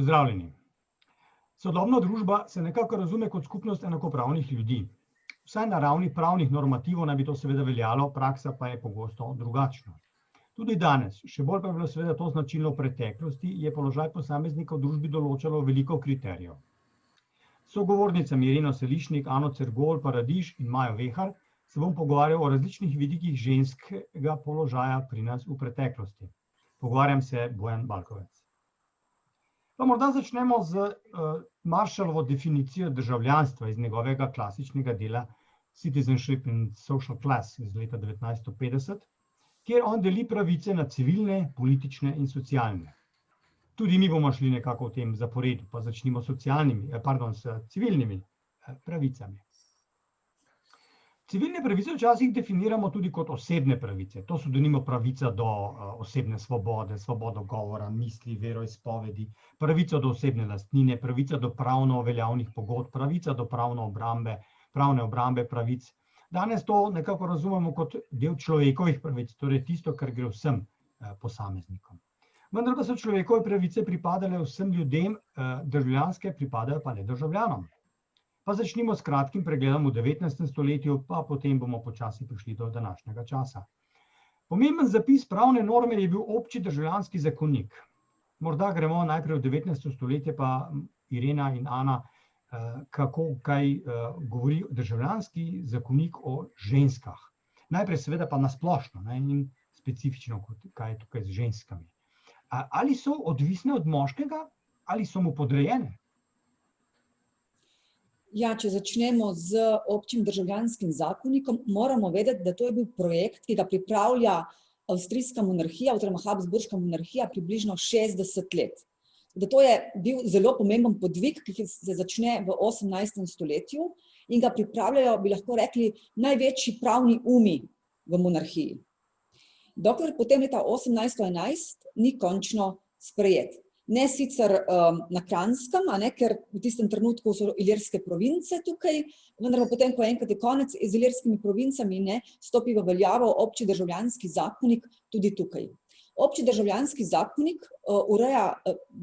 Pozdravljeni. Sodobna družba se nekako razume kot skupnost enakopravnih ljudi. Vsaj na ravni pravnih normativov naj bi to seveda veljalo, praksa pa je pogosto drugačna. Tudi danes, še bolj pa je bilo seveda to značilno v preteklosti, je položaj posameznika v družbi določalo veliko kriterijev. Sogovornicami Ireno Selišnik, Ano Cergol, Paradiž in Majo Vehar se bom pogovarjal o različnih vidikih ženskega položaja pri nas v preteklosti. Pogovarjam se Bojan Balkovec. Pa morda začnemo z Marshallovo definicijo državljanstva iz njegovega klasičnega dela Citizenship and Social Class iz leta 1950, kjer on deli pravice na civilne, politične in socialne. Tudi mi bomo šli nekako v tem zaporedu, pa začnimo s civilnimi pravicami. Civilne pravice včasih definiramo tudi kot osebne pravice. To so denimo pravica do osebne svobode, svobodo govora, misli, veroizpovedi, pravica do osebne lastnine, pravica do pravno veljavnih pogodb, pravica do pravne obrambe pravic. Danes to nekako razumemo kot del človekovih pravic, torej tisto, kar gre vsem posameznikom. Vendar pa so človekove pravice pripadale vsem ljudem, državljanske pripadajo pa ne državljanom. Pa začnimo s kratkim pregledom v 19. stoletju, pa potem bomo počasi prišli do današnjega časa. Pomemben zapis pravne norme je bil obči državljanski zakonik. Morda gremo najprej v 19. stoletje, pa Irena in Ana, kaj govori državljanski zakonik o ženskah. Najprej seveda pa nasplošno in specifično, kaj je tukaj z ženskami. Ali so odvisne od moškega, ali so mu podrejene? Ja, če začnemo z občim državljanskim zakonikom, moramo vedeti, da to je bil projekt, ki ga pripravlja avstrijska monarhija oziroma Habsburška monarhija približno 60 let. Da to je bil zelo pomemben podvig, ki se začne v 18. stoletju in ga pripravljajo, bi lahko rekli, največji pravni umi v monarhiji. Dokler potem leta 1811 ni končno sprejet. Ne sicer na Kranjskem, ker v tistem trenutku so ilirske province tukaj, vendar pa potem, ko enkrat je konec z ilirskimi provincami, stopi v veljavo obči državljanski zakonik tudi tukaj. Obči državljanski zakonik ureja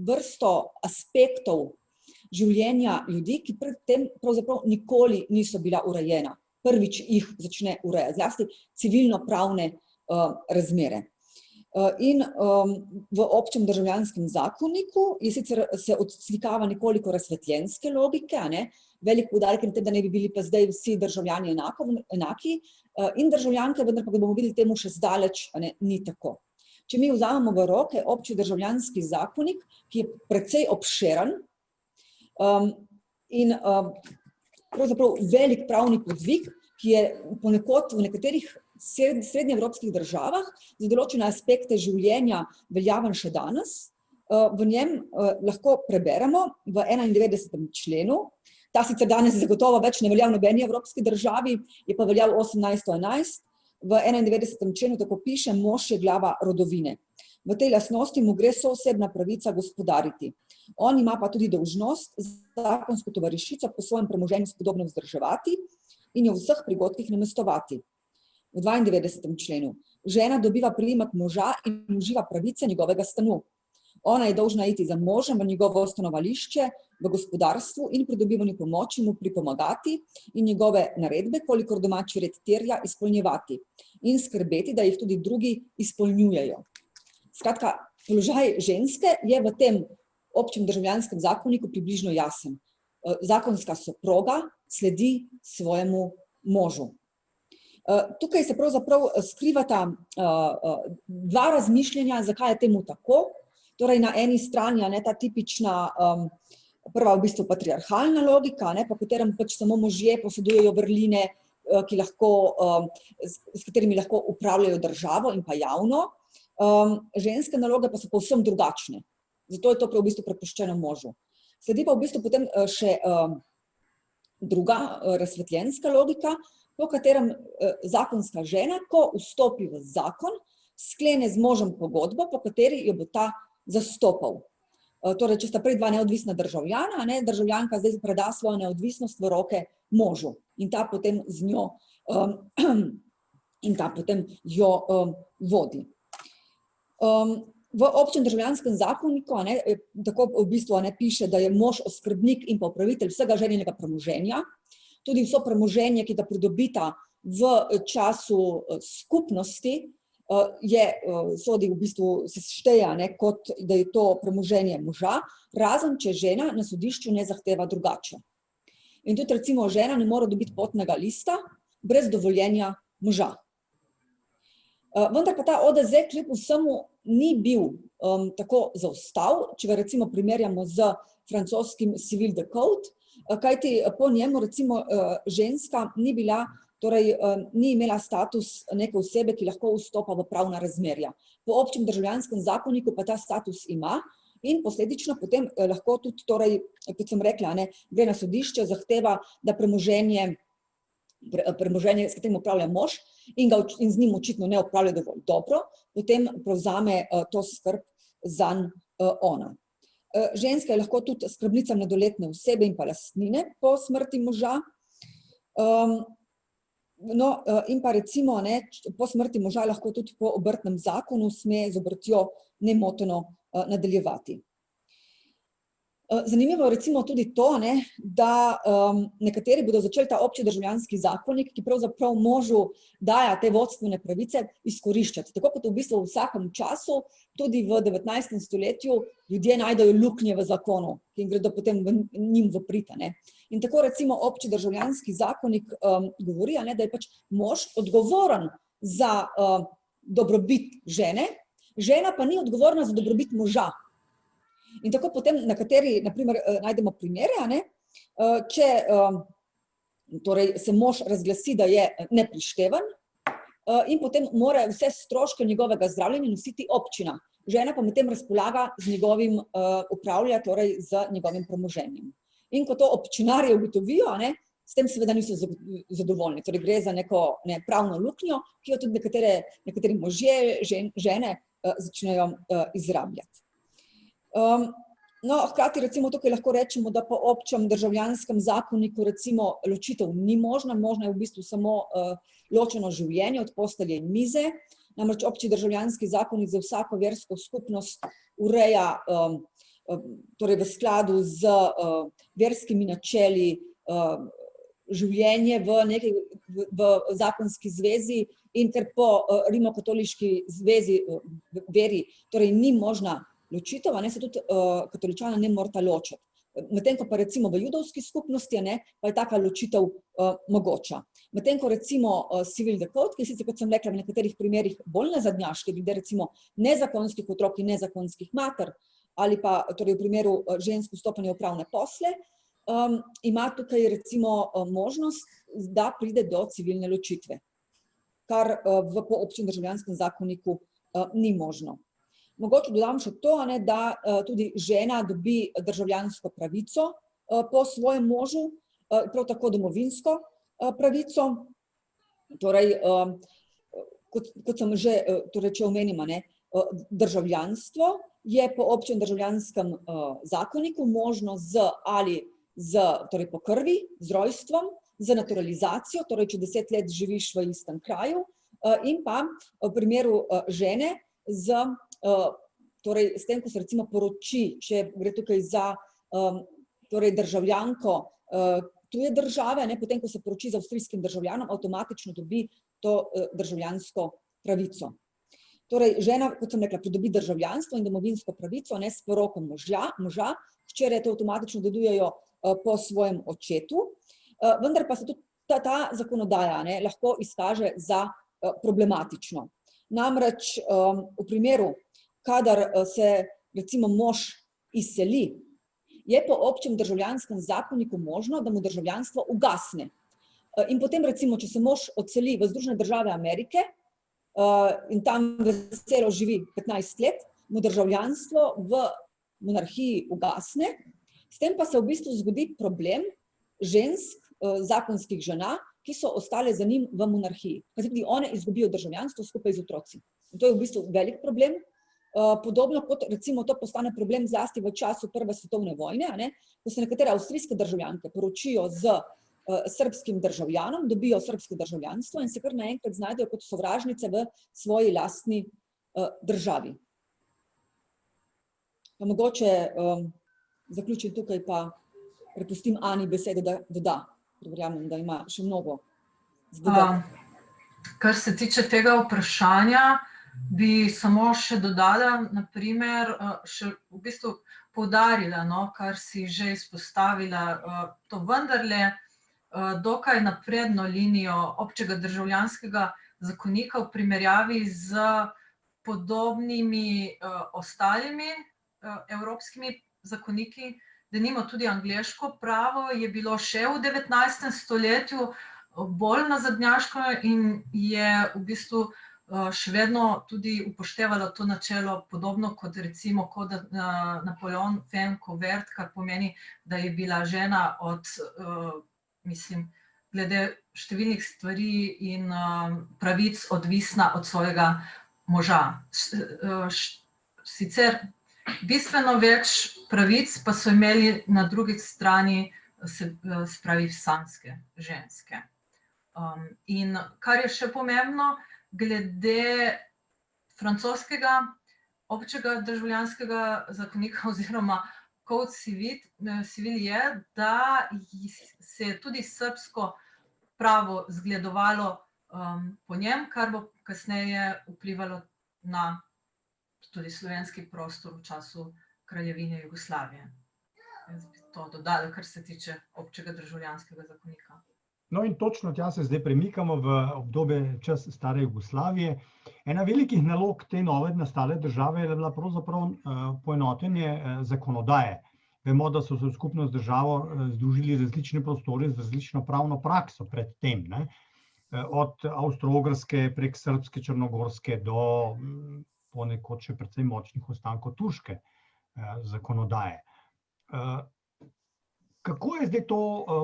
vrsto aspektov življenja ljudi, ki pred tem pravzaprav nikoli niso bila urejena. Prvič jih začne urejati, zlasti civilno-pravne razmere. In v občem državljanskem zakoniku je sicer se odslikava nekoliko razsvetljenske logike, velik poudarek na tem, da ne bi bili pa zdaj vsi državljani enaki in državljanke, vendar pa bomo videli temu še zdaleč, ni tako. Če mi vzamemo v roke obči državljanski zakonik, ki je precej obširen in pravzaprav velik pravni podvig, ki je ponekod v nekaterih srednjeevropskih državah za določene aspekte življenja veljaven še danes. V njem lahko preberemo v 91. členu, ta sicer danes zagotovo več ne velja v nobeni evropski državi, je pa veljal 1811, v 91. členu tako piše: mož je glava rodovine. V tej lastnosti mu gre soosebna pravica gospodariti. On ima pa tudi dolžnost zakonsko tovarišico po svojem premoženju spodobno vzdrževati in jo v vseh prigodkih namestovati. V 92. členu žena dobiva priimek moža in uživa pravice njegovega stanu. Ona je dolžna iti za možem v njegovo stanovališče, v gospodarstvu in pri dobivanju pomoči mu pripomagati in njegove naredbe, kolikor domači red terja, izpolnjevati in skrbeti, da jih tudi drugi izpolnjujejo. Skratka, položaj ženske je v tem občem državljanskem zakoniku približno jasen. Zakonska soproga sledi svojemu možu. Tukaj se pravzaprav skrivata dva razmišljanja, zakaj je temu tako. Torej na eni strani ta tipična, prva v bistvu patriarhalna logika, po katerem pač samo možje posedujejo vrline, s katerimi lahko upravljajo državo in pa javno. Ženske naloge pa so povsem drugačne. Zato je to v bistvu prepuščeno možu. Sledi pa v bistvu potem še druga razsvetljenska logika, po katerem zakonska žena, ko vstopi v zakon, sklene z možem pogodbo, po kateri jo bo ta zastopal. Torej, če sta prej dva neodvisna državljana, državljanka zdaj preda svojo neodvisnost v roke možu in ta potem z njo in ta potem jo vodi. V občem državljanskem zakoniku tako v bistvu piše, da je mož oskrbnik in pa upravitelj vsega ženinega premoženja, tudi vso premoženje, ki ga pridobita v času skupnosti, sodi v bistvu, se šteje, kot da je to premoženje moža, razen če žena na sodišču ne zahteva drugače. In tudi recimo žena ne more dobiti potnega lista brez dovoljenja moža. Vendar pa ta ODZ kljub vsemu ni bil tako zaostal, če ga recimo primerjamo z francoskim Civil de Code, kajti po njemu recimo ženska ni bila, torej ni imela status neke osebe, ki lahko vstopa v pravna razmerja. Po občem državljanskem zakoniku pa ta status ima in posledično potem lahko tudi, torej, kot sem rekla, gre na sodišče, zahteva, da premoženje, s katerim upravlja mož in z njim očitno ne upravlja dovolj dobro, potem prevzame to skrb zanj ona. Ženska je lahko tudi skrbnica mladoletne osebe in pa lastnine po smrti moža. In pa recimo po smrti moža lahko tudi po obrtnem zakonu sme z obrtjo nemoteno nadaljevati. Zanimivo je recimo tudi to, da nekateri bodo začeli ta obči državljanski zakonik, ki pravzaprav možu daje te vodstvene pravice, izkoriščati. Tako kot v bistvu v vsakem času, tudi v 19. stoletju, ljudje najdejo luknje v zakonu, ki jim gredo potem njim v prid. In tako recimo obči državljanski zakonik govori, da je pač mož odgovoren za dobrobit žene, žena pa ni odgovorna za dobrobit moža. In tako potem nekateri, naprimer, najdemo primere, če torej se mož razglasi, da je neprišteven in potem mora vse stroške njegovega zdravljenja nositi občina. Žena pa medtem razpolaga z njegovim upravlja, torej z njegovim premoženjem. In ko to občinarji ugotovijo, s tem seveda niso zadovoljni. Torej gre za neko pravno luknjo, ki jo tudi nekateri možje, žene začnejo izrabljati. Hkrati recimo tukaj lahko rečemo, da po občem državljanskem zakoniku recimo ločitev ni možna, možno je v bistvu samo ločeno življenje od postelje in mize, namreč obči državljanski zakonik za vsako versko skupnost ureja torej v skladu z verskimi načeli življenje v zakonski zvezi in ker po rimokatoliški zvezi veri torej ni možna ločitev, se tudi katoličana ne morata ločiti. Medtem ko pa recimo v judovski skupnosti pa je taka ločitev mogoča. Medtem ko recimo Civil de Code, ki sicer, kot sem rekla, v nekaterih primerih bolj nazadnjaški, glede recimo nezakonskih otrok in nezakonskih mater, ali pa torej v primeru žensk vstopanja v pravne posle, ima tukaj recimo možnost, da pride do civilne ločitve, kar po občem državljanskem zakoniku ni možno. Mogoče dodam še to, da tudi žena dobi državljansko pravico po svojem možu, prav tako domovinsko pravico. Torej, kot sem že, torej, če omenimo, državljanstvo je po občem državljanskem zakoniku možno torej po krvi, z rojstvom, z naturalizacijo, torej če 10 let živiš v istem kraju, in pa v primeru žene torej s tem, ko se recimo poroči, če gre tukaj za torej državljanko tuje države, potem, ko se poroči z avstrijskim državljanom, avtomatično dobi to državljansko pravico. Torej, žena, kot sem rekla, pridobi državljanstvo in domovinsko pravico s poroko moža, hčere to avtomatično dedujejo po svojem očetu, vendar pa se tudi ta zakonodaja lahko izkaže za problematično. Namreč v primeru, kadar se recimo mož izseli, je po občem državljanskem zakoniku možno, da mu državljanstvo ugasne. In potem recimo, če se mož odseli v Združene države Amerike in tam veselo živi 15 let, mu državljanstvo v monarhiji ugasne, s tem pa se v bistvu zgodi problem žensk, zakonskih žena, ki so ostale za njim v monarhiji. Kajti tudi one izgubijo državljanstvo skupaj z otroci. In to je v bistvu velik problem. Podobno kot recimo to postane problem zlasti v času Prve svetovne vojne, ko se nekatere avstrijske državljanke poročijo z srbskim državljanom, dobijo srbsko državljanstvo in se kar naenkrat znajdejo kot sovražnice v svoji lastni državi. Pa mogoče zaključim tukaj, pa prepustim Ani besedo, da doda. Verjamem, da ima še mnogo dodati. Kar se tiče tega vprašanja, bi samo še dodala, naprimer, še v bistvu poudarila, kar si že izpostavila, to vendarle dokaj napredno linijo občega državljanskega zakonika v primerjavi z podobnimi ostalimi evropskimi zakoniki. Denimo tudi angleško pravo je bilo še v 19. stoletju bolj nazadnjaško in je v bistvu še vedno tudi upoštevalo to načelo, podobno kot recimo Napoleon femme couverte, kar pomeni, da je bila žena od, glede številnih stvari in pravic odvisna od svojega moža. Sicer bistveno več pravic pa so imeli na drugi strani, se pravi, samske ženske. In kar je še pomembno, glede francoskega občega državljanskega zakonika oziroma Code civil je, da se je tudi srbsko pravo zgledovalo po njem, kar bo kasneje vplivalo na tudi slovenski prostor v času Kraljevine Jugoslavije. Jaz bi to dodala, kar se tiče občega državljanskega zakonika. No in točno tja se zdaj premikamo v obdobje čas stare Jugoslavije. Ena velikih nalog te nove nastale države je bila pravzaprav poenotenje zakonodaje. Vemo, da so se v skupnost državo združili različne prostore z različno pravno prakso pred tem, od Avstro-Ogrske prek srbske, črnogorske do ponekod še precej močnih ostankov turške zakonodaje. Kako je zdaj to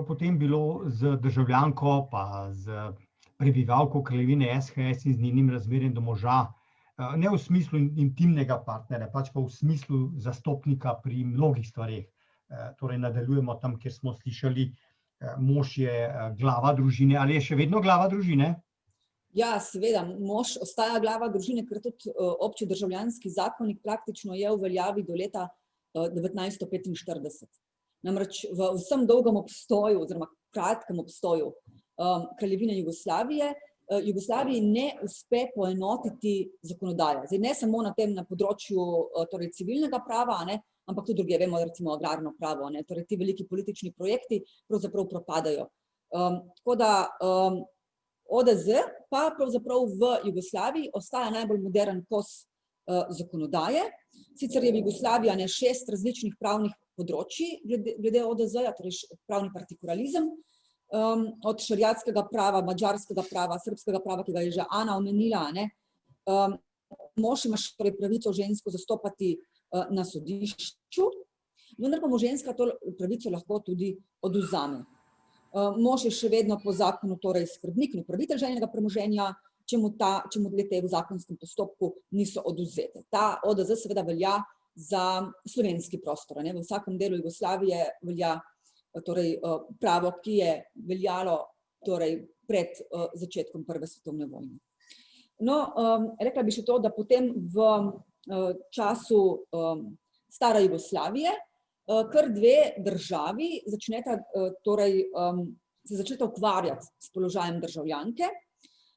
potem bilo z državljanko, pa z prebivalko kraljevine SHS in z njenim razmerjem do moža, ne v smislu intimnega partnerja, pač pa v smislu zastopnika pri mnogih stvareh. Torej nadaljujemo tam, kjer smo slišali, mož je glava družine, ali je še vedno glava družine? Ja, seveda, mož ostaja glava družine, ker tudi obči državljanski zakonik praktično je v veljavi do leta 1945. Namreč v vsem dolgem obstoju oziroma kratkem obstoju Kraljevine Jugoslavije, Jugoslaviji ne uspe poenotiti zakonodaje. Zdaj ne samo na področju torej civilnega prava, ampak tudi druge, vemo recimo agrarno pravo, torej ti veliki politični projekti pravzaprav propadajo. Tako da ODZ pa pravzaprav v Jugoslaviji ostaja najbolj moderen kos zakonodaje. Sicer je v Jugoslaviji 6 različnih pravnih področji glede ODZ-ja, torej pravni partikularizem, od šariatskega prava, madžarskega prava, srbskega prava, ki ga je že Ana omenila. Mož ima torej pravico žensko zastopati na sodišču, vendar pa mu ženska to pravico lahko tudi odvzame. Mož je še vedno po zakonu torej skrbnik in upravitelj ženinega premoženja, če mu le-te v zakonskem postopku niso odvzete. Ta ODZ seveda velja za slovenski prostor. V vsakem delu Jugoslavije velja torej pravo, ki je veljalo torej pred začetkom Prve svetovne vojne. No, rekla bi še to, da potem v času stare Jugoslavije kar dve državi se začneta ukvarjati s položajem državljanke.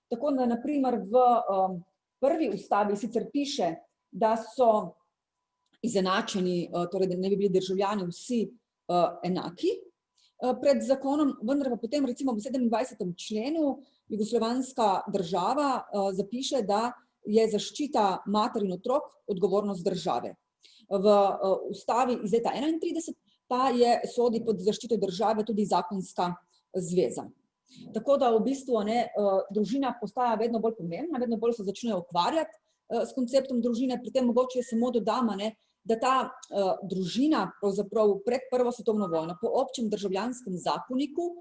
Tako da, na primer, v prvi ustavi sicer piše, da so izenačeni, torej da ne bi bili državljani vsi enaki pred zakonom, vendar pa potem recimo v 27. členu jugoslovanska država zapiše, da je zaščita mater in otrok odgovornost države. V ustavi iz leta 1931 pa sodi pod zaščito države tudi zakonska zveza. Tako da v bistvu družina postaja vedno bolj pomembna, vedno bolj se začnejo ukvarjati s konceptom družine, pri tem mogoče samo dodam, da ta družina pravzaprav pred Prvo svetovno vojno po občem državljanskem zakoniku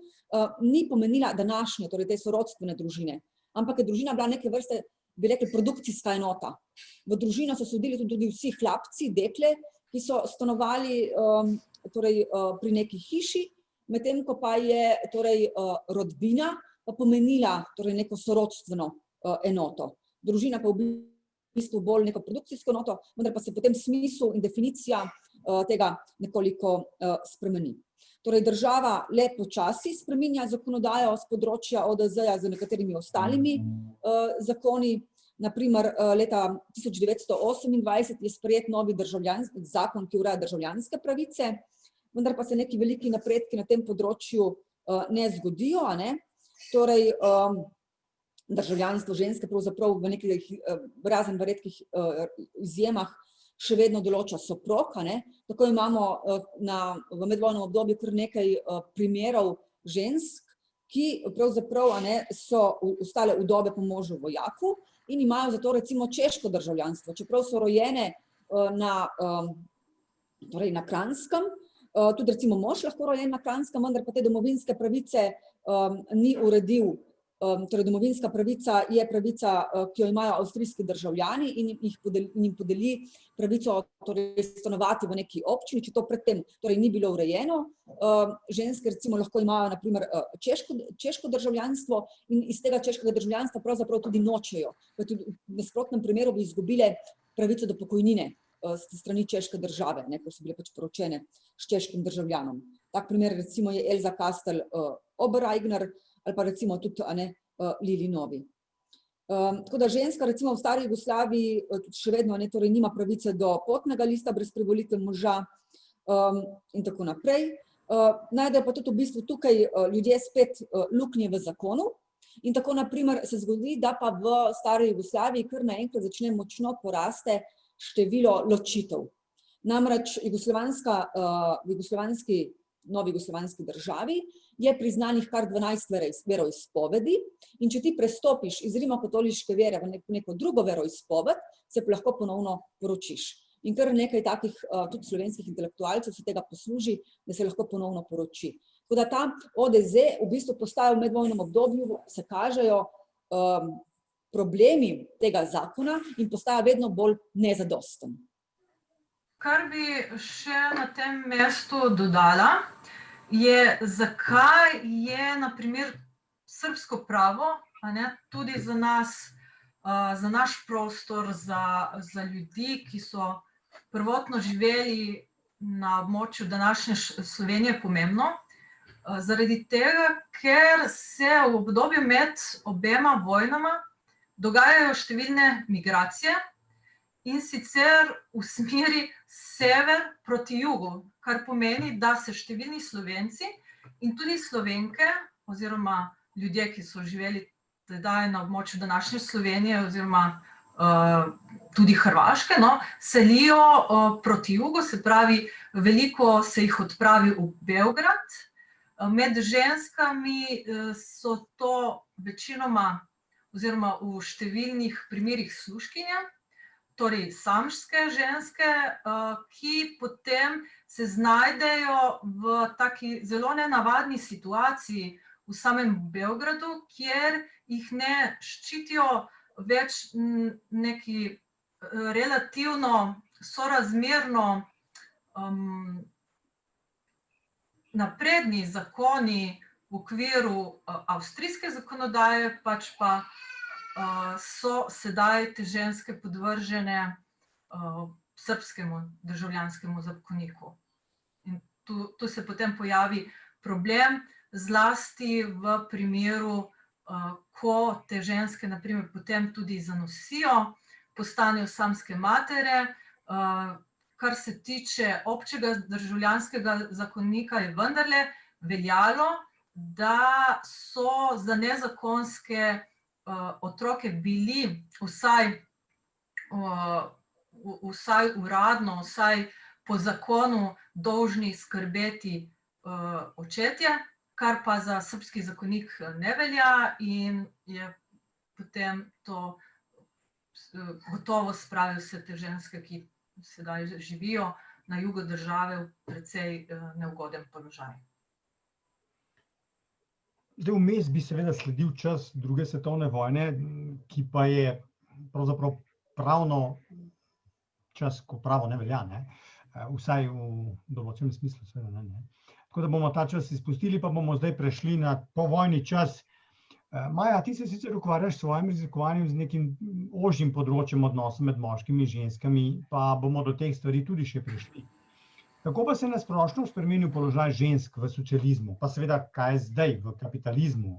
ni pomenila današnje, torej te sorodstvene družine, ampak je družina bila neke vrste, bi rekli, produkcijska enota. V družino so sodili tudi vsi hlapci, dekle, ki so stanovali pri neki hiši, medtem ko pa je rodbina pomenila neko sorodstveno enoto. Družina pa v bistvu bolj neko produkcijsko noto, vendar pa se potem smisel in definicija tega nekoliko spremeni. Torej, država le počasi spreminja zakonodajo z področja ODZ-ja z nekaterimi ostalimi zakoni. Naprimer, leta 1928 je sprejet novi zakon, ki ureja državljanske pravice, vendar pa se neki veliki napredki na tem področju ne zgodijo. Torej, državljanstvo ženske pravzaprav v nekih, razen v redkih izjemah, še vedno določa soprog. Tako imamo v medvojnem obdobju kar nekaj primerov žensk, ki pravzaprav so ostale vdove po možu vojaku in imajo zato recimo češko državljanstvo, čeprav so rojene na Kranjskem, tudi recimo mož lahko rojen na Kranjskem, vendar pa te domovinske pravice ni uredil. Torej, domovinska pravica je pravica, ki jo imajo avstrijski državljani in jim podeli pravico stanovati v neki občini, če to predtem ni bilo urejeno. Ženske recimo lahko imajo na primer češko državljanstvo in iz tega češkega državljanstva pravzaprav tudi nočejo. V nasprotnem primeru bi izgubile pravico do pokojnine s strani češke države, ko so bile pač poročene s češkim državljanom. Tak primer recimo je Elza Kastel Obereigner, ali pa recimo tudi Lili Novi. Tako da ženska recimo v stari Jugoslaviji še vedno nima pravice do potnega lista brez privolitve moža in tako naprej. Najdejo pa tudi v bistvu tukaj ljudje spet luknje v zakonu in tako naprimer se zgodi, da pa v stari Jugoslaviji kar naenkrat začne močno poraste število ločitev. Namreč novi jugoslovanski državi je priznanih kar 12 veroizpovedi in če ti prestopiš iz rimokatoliške vere v neko drugo veroizpoved, se lahko ponovno poročiš. In kar nekaj takih tudi slovenskih intelektualcev se tega posluži, da se lahko ponovno poroči. Tako da ta ODZ v bistvu postaja v medvojnem obdobju, se kažejo problemi tega zakona in postaja vedno bolj nezadosten. Kar bi še na tem mestu dodala, je, zakaj je na primer srbsko pravo tudi za nas, za naš prostor, za ljudi, ki so prvotno živeli na območju današnje Slovenije, pomembno. Zaradi tega, ker se v obdobju med obema vojnama dogajajo številne migracije, in sicer v smeri sever proti jugu, kar pomeni, da se številni Slovenci in tudi Slovenke oziroma ljudje, ki so živeli tedaj na območju današnje Slovenije oziroma tudi Hrvaške, selijo proti jugu, se pravi, veliko se jih odpravi v Beograd. Med ženskami so to večinoma oziroma v številnih primerih služkinje, torej samske ženske, ki potem se znajdejo v taki zelo nenavadni situaciji v samem Beogradu, kjer jih ne ščitijo več neki relativno sorazmerno napredni zakoni v okviru avstrijske zakonodaje, pač pa so sedaj te ženske podvržene srbskemu državljanskemu zakoniku. In tu se potem pojavi problem, zlasti v primeru, ko te ženske na primer potem tudi zanosijo, postanejo samske matere. Kar se tiče občega državljanskega zakonika, je vendarle veljalo, da so za nezakonske otroke bili vsaj uradno, vsaj po zakonu dolžni skrbeti očetje, kar pa za srbski zakonik ne velja in je potem to gotovo spravil vse te ženske, ki sedaj živijo na jugu države, v precej neugoden položaj. Vmes bi seveda sledil čas druge svetovne vojne, ki pa je pravzaprav pravno čas, ko pravo ne velja, vsaj v določenem smislu seveda ne. Tako da bomo ta čas izpustili, pa bomo zdaj prešli na povojni čas, Maja, ti se sicer ukvarjaš s svojim raziskovanjem z nekim ožjim področjem odnosov med moškimi in ženskami, pa bomo do teh stvari tudi še prišli. Kako pa se je na splošno spremenil položaj žensk v socializmu, pa seveda kaj je zdaj v kapitalizmu?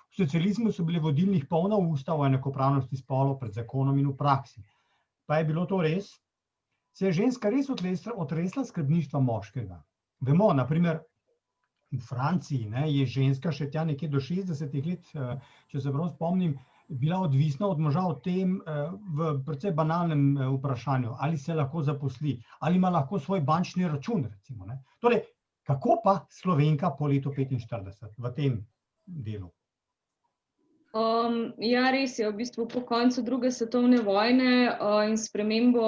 V socializmu so bili vodilnih polna usta o enakopravnosti spolov pred zakonom in v praksi. Pa je bilo to res? Se je ženska res otresla skrbništva moškega? Vemo, na primer, v Franciji je ženska še tja nekje do 60 let, če se prav spomnim, bila odvisna od moža v tem v precej banalnem vprašanju, ali se lahko zaposli, ali ima lahko svoj bančni račun, recimo. Torej, kako pa Slovenka po letu 45 v tem delu? Ja, res je, v bistvu po koncu druge svetovne vojne in spremembo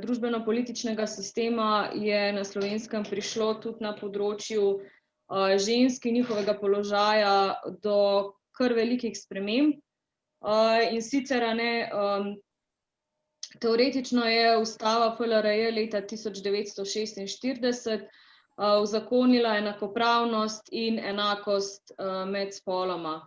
družbeno-političnega sistema je na Slovenskem prišlo tudi na področju žensk in njihovega položaja do kar velikih sprememb. In sicer, teoretično je ustava FLRJ leta 1946 uzakonila enakopravnost in enakost med spoloma.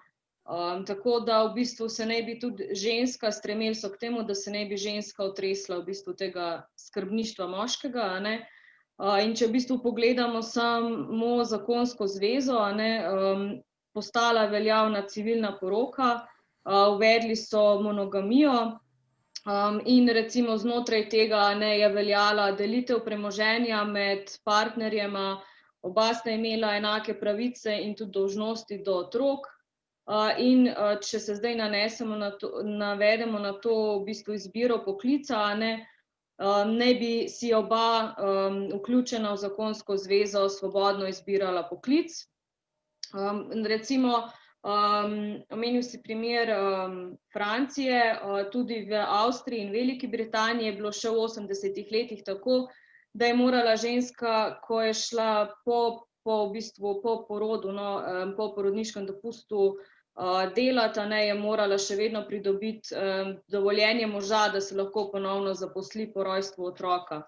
Tako da v bistvu se ne bi tudi ženska, stremeli so k temu, da se ne bi ženska otresla v bistvu tega skrbništva moškega. In če v bistvu pogledamo samo zakonsko zvezo, postala veljavna civilna poroka, uvedli so monogamijo in recimo znotraj tega je veljala delitev premoženja med partnerjema, oba sta imela enake pravice in tudi dolžnosti do otrok. In če se zdaj navedemo na to v bistvu izbiro poklica, ne bi si oba vključena v zakonsko zvezo svobodno izbirala poklic. Recimo, omenil si primer Francije, tudi v Avstriji in Veliki Britaniji je bilo še v 80-ih letih tako, da je morala ženska, ko je šla po porodu, po porodniškem dopustu delati, je morala še vedno pridobiti dovoljenje moža, da se lahko ponovno zaposli po rojstvu otroka.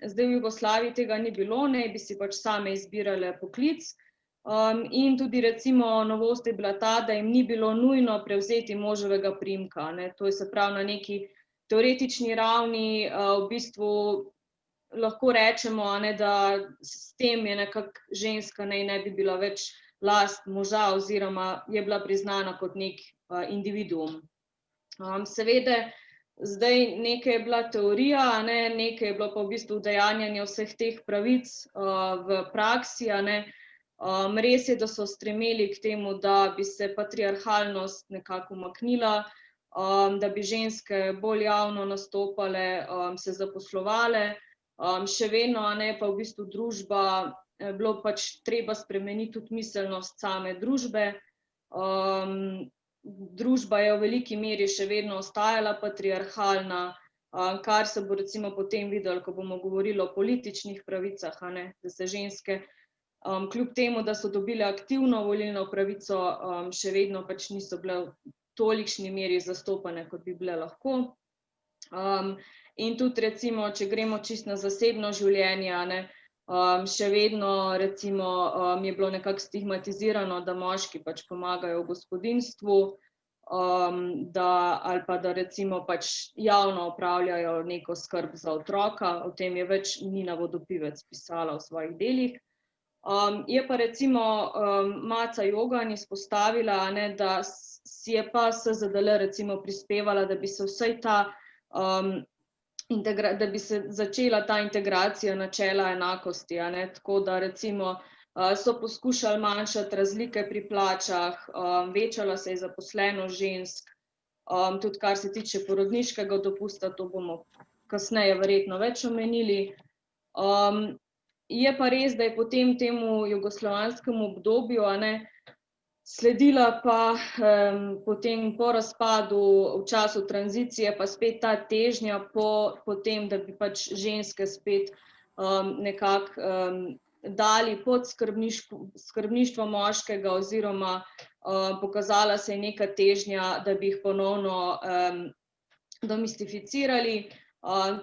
Zdaj v Jugoslaviji tega ni bilo, bi si pač same izbirale poklic. In tudi recimo novost je bila ta, da jim ni bilo nujno prevzeti moževega priimka. To je se pravi na neki teoretični ravni, v bistvu lahko rečemo, da s tem je nekako ženska ne bi bila več last moža oziroma je bila priznana kot nek individuum. Seveda, zdaj nekaj je bila teorija, nekaj je bilo pa v bistvu udejanjanje vseh teh pravic v praksi. Res je, da so stremeli k temu, da bi se patriarhalnost nekako umaknila, da bi ženske bolj javno nastopale, se zaposlovale. Še vedno pa v bistvu družba bilo pač treba spremeniti tudi miselnost same družbe. Družba je v veliki meri še vedno ostajala patriarhalna, kar se bo recimo potem videlo, ko bomo govorili o političnih pravicah, da se ženske, kljub temu, da so dobile aktivno volilno pravico, še vedno pač niso bile v tolikšni meri zastopane, kot bi bile lahko. In tudi recimo, če gremo čisto na zasebno življenje, še vedno recimo je bilo nekako stigmatizirano, da moški pač pomagajo v gospodinjstvu, ali pa da recimo pač javno opravljajo neko skrb za otroka. O tem je več Nina Vodopivec pisala v svojih delih. Je pa recimo Maca Jogan izpostavila, da si je pa SZDL recimo prispevala, da bi se vsaj ta da bi se začela ta integracija načela enakosti, tako da recimo so poskušali manjšati razlike pri plačah, večala se je zaposlenost žensk, tudi kar se tiče porodniškega dopusta, to bomo kasneje verjetno več omenili. Je pa res, da je potem temu jugoslovanskemu obdobju sledila pa potem po razpadu v času tranzicije pa spet ta težnja po tem, da bi pač ženske spet nekako dali pod skrbništvo moškega oziroma pokazala se je neka težnja, da bi jih ponovno domistificirali.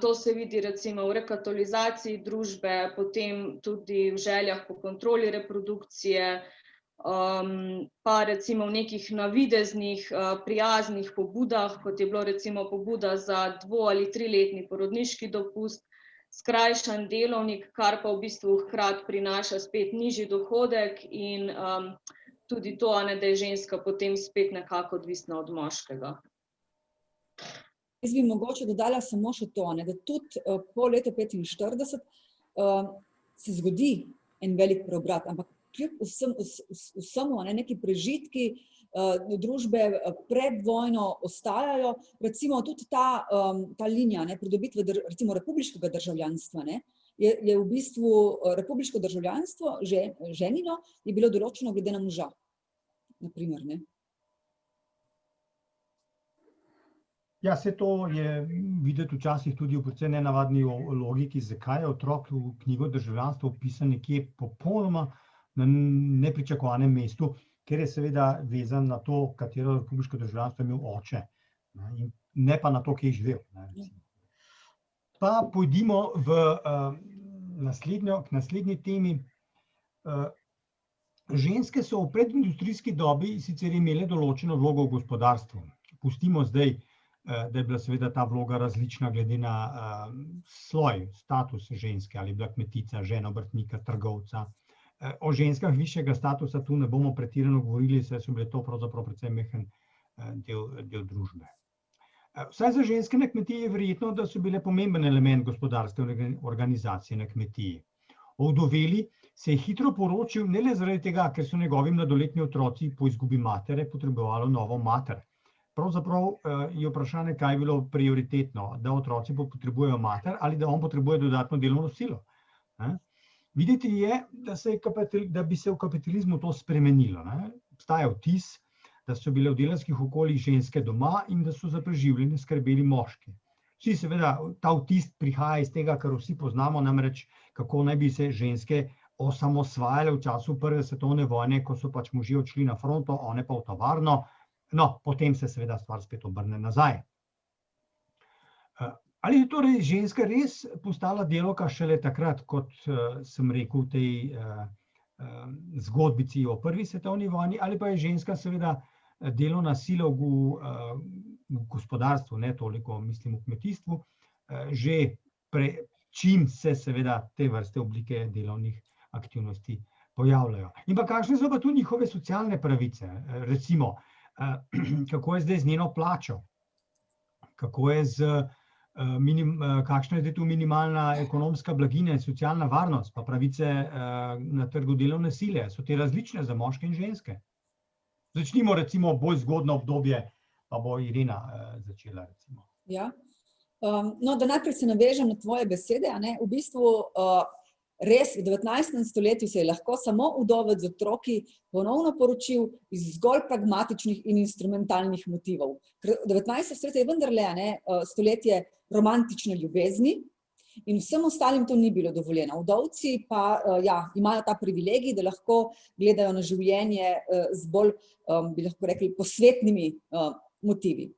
To se vidi recimo v rekatolizaciji družbe, potem tudi v željah po kontroli reprodukcije, pa recimo v nekih navideznih, prijaznih pobudah, kot je bilo recimo pobuda za 2- ali 3-letni porodniški dopust, skrajšan delovnik, kar pa v bistvu hkrati prinaša spet nižji dohodek in tudi to, da je ženska potem spet nekako odvisna od moškega. Jaz bi mogoče dodala samo še to, da tudi po letu 1945 se zgodi en velik preobrat, ampak kljub vsemu neki prežitki družbe pred vojno ostajajo, recimo tudi ta linija pridobitve recimo republiškega državljanstva, je v bistvu republiško državljanstvo, ženino, je bilo določeno glede na moža, na primer, ne. Ja, vse to je videti včasih tudi v precej nenavadni logiki, zakaj je otrok v knjigo državljanstva vpisan nekje popolnoma na nepričakovanem mestu, ker je seveda vezan na to, katero republiško državljanstvo je imel oče, ne pa na to, kje je živel. Pa pojdimo k naslednji temi. Ženske so v predindustrijski dobi sicer imele določeno vlogo v gospodarstvu. Pustimo zdaj, da je bila seveda ta vloga različna glede na sloj, status ženske, ali bila kmetica, žena obrtnika, trgovca. O ženskah višjega statusa tu ne bomo pretirano govorili, saj so bile to pravzaprav precej majhen del družbe. Vsaj za ženske na kmetiji je verjetno, da so bile pomemben element gospodarstvene organizacije na kmetiji. O vdoveli se je hitro poročil ne le zaradi tega, ker so njegovi mladoletni otroci po izgubi matere potrebovali novo mater. Pravzaprav je vprašanje, kaj je bilo prioritetno, da otroci potrebujejo mater ali da on potrebuje dodatno delovno silo. Videti je, da bi se v kapitalizmu to spremenilo. Obstaja vtis, da so bile v delavskih okoljih ženske doma in da so za preživljanje skrbeli moški. Vsi seveda, ta vtis prihaja iz tega, kar vsi poznamo, namreč kako naj bi se ženske osamosvajale v času Prve svetovne vojne, ko so pač možje odšli na fronto, one pa v tovarno. No, potem se seveda stvar spet obrne nazaj. Ali je torej ženska res postala delavka šele takrat, kot sem rekel v tej zgodbici o Prvi svetovni vojni, ali pa je ženska seveda delovna sila v gospodarstvu, ne toliko mislim v kmetijstvu, že čim se seveda te vrste oblike delovnih aktivnosti pojavljajo. In pa kakšne so pa tudi njihove socialne pravice, recimo, kako je zdaj z njeno plačo, kako je kakšna je zdaj tu minimalna ekonomska blaginja in socialna varnost, pa pravice na trgu delovne sile, so te različne za moške in ženske? Začnimo recimo bolj zgodno obdobje, pa bo Irena začela recimo. Ja, no, da najprej se navežem na tvoje besede, v bistvu res v 19. stoletju se je lahko samo vdovec z otroki ponovno poročil iz zgolj pragmatičnih in instrumentalnih motivov. Ker 19. stoletje je vendarle stoletje romantične ljubezni in vsem ostalim to ni bilo dovoljeno. Vdovci pa imajo ta privilegij, da lahko gledajo na življenje z bolj, bi lahko rekli, posvetnimi motivi.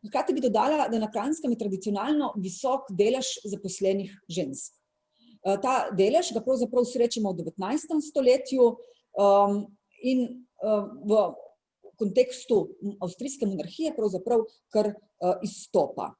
Hkrati bi dodala, da na Kranjskem je tradicionalno visok delež zaposlenih žensk. Ta delež ga pravzaprav srečamo v 19. stoletju in v kontekstu avstrijske monarhije pravzaprav kar izstopa.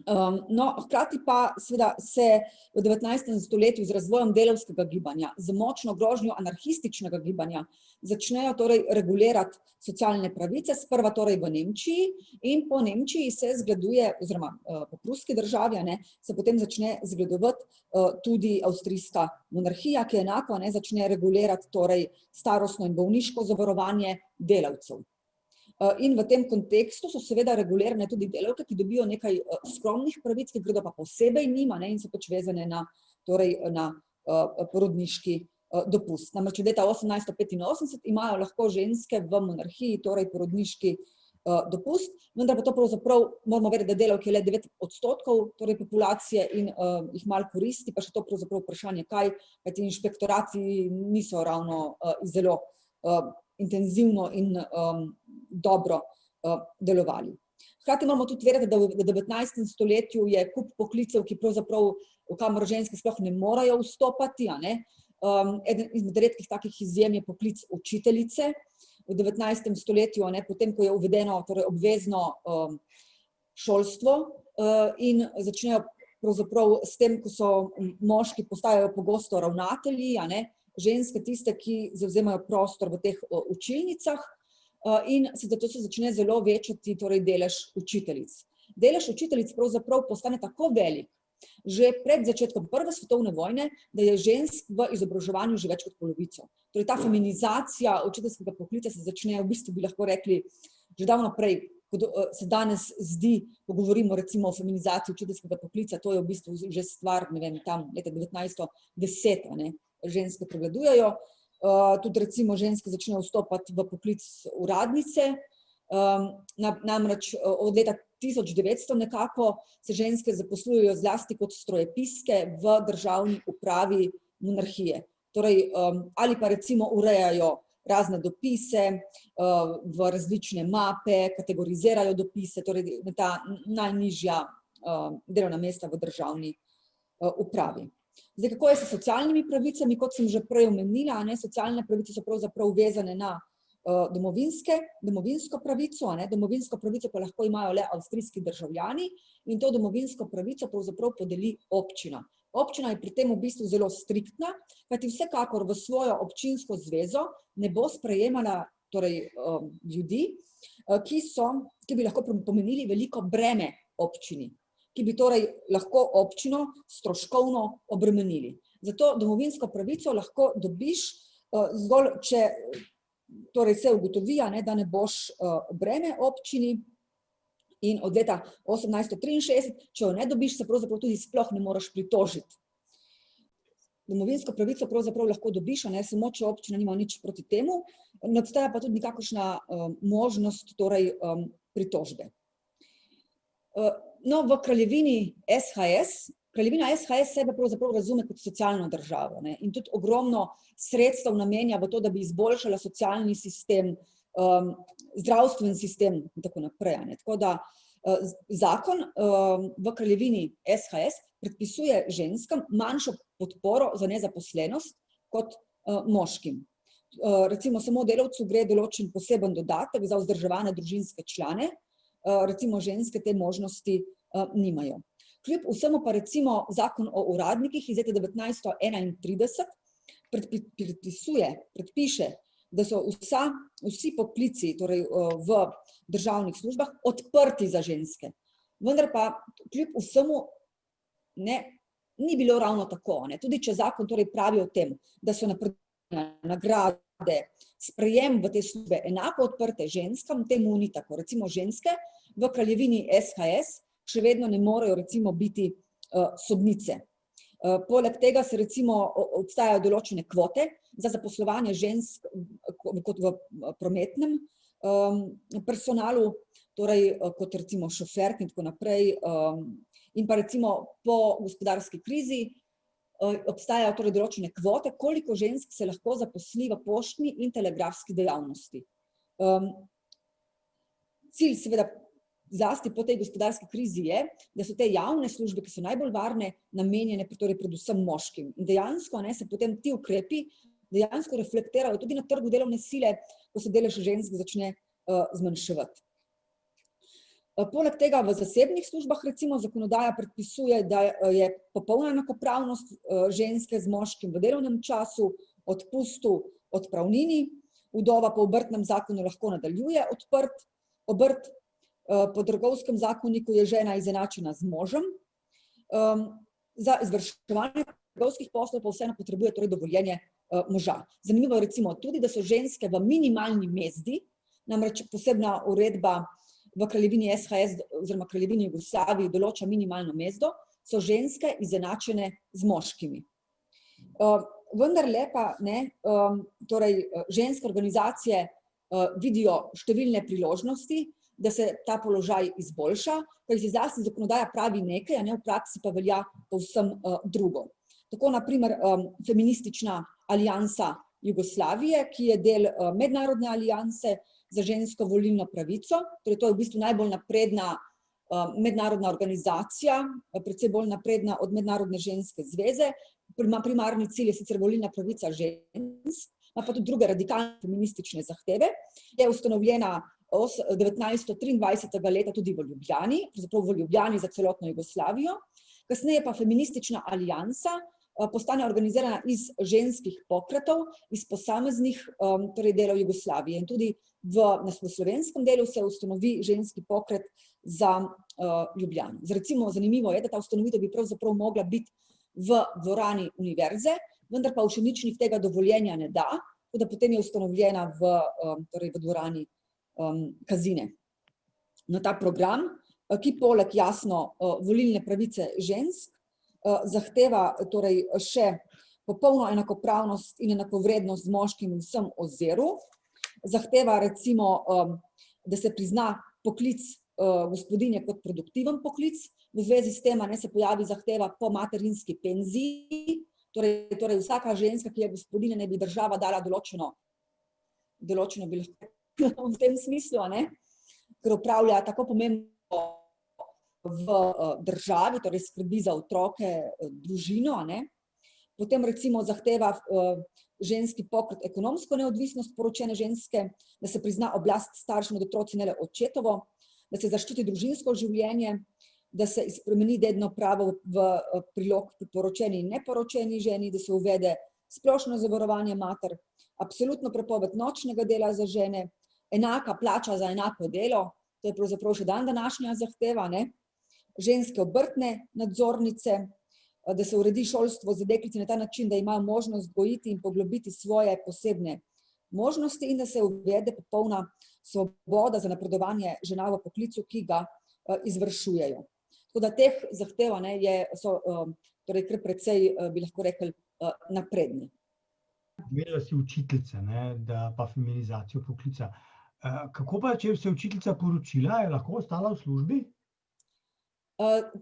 No, hkrati pa seveda se v 19. stoletju z razvojem delavskega gibanja, z močno grožnjo anarhističnega gibanja začnejo torej regulirati socialne pravice, sprva torej v Nemčiji in po Nemčiji se zgleduje, oziroma po pruski državi, se potem začne zgledovati tudi avstrijska monarhija, ki enako začne regulirati torej starostno in bolniško zavarovanje delavcev. In v tem kontekstu so seveda regulirane tudi delavke, ki dobijo nekaj skromnih pravic, ki gredo pa posebej njima in so pač vezane na porodniški dopust. Namreč od leta 1885 imajo lahko ženske v monarhiji torej porodniški dopust, vendar pa to pravzaprav moramo vedeti, da delavk je le 9% torej populacije in jih malo koristi, pa še to pravzaprav vprašanje, kajti inšpektorati niso ravno zelo intenzivno in dobro delovali. Hkrati moramo tudi vedeti, da v 19. stoletju je kup poklicev, ki pravzaprav, v kamor ženske sploh ne morajo vstopati, Eden izmed redkih takih izjem je poklic učiteljice v 19. stoletju, potem, ko je uvedeno torej obvezno šolstvo in začnejo pravzaprav s tem, ko so moški postajajo pogosto ravnatelji, ženske tiste, ki zavzemajo prostor v teh učilnicah in zato se začne zelo večati torej delež učiteljic. Delež učiteljic pravzaprav postane tako velik, že pred začetkom Prve svetovne vojne, da je žensk v izobraževanju že več kot polovico. Torej ta feminizacija učiteljskega poklica se začne, v bistvu bi lahko rekli, že davno prej, kot se danes zdi, ko govorimo recimo o feminizaciji učiteljskega poklica, to je v bistvu že stvar, ne vem, tam leta 1910, ženske prevladujejo, tudi recimo ženske začnejo vstopati v poklic uradnice, namreč od leta 1900 nekako se ženske zaposlujejo zlasti kot strojepiske v državni upravi monarhije. Torej, ali pa recimo urejajo razne dopise v različne mape, kategorizirajo dopise, torej ta najnižja delovna mesta v državni upravi. Zdaj, kako je s socialnimi pravicami, kot sem že prej omenila, socialne pravice so pravzaprav vezane na domovinsko pravico, domovinsko pravico pa lahko imajo le avstrijski državljani in to domovinsko pravico pravzaprav podeli občina. Občina je pri tem v bistvu zelo striktna, kajti vsekakor v svojo občinsko zvezo ne bo sprejemala torej, ljudi, ki bi lahko pomenili veliko breme občini, ki bi torej lahko občino stroškovno obremenili. Zato domovinsko pravico lahko dobiš zgolj, če torej se ugotovi, da ne boš breme občini in od leta 1863, če jo ne dobiš, se pravzaprav tudi sploh ne moreš pritožiti. Domovinsko pravico pravzaprav lahko dobiš, samo če občina nima nič proti temu, ne obstaja pa tudi nikakršna možnost torej pritožbe. No, v kraljevini SHS, kraljevina SHS sebe pravzaprav razume kot socialno državo in tudi ogromno sredstev namenja v to, da bi izboljšala socialni sistem, zdravstveni sistem in tako naprej. Tako da zakon v kraljevini SHS predpisuje ženskam manjšo podporo za nezaposlenost kot moškim. Recimo samo delavcu gre določen poseben dodatek za vzdrževane družinske člane, recimo ženske te možnosti nimajo. Kljub vsemu pa recimo zakon o uradnikih iz leta 1931 predpiše, da so vsi poklici torej v državnih službah odprti za ženske. Vendar pa kljub vsemu ni bilo ravno tako. Tudi če zakon torej pravi o tem, da so nagrade, sprejem v te službe enako odprte ženskam, temu ni tako. Recimo ženske v kraljevini SHS še vedno ne morejo recimo biti sodnice. Poleg tega se recimo obstajajo določene kvote za zaposlovanje žensk kot v prometnem personalu, torej kot recimo šoferk in tako naprej. In pa recimo po gospodarski krizi obstajajo torej določene kvote, koliko žensk se lahko zaposli v poštni in telegrafski dejavnosti. Cilj seveda zlasti po tej gospodarski krizi je, da so te javne službe, ki so najbolj varne, namenjene torej predvsem moškim. In dejansko se potem ti ukrepi dejansko reflektirajo tudi na trgu delovne sile, ko se delež žensk začne zmanjševati. Poleg tega v zasebnih službah recimo zakonodaja predpisuje, da je popolna enakopravnost ženske z moškim v delovnem času, odpustu, odpravnini, vdova po obrtnem zakonu lahko nadaljuje obrt, po trgovskem zakoniku je žena izenačena z možem. Za izvrševanje trgovskih poslov pa vseeno potrebuje torej dovoljenje moža. Zanimivo je recimo tudi, da so ženske v minimalni mezdi, namreč posebna uredba v kraljevini SHS oziroma kraljevini Jugoslaviji določa minimalno mezdo, so ženske izenačene z moškimi. Vendarle pa torej ženske organizacije vidijo številne priložnosti, da se ta položaj izboljša, ker se zlasti zakonodaja pravi nekaj, v praksi pa velja povsem drugo. Tako na primer feministična aliansa Jugoslavije, ki je del mednarodne alianse za žensko volilno pravico, torej to je v bistvu najbolj napredna mednarodna organizacija, predvsem bolj napredna od Mednarodne ženske zveze, primarni cilj je sicer volilna pravica žensk, ima pa tudi druge radikalne feministične zahteve. Je ustanovljena 1923. leta tudi v Ljubljani, pravzaprav v Ljubljani za celotno Jugoslavijo. Kasneje pa feministična aliansa postane organizirana iz ženskih pokretov, iz posameznih torej delov Jugoslavije. In tudi v slovenskem delu se ustanovi ženski pokret za Ljubljano. Recimo, zanimivo je, da ta ustanovitev bi pravzaprav mogla biti v dvorani univerze, vendar pa Ušeničnik tega dovoljenja ne da, tako da potem je ustanovljena torej v dvorani Kazine. No, ta program, ki poleg jasno volilne pravice žensk, zahteva torej še popolno enakopravnost in enakovrednost z moškim v vsem oziru, zahteva recimo, da se prizna poklic gospodinje kot produktiven poklic, v zvezi s tem se pojavi zahteva po materinski penziji, torej vsaka ženska, ki je gospodinja, naj bi država dala določeno bi lahko v tem smislu, ker opravlja tako pomembno v državi, torej skrbi za otroke, družino. Potem recimo zahteva ženski pokret ekonomsko neodvisnost poročene ženske, da se prizna oblast staršev nad otroci, ne le očetovo, da se zaščiti družinsko življenje, da se spremeni dedno pravo v prilog pri poročeni in neporočeni ženi, da se uvede splošno zavarovanje mater, absolutno prepoved nočnega dela za žene, enaka plača za enako delo, to je pravzaprav še današnja zahteva, ženske obrtne nadzornice, da se uredi šolstvo za deklice na ta način, da imajo možnost gojiti in poglobiti svoje posebne možnosti in da se uvede popolna svoboda za napredovanje žena v poklicu, ki ga izvršujejo. Tako da teh zahtev so torej kar precej, bi lahko rekli, napredni. Imela si učiteljice, da pa feminizacijo poklica. Kako pa, če se je učiteljica poročila, je lahko ostala v službi?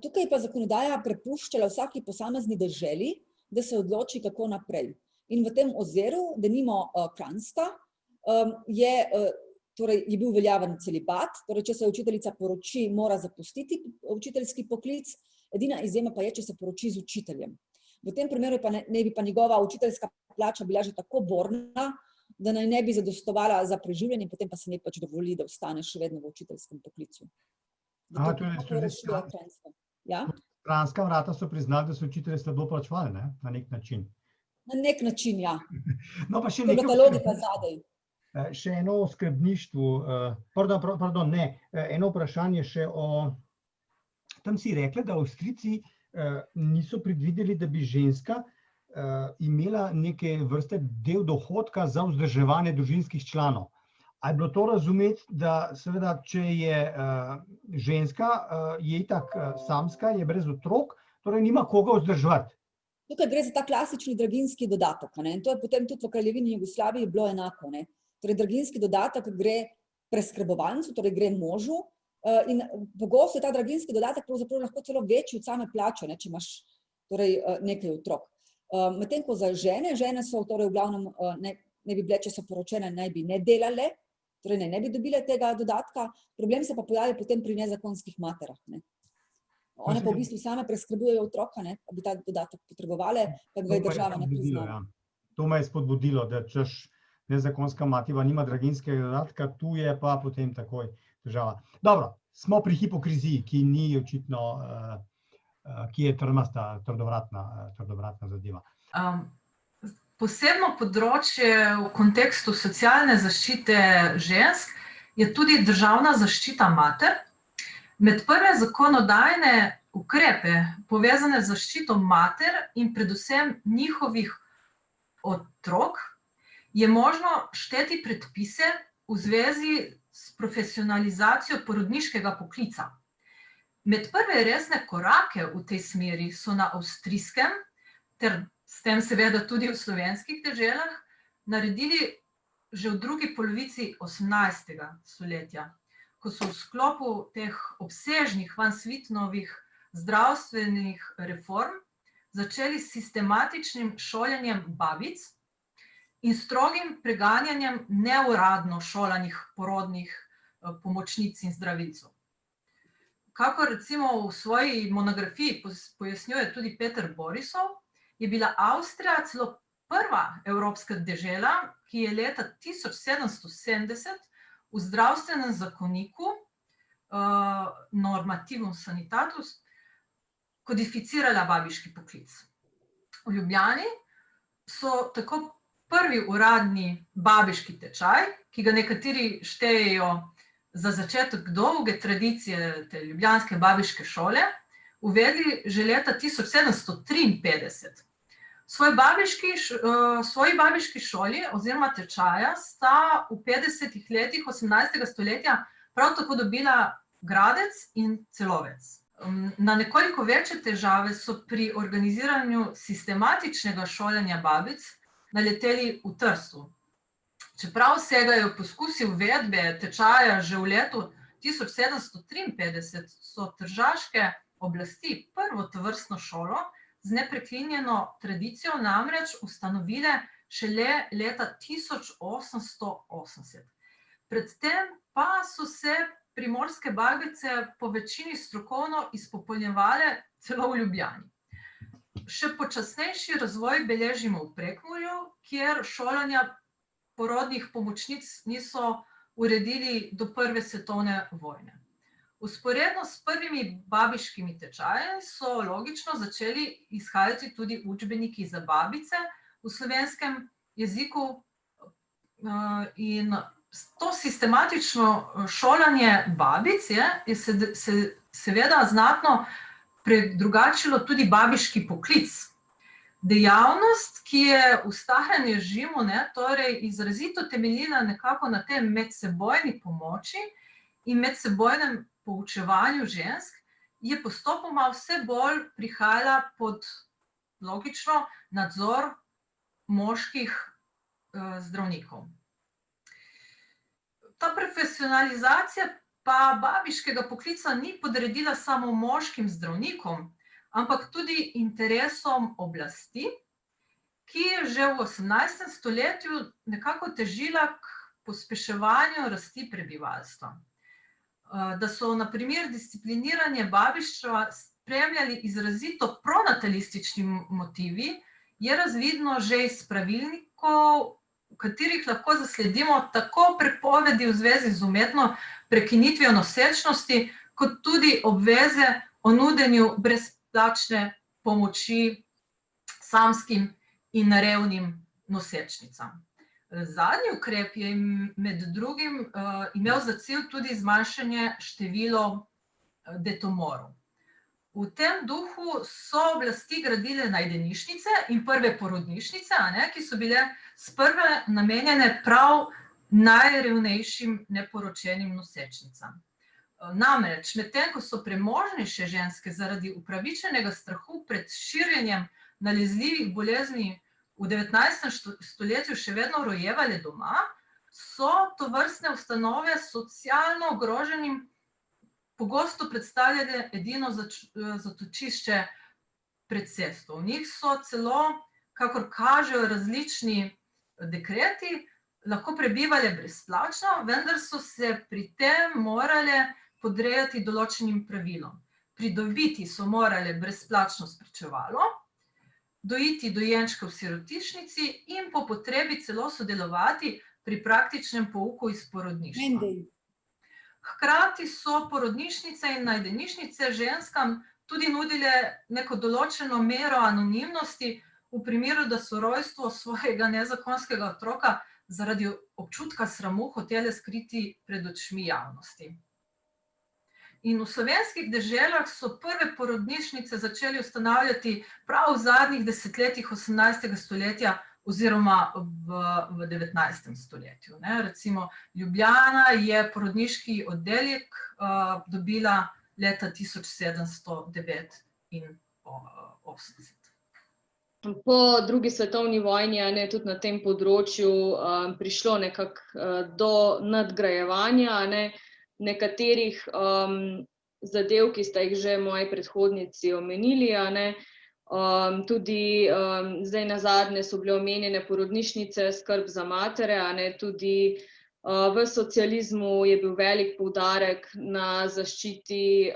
Tukaj pa zakonodaja prepuščala vsaki posamezni deželi, da se odloči, kako naprej. In v tem oziru, denimo Kranjska, je bil veljaven celibat, torej če se učiteljica poroči, mora zapustiti učiteljski poklic, edina izjema pa je, če se poroči z učiteljem. V tem primeru naj bi pa njegova učiteljska plača bila že tako borna, da naj ne bi zadostovala za preživljanje, potem pa se ne pač dovoli, da ostane še vedno v učiteljskem poklicu. Kranjska vrata so priznali, da so učitelje slabo plačevali, na nek način. Na nek način, ja. No, pa še nekaj logika zadaj. Še eno o skrbništvu, eno vprašanje še o, tam si rekla, da Avstrijci niso predvideli, da bi ženska imela neke vrste del dohodka za vzdrževanje družinskih članov. A je bilo to razumeti, da seveda, če je ženska, je itak samska, je brez otrok, torej nima koga vzdrževati? Tukaj gre za ta klasični draginjski dodatek, in to je potem tudi v Kraljevini Jugoslaviji bilo enako. Torej, draginjski dodatek gre preskrbovancu, torej gre možu, in pogosto je ta draginjski dodatek pravzaprav lahko celo večji od same plače, če imaš torej nekaj otrok. Medtem ko za žene so torej v glavnem, ne bi bile, če so poročene, naj bi ne delale, torej ne bi dobile tega dodatka, problem se pa pojavi potem pri nezakonskih materah. One pa v bistvu same preskrbujejo otroka, pa bi ta dodatek potrebovale, pa ga je država ne priznala. To me je spodbudilo, da češ nezakonska mativa nima draginjskega dodatka, tu je pa potem takoj težava. Dobro, smo pri hipokriziji, ki ni očitno, ki je trdovratna zadeva. Posebno področje v kontekstu socialne zaščite žensk je tudi državna zaščita mater. Med prve zakonodajne ukrepe, povezane z zaščito mater in predvsem njihovih otrok, je možno šteti predpise v zvezi s profesionalizacijo porodniškega poklica. Med prve resne korake v tej smeri so na avstrijskem, ter s tem seveda tudi v slovenskih deželah, naredili že v drugi polovici 18. stoletja, ko so v sklopu teh obsežnih Van Swietnovih zdravstvenih reform začeli s sistematičnim šolanjem babic in strogim preganjanjem neuradno šolanih porodnih pomočnic in zdravilcev. Kakor recimo v svoji monografiji pojasnjuje tudi Peter Borisov, je bila Avstrija celo prva evropska dežela, ki je leta 1770 v zdravstvenem zakoniku Normativum Sanitatis kodificirala babiški poklic. V Ljubljani so tako prvi uradni babiški tečaj, ki ga nekateri štejejo za začetek dolge tradicije te ljubljanske babiške šole, uvedli že leta 1753. Svoji babiški šoli oziroma tečaja sta v 50 letih 18. stoletja prav tako dobila Gradec in Celovec. Na nekoliko večje težave so pri organiziranju sistematičnega šolanja babic naleteli v Trstu. Čeprav segajo poskusi uvedbe tečaja že v letu 1753, so tržaške oblasti prvo tovrstno šolo z neprekinjeno tradicijo namreč ustanovile šele leta 1880. Predtem pa so se primorske babice po večini strokovno izpopolnjevale celo v Ljubljani. Še počasnejši razvoj beležimo v Prekmurju, kjer šolanja porodnih pomočnic niso uredili do prve svetovne vojne. Vzporedno s prvimi babiškimi tečaji so logično začeli izhajati tudi učbeniki za babice v slovenskem jeziku in to sistematično šolanje babic je seveda znatno predrugačilo tudi babiški poklic. Dejavnost, ki je v starem režimu torej izrazito temeljila nekako na tem medsebojni pomoči in medsebojnem poučevanju žensk, je postopoma vse bolj prihajala pod logično nadzor moških zdravnikov. Ta profesionalizacija pa babiškega poklica ni podredila samo moškim zdravnikom, ampak tudi interesom oblasti, ki je že v 18. stoletju nekako težila k pospeševanju rasti prebivalstva. Da so na primer discipliniranje babištva spremljali izrazito pronatalistični motivi, je razvidno že iz pravilnikov, v katerih lahko zasledimo tako prepovedi v zvezi z umetno prekinitvijo nosečnosti, kot tudi obveze o nudenju brezplačne pomoči samskim in revnim nosečnicam. Zadnji ukrep je med drugim imel za cilj tudi zmanjšanje števila detomorov. V tem duhu so oblasti gradile najdenišnice in prve porodnišnice, ki so bile sprva namenjene prav najrevnejšim neporočenim nosečnicam. Namreč, medtem ko so premožnejše ženske zaradi upravičenega strahu pred širjenjem nalezljivih bolezni v 19. stoletju še vedno rojevale doma, so tovrstne ustanove socialno ogroženim pogosto predstavljale edino zatočišče pred cesto. V njih so celo, kakor kažejo različni dekreti, lahko prebivale brezplačno, vendar so se pri tem morale podrejati določenim pravilom. Pridobiti so morale brezplačno spričevalo, dojiti dojenčke v sirotišnici in po potrebi celo sodelovati pri praktičnem pouku iz porodništva. Hkrati so porodnišnice in najdenišnice ženskam tudi nudile neko določeno mero anonimnosti v primeru, da so rojstvo svojega nezakonskega otroka zaradi občutka sramu hotele skriti pred očmi javnosti. In v slovenskih deželah so prve porodnišnice začeli ustanavljati prav v zadnjih desetletjih 18. stoletja oziroma v 19. stoletju. Recimo Ljubljana je porodniški oddelek dobila leta 1789. Po drugi svetovni vojni je tudi na tem področju prišlo nekako do nadgrajevanja nekaterih zadev, ki sta jih že moji predhodnici omenili. Tudi zdaj nazadnje so bile omenjene porodnišnice, skrb za matere, tudi v socializmu je bil velik poudarek na zaščiti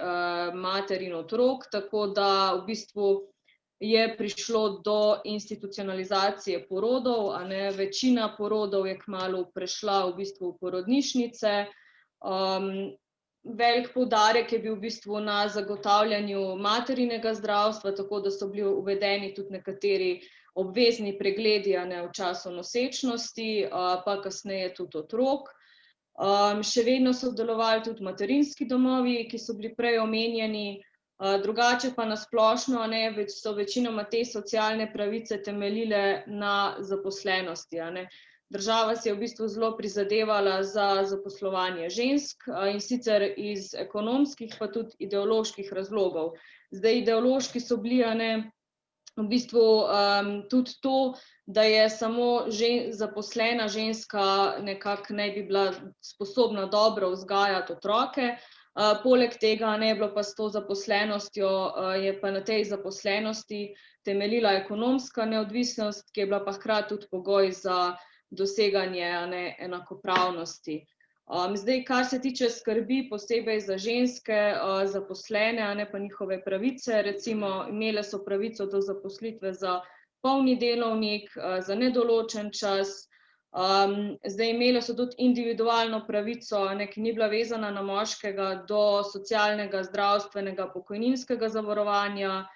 mater in otrok, tako da v bistvu je prišlo do institucionalizacije porodov, večina porodov je kmalu prešla v bistvu v porodnišnice. Velik poudarek je bil v bistvu na zagotavljanju materinega zdravstva, tako da so bili uvedeni tudi nekateri obvezni pregledi v času nosečnosti, pa kasneje tudi otrok. Še vedno so delovali tudi materinski domovi, ki so bili prej omenjeni. Drugače pa na splošno so večinoma te socialne pravice temeljile na zaposlenosti. Država si je v bistvu zelo prizadevala za zaposlovanje žensk, in sicer iz ekonomskih pa tudi ideoloških razlogov. Zdaj, ideološki so bili v bistvu tudi to, da je samo zaposlena ženska nekako ne bi bila sposobna dobro vzgajati otroke. Poleg tega je bilo pa s to zaposlenostjo, je pa na tej zaposlenosti temeljila ekonomska neodvisnost, ki je bila pa hkrati tudi pogoj za doseganje enakopravnosti. Zdaj, kar se tiče skrbi posebej za ženske zaposlene, pa njihove pravice, recimo imele so pravico do zaposlitve za polni delovnik, za nedoločen čas. Zdaj, imele so tudi individualno pravico, ki ni bila vezana na moškega, do socialnega, zdravstvenega, pokojninskega zavarovanja.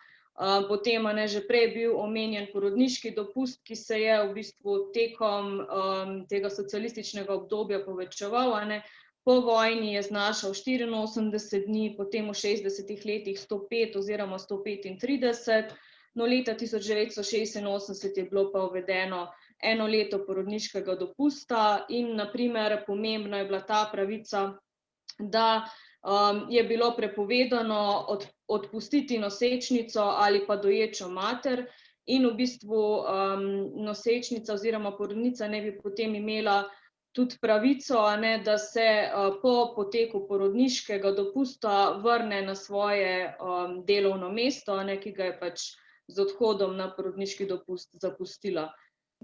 Potem že prej bil omenjen porodniški dopust, ki se je v bistvu tekom tega socialističnega obdobja povečeval. Po vojni je znašal 84 dni, potem v 60 letih 105 oziroma 135. No, leta 1986 je bilo pa uvedeno 1 leto porodniškega dopusta in naprimer pomembna je bila ta pravica, da je bilo prepovedano odpustiti nosečnico ali pa doječo mater in v bistvu nosečnica oziroma porodnica ne bi potem imela tudi pravico, da se po poteku porodniškega dopusta vrne na svoje delovno mesto, ki ga je pač z odhodom na porodniški dopust zapustila.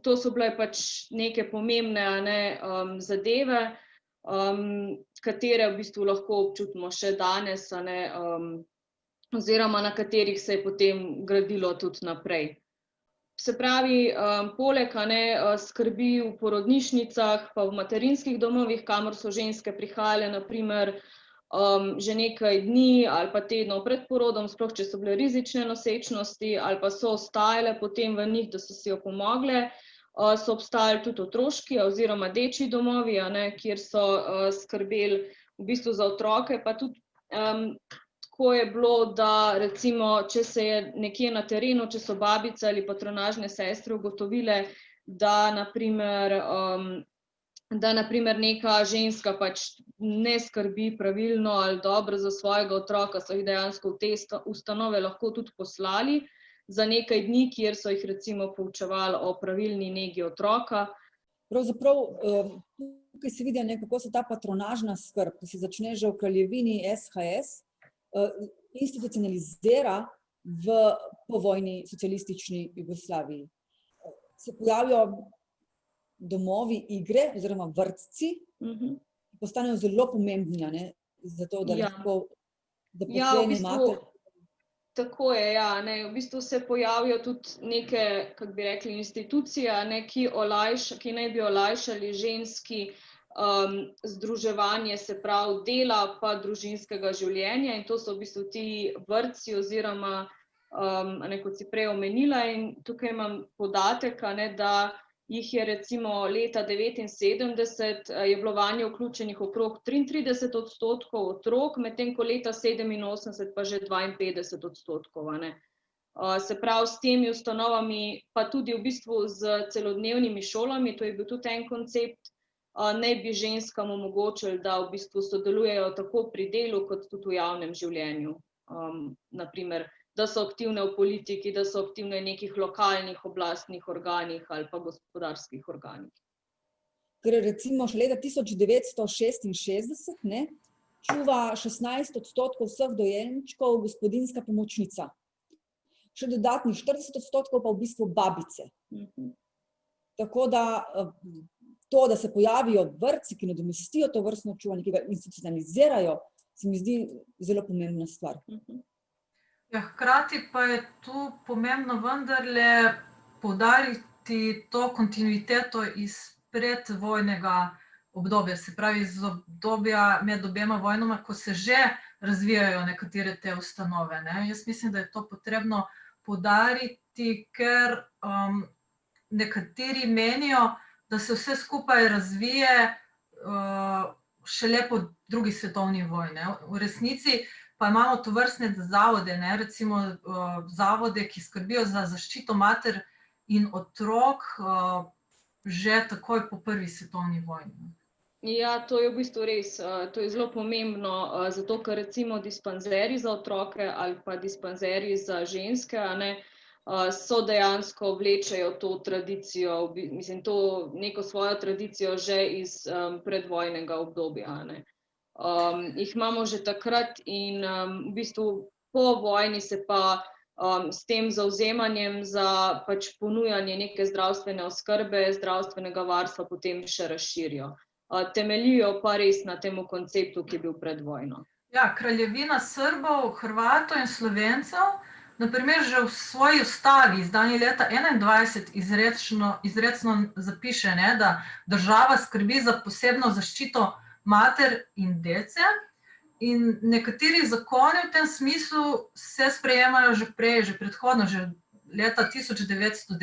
To so bile pač neke pomembne zadeve, katere v bistvu lahko občutimo še danes, oziroma na katerih se je potem gradilo tudi naprej. Se pravi, poleg skrbi v porodnišnicah, pa v materinskih domovih, kamor so ženske prihajale naprimer že nekaj dni ali pa tednov pred porodom, sploh če so bile rizične nosečnosti ali pa so ostajale potem v njih, da so si opomogle. So obstajali tudi otroški oziroma dečji domovi, kjer so skrbeli v bistvu za otroke, pa tudi tako je bilo, da recimo, če se je nekje na terenu, če so babice ali patronažne sestre ugotovile, da naprimer neka ženska pač ne skrbi pravilno ali dobro za svojega otroka, so jih dejansko v te ustanove lahko tudi poslali za nekaj dni, kjer so jih recimo poučevali o pravilni negi otroka. Pravzaprav tukaj se vidi, kako se ta patronažna skrb, ki se začne že v kraljevini SHS, institucionalizira v povojni socialistični Jugoslaviji. Se pojavijo domovi igre oziroma vrtci, ki postanejo zelo pomembni, zato da lahko zaposleni mater. Tako je, v bistvu se pojavijo tudi neke, kako bi rekli, institucije, ki naj bi olajšali ženski združevanje, se pravi dela pa družinskega življenja, in to so v bistvu ti vrtci oziroma, kot si prej omenila, in tukaj imam podatek, da jih je recimo leta 1979 je bilo vanje vključenih okrog 33% otrok, medtem ko leta 1987 pa že 52%. Se pravi, s temi ustanovami, pa tudi v bistvu z celodnevnimi šolami, to je bil tudi en koncept, naj bi ženskam omogočili, da v bistvu sodelujejo tako pri delu, kot tudi v javnem življenju. Naprimer, da so aktivne v politiki, da so aktivne v nekih lokalnih oblastnih organih ali pa gospodarskih organih. Ker recimo še leta 1966 čuva 16% vseh dojenčkov gospodinjska pomočnica. Še dodatnih 40% pa v bistvu babice. Tako da to, da se pojavijo vrtci, ki nadomestijo to vrstno čuvanje, ki ga institucionalizirajo, se mi zdi zelo pomembna stvar. Ja, hkrati pa je tu pomembno vendarle poudariti to kontinuiteto iz predvojnega obdobja, se pravi iz obdobja med obema vojnama, ko se že razvijajo nekatere te ustanove, ne. Jaz mislim, da je to potrebno poudariti, ker nekateri menijo, da se vse skupaj razvije šele po drugi svetovni vojni. V resnici pa imamo tovrstne zavode, ne, recimo zavode, ki skrbijo za zaščito mater in otrok že takoj po prvi svetovni vojni. Ja, to je v bistvu res. To je zelo pomembno, zato ker recimo dispanzerji za otroke ali pa dispanzerji za ženske, a ne, so dejansko vlečejo to tradicijo, mislim, to neko svojo tradicijo že iz predvojnega obdobja, a ne. Jih imamo že takrat in v bistvu po vojni se pa s tem zavzemanjem za pač ponujanje neke zdravstvene oskrbe, zdravstvenega varstva potem še razširijo. Temeljijo pa res na tem konceptu, ki je bil pred vojno. Ja, kraljevina Srbov, Hrvatov in Slovencev, na primer že v svoji ustavi, izdani leta 2021, izrecno zapiše, ne, da država skrbi za posebno zaščito mater in dece, in nekateri zakoni v tem smislu se sprejemajo že prej, že predhodno, že leta 1919,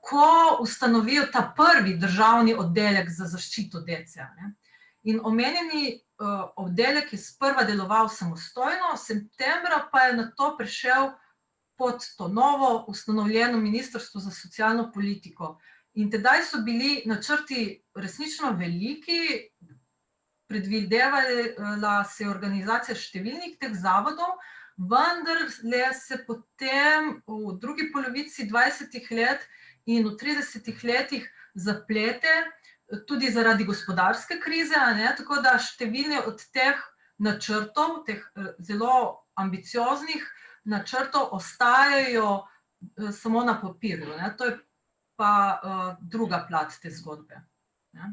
ko ustanovijo ta prvi državni oddelek za zaščito dece, ne. In omenjeni oddelek je sprva deloval samostojno, septembra pa je nato prišel pod to novo ustanovljeno Ministrstvo za socialno politiko. In tedaj so bili načrti resnično veliki, predvidevala se je organizacija številnih teh zavodov, vendar se potem v drugi polovici 20. let in v 30. letih zaplete, tudi zaradi gospodarske krize, ne, tako da številni od teh načrtov, teh zelo ambicioznih načrtov ostajajo samo na papirju, ne. To je pa druga plat te zgodbe, ne.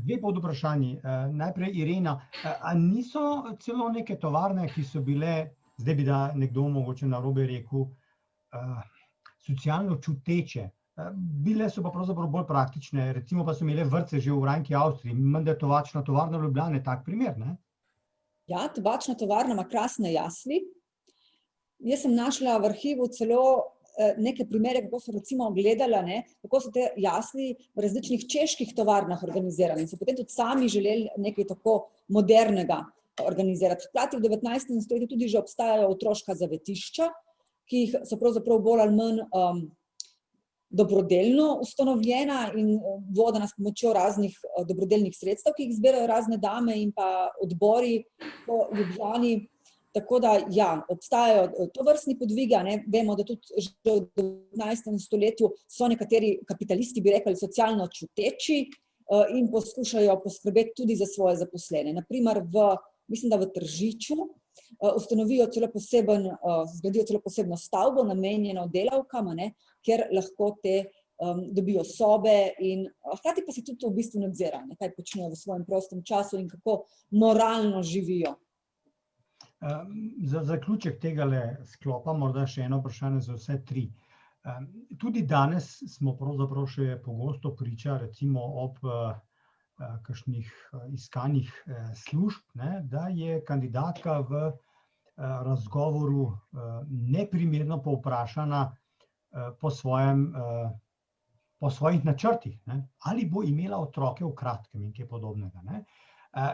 Dve podvprašanji. Najprej Irena, a niso celo neke tovarne, ki so bile, zdaj bi da nekdo mogoče narobe rekel, socialno čuteče, bile so pa pravzaprav bolj praktične, recimo pa so imele vrtce že v rajnki Avstriji, menda je tobačna tovarna v Ljubljani tak primer, ne? Ja, tobačna tovarna ima krasne jasli. Jaz sem našla v arhivu celo neke primere, kako so recimo gledala, ne, kako so te jasli v različnih čeških tovarnah organizirali in so potem tudi sami želeli nekaj tako modernega organizirati. Hkrati v 19. stoletju tudi že obstajajo otroška zavetišča, ki jih so pravzaprav bolj ali manj dobrodelno ustanovljena in vodena s pomočjo raznih dobrodelnih sredstev, ki jih zbirajo razne dame in pa odbori po Ljubljani. Tako da, ja, obstajajo tovrstni podvigi, ne, vemo, da tudi že v 19. stoletju so nekateri kapitalisti, bi rekli, socialno čuteči in poskušajo poskrbeti tudi za svoje zaposlene. Naprimer, mislim, da v Tržiču ustanovijo zgradijo celo posebno stavbo, namenjeno delavkam, ne, kjer lahko te dobijo sobe in hkrati pa se tudi to v bistvu nadzira, ne, kaj počnejo v svojem prostem času in kako moralno živijo. Za zaključek tegale sklopa morda še eno vprašanje za vse tri. Tudi danes smo pravzaprav še pogosto priča, recimo ob kakšnih iskanjih služb, ne, da je kandidatka v razgovoru neprimerno povprašana po svojih načrtih, ne, ali bo imela otroke v kratkem in kaj podobnega, ne.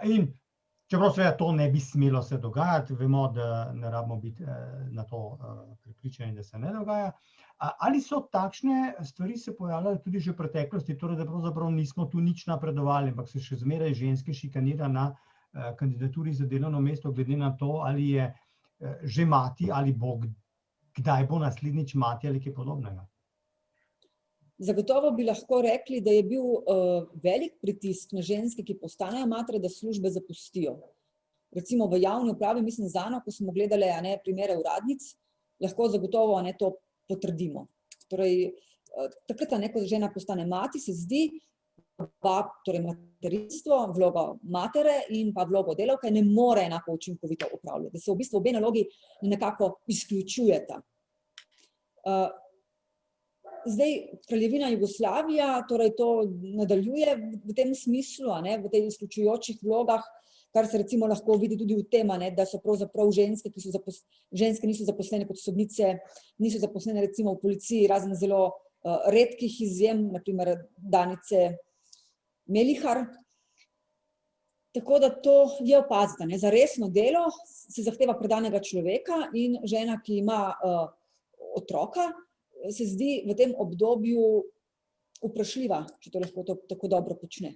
In čeprav seveda to ne bi smelo se dogajati, vemo, da ne rabimo biti na to prepričani, da se ne dogaja. Ali so takšne stvari se pojavljale tudi že v preteklosti, torej da pravzaprav nismo tu nič napredovali, ampak se še zmeraj ženske šikanira na kandidaturi za delovno mesto, glede na to, ali je že mati, ali bo, kdaj bo naslednjič mati ali kaj podobnega? Zagotovo bi lahko rekli, da je bil velik pritisk na ženske, ki postanejo matere, da službe zapustijo. Recimo v javni upravi, mislim Zano, ko smo gledali primere uradnic, lahko zagotovo to potrdimo. Torej, takrat, ko žena postane mati, se zdi, torej materinstvo, vlogo matere in pa vlogo delavke ne more enako učinkovito upravljati, da se v bistvu obe nalogi nekako izključujeta. Zdaj, Kraljevina Jugoslavija torej to nadaljuje v tem smislu, v tej izključujočih vlogah, kar se recimo lahko vidi tudi v tem, da so pravzaprav ženske, ženske niso zaposlene kot sodnice, niso zaposlene recimo v policiji, razen zelo redkih izjem, na primer Danice Melihar. Tako da to je opaziti. Za resno delo se zahteva predanega človeka in žena, ki ima otroka, se zdi v tem obdobju vprašljiva, če to lahko tako dobro počne.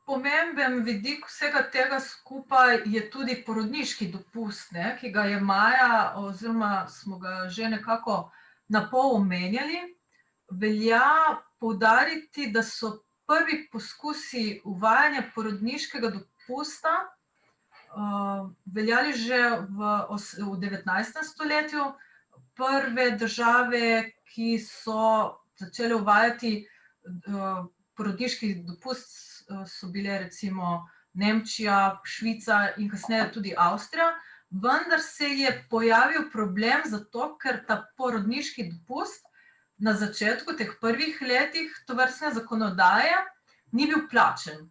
Pomemben vidik vsega tega skupaj je tudi porodniški dopust, ki ga je Maja, oziroma smo ga že nekako na pol omenjali. Velja poudariti, da so prvi poskusi uvajanja porodniškega dopusta veljali že v 19. stoletju. Prve države, ki so začele uvajati porodniški dopust, so bile recimo Nemčija, Švica in kasneje tudi Avstrija, vendar se je pojavil problem zato, ker ta porodniški dopust na začetku teh prvih letih tovrstne zakonodaje ni bil plačen.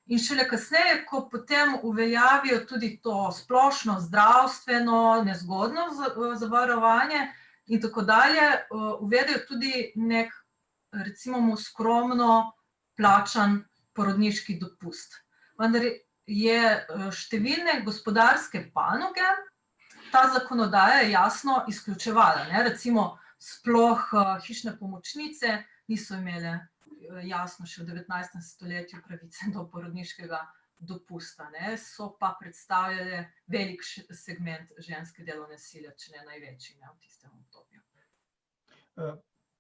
In šele kasneje, ko potem uveljavijo tudi to splošno zdravstveno, nezgodno zavarovanje in tako dalje, uvedejo tudi nek, recimo mu skromno plačan porodniški dopust. Vendar je številne gospodarske panoge ta zakonodaja jasno izključevala. Recimo sploh hišne pomočnice niso imele jasno še v 19. stoletju pravice do porodniškega dopusta. So pa predstavljale velik segment ženske delovne sile, če ne največji v tistem obdobju.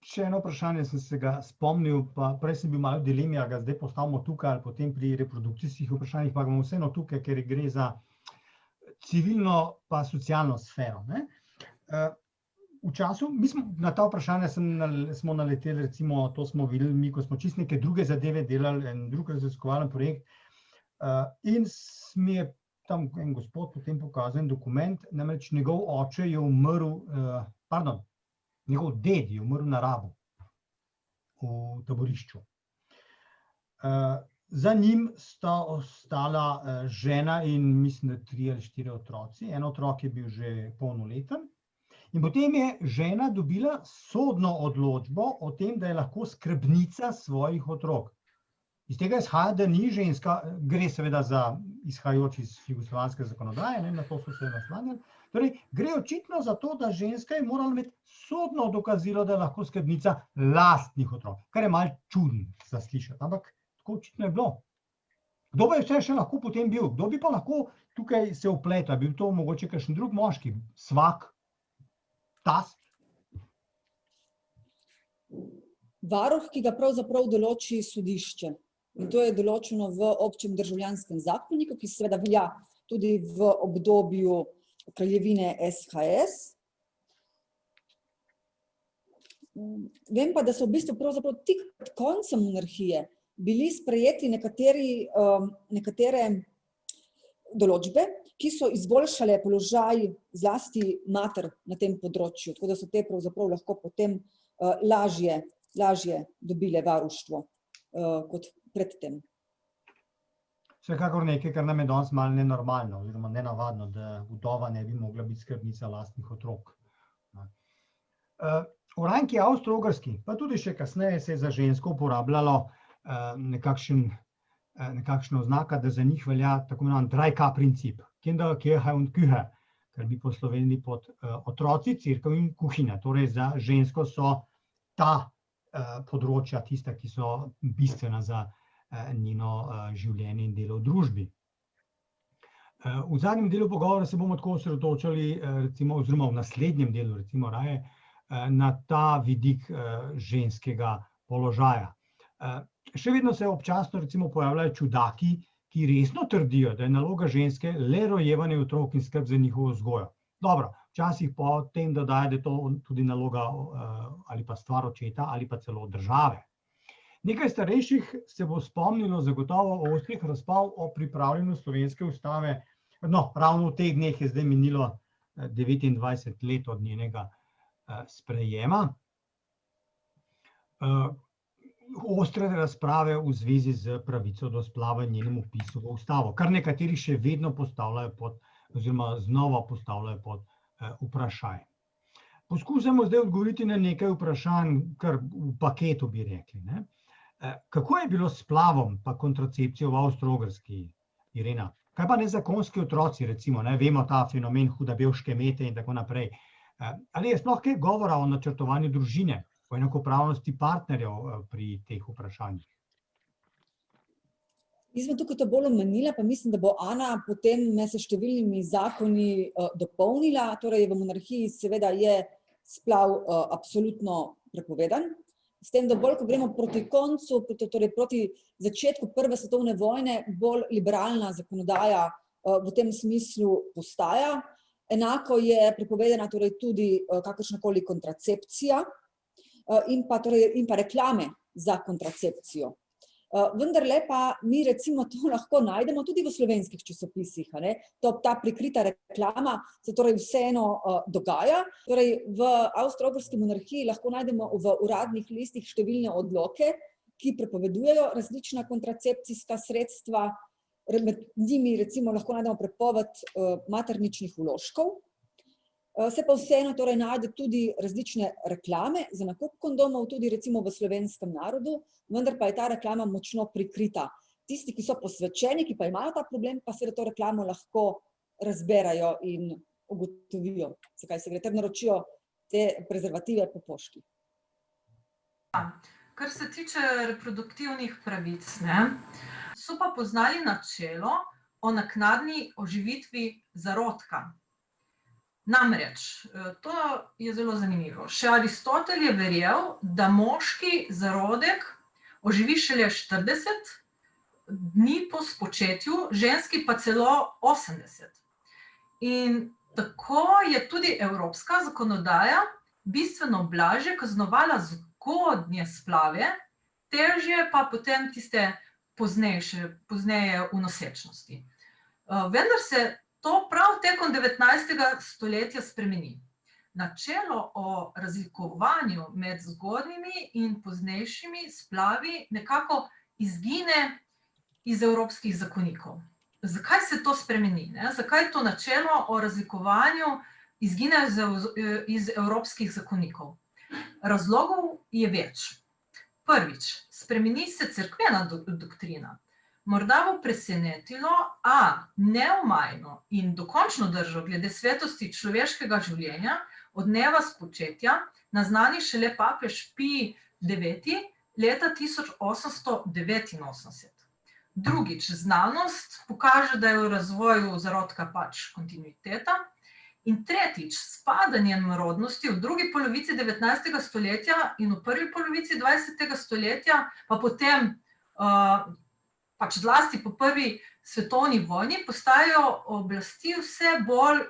Še eno vprašanje sem se ga spomnil, pa prej sem bil malo v dilemi, a ga zdaj postavimo tukaj ali potem pri reprodukcijskih vprašanjih, pa ga bomo vseeno tukaj, ker gre za civilno pa socialno sfero. V času, na ta vprašanja smo naleteli, recimo, to smo videli mi, ko smo čisto neke druge zadeve delali, en drug raziskovalni projekt, in mi je tam en gospod potem pokazal en dokument, namreč njegov oče je umrl, njegov ded je umrl na Rabu, v taborišču. Za njim sta ostala žena in mislim, da 3 ali 4 otroci. En otrok je bil že polnoleten. In potem je žena dobila sodno odločbo o tem, da je lahko skrbnica svojih otrok. Iz tega izhaja, da ni ženska, gre seveda za izhajajoč iz jugoslovanske zakonodaje, na to so se naslanjali. Torej, gre očitno za to, da ženska je morala imeti sodno dokazilo, da je lahko skrbnica lastnih otrok, kar je malo čudno za slišati, ampak tako očitno je bilo. Kdo bi še lahko potem bil? Kdo bi pa lahko tukaj se vpletal? Bil to mogoče kakšen drug moški, svak? Tast? Varuh, ki ga pravzaprav določi sodišče. In to je določeno v občem državljanskem zakoniku, ki seveda velja tudi v obdobju kraljevine SHS. Vem pa, da so v bistvu pravzaprav tik pred koncem monarhije bili sprejeti nekatere določbe, ki so izboljšale položaj zlasti mater na tem področju, tako da so te pravzaprav lahko potem lažje dobile varuštvo kot predtem. Vsekakor nekaj, kar nam je danes malo nenormalno oziroma nenavadno, da vdova ne bi mogla biti skrbnica lastnih otrok. V Ranki Avstro-Ogrski, pa tudi še kasneje se je za žensko uporabljalo nekakšna oznaka, da za njih velja tako imenovan 3K princip. Kinder, Kirche und Küche, kar bi poslovenili pod otroci, cerkev in kuhinja. Torej za žensko so ta področja tista, ki so bistvena za njeno življenje in delo v družbi. V zadnjem delu pogovora se bomo tako osredotočali, recimo, oziroma v naslednjem delu, recimo raje, na ta vidik ženskega položaja. Še vedno se občasno recimo pojavljajo čudaki, ki resno trdijo, da je naloga ženske le rojevanje otrok in skrb za njihovo vzgojo. Dobro, včasih potem dodaja, da je to tudi naloga ali pa stvar očeta ali pa celo države. Nekaj starejših se bo spomnilo zagotovo ostrih razprav o pripravljanju slovenske ustave. No, ravno v teh dneh je zdaj minilo 29 let od njenega sprejema. Ostre razprave v zvezi z pravico do splava in njenem vpisu v ustavo, kar nekateri še vedno postavljajo pod, oziroma znova postavljajo pod vprašaj. Poskušamo zdaj odgovoriti na nekaj vprašanj, kar v paketu bi rekli, ne. Kako je bilo s splavom pa kontracepcijo v Avstro-Ogrski, Irena? Kaj pa nezakonski otroci, recimo, ne, vemo ta fenomen hudabevške mete in tako naprej. Ali je sploh kaj govora o načrtovanju družine, o enakopravnosti partnerjev pri teh vprašanjih? Jaz sem tukaj to bolj omenila, pa mislim, da bo Ana potem s številnimi zakoni dopolnila. Torej, v monarhiji seveda je splav absolutno prepovedan. S tem, da bolj, ko gremo proti koncu, torej proti začetku Prve svetovne vojne, bolj liberalna zakonodaja v tem smislu postaja. Enako je prepovedana torej tudi kakršnakoli kontracepcija in pa reklame za kontracepcijo. Vendarle pa mi recimo to lahko najdemo tudi v slovenskih časopisih, a ne. Ta prikrita reklama se torej vseeno dogaja. Torej v Avstro-Ogrski monarhiji lahko najdemo v uradnih listih številne odloke, ki prepovedujejo različna kontracepcijska sredstva. Med njimi recimo lahko najdemo prepoved materničnih vložkov. Se pa vseeno torej najde tudi različne reklame za nakup kondomov, tudi recimo v slovenskem narodu, vendar pa je ta reklama močno prikrita. Tisti, ki so posvečeni, ki pa imajo ta problem, pa seveda to reklamo lahko razberajo in ugotovijo, zakaj se gre, ter naročijo te prezervative po pošti. Kar se tiče reproduktivnih pravic, ne, so pa poznali načelo o naknadni oživitvi zarodka. Namreč, to je zelo zanimivo. Še Aristotel je verjel, da moški zarodek oživi šele 40 dni po spočetju, ženski pa celo 80. In tako je tudi evropska zakonodaja bistveno blažje kaznovala zgodnje splave, težje pa potem tiste pozneje v nosečnosti. Vendar se to prav tekom 19. stoletja spremeni. Načelo o razlikovanju med zgodnjimi in poznejšimi splavi nekako izgine iz evropskih zakonikov. Zakaj se to spremeni, ne? Zakaj to načelo o razlikovanju izgine iz evropskih zakonikov? Razlogov je več. Prvič, spremeni se cerkvena doktrina. Morda bo presenetilo, a neomajno in dokončno držo glede svetosti človeškega življenja od dneva spočetja naznani šele papež Pij IX leta 1889. Drugič, znanost pokaže, da je v razvoju zarodka pač kontinuiteta. In tretjič, s padanjem rodnosti v drugi polovici 19. stoletja in v prvi polovici 20. stoletja, pa potem pač zlasti po prvi svetovni vojni, postajajo oblasti vse bolj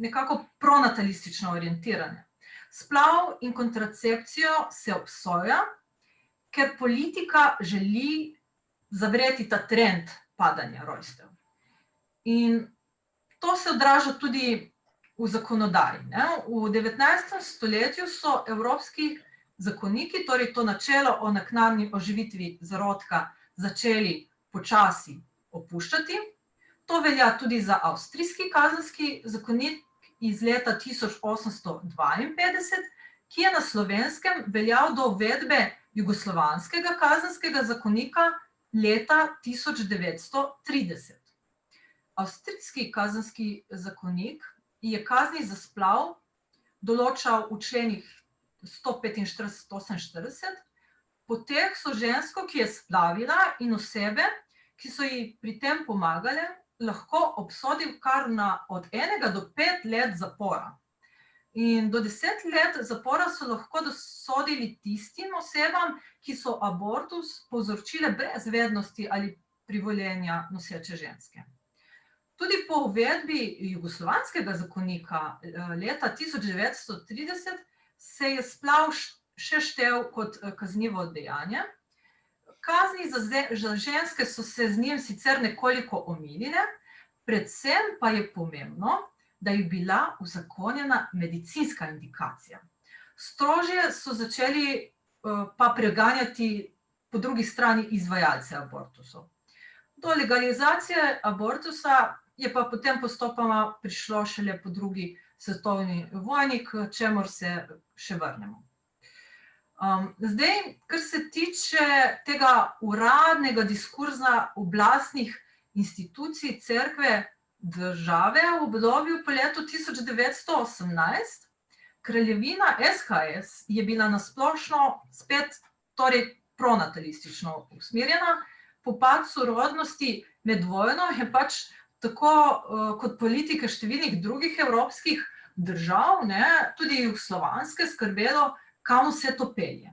nekako pronatalistično orientirane. Splav in kontracepcijo se obsoja, ker politika želi zavreti ta trend padanja rojstev. In to se odraža tudi v zakonodaji, ne. V 19. stoletju so evropski zakoniki, torej to načelo o naknadni oživitvi zarodka, začeli počasi opuščati. To velja tudi za avstrijski kazenski zakonik iz leta 1852, ki je na Slovenskem veljal do uvedbe jugoslovanskega kazenskega zakonika leta 1930. Avstrijski kazenski zakonik je kazni za splav določal v členih 145-48. Po teh so žensko, ki je splavila, in osebe, ki so ji pri tem pomagale, lahko obsodil kar na od 1 do 5 let zapora. In do 10 let zapora so lahko dosodili tistim osebam, ki so abortus povzročile brez vednosti ali privoljenja noseče ženske. Tudi po uvedbi jugoslovanskega zakonika leta 1930 se je splav še štel kot kaznivo dejanje. Kazni za ženske so se z njim sicer nekoliko omilile, predvsem pa je pomembno, da je bila uzakonjena medicinska indikacija. Strožje so začeli pa preganjati po drugi strani izvajalce abortusov. Do legalizacije abortusa je pa potem postopoma prišlo šele po drugi svetovni vojni, k čemur se še vrnemo. Zdaj, kar se tiče tega uradnega diskurza oblastnih institucij cerkve države v obdobju po letu 1918, kraljevina SHS je bila nasplošno spet torej pronatalistično usmerjena. Po padcu rodnosti med vojno je pač tako kot politike številnih drugih evropskih držav, tudi jugoslovanske, skrbelo, kam vse to pelje.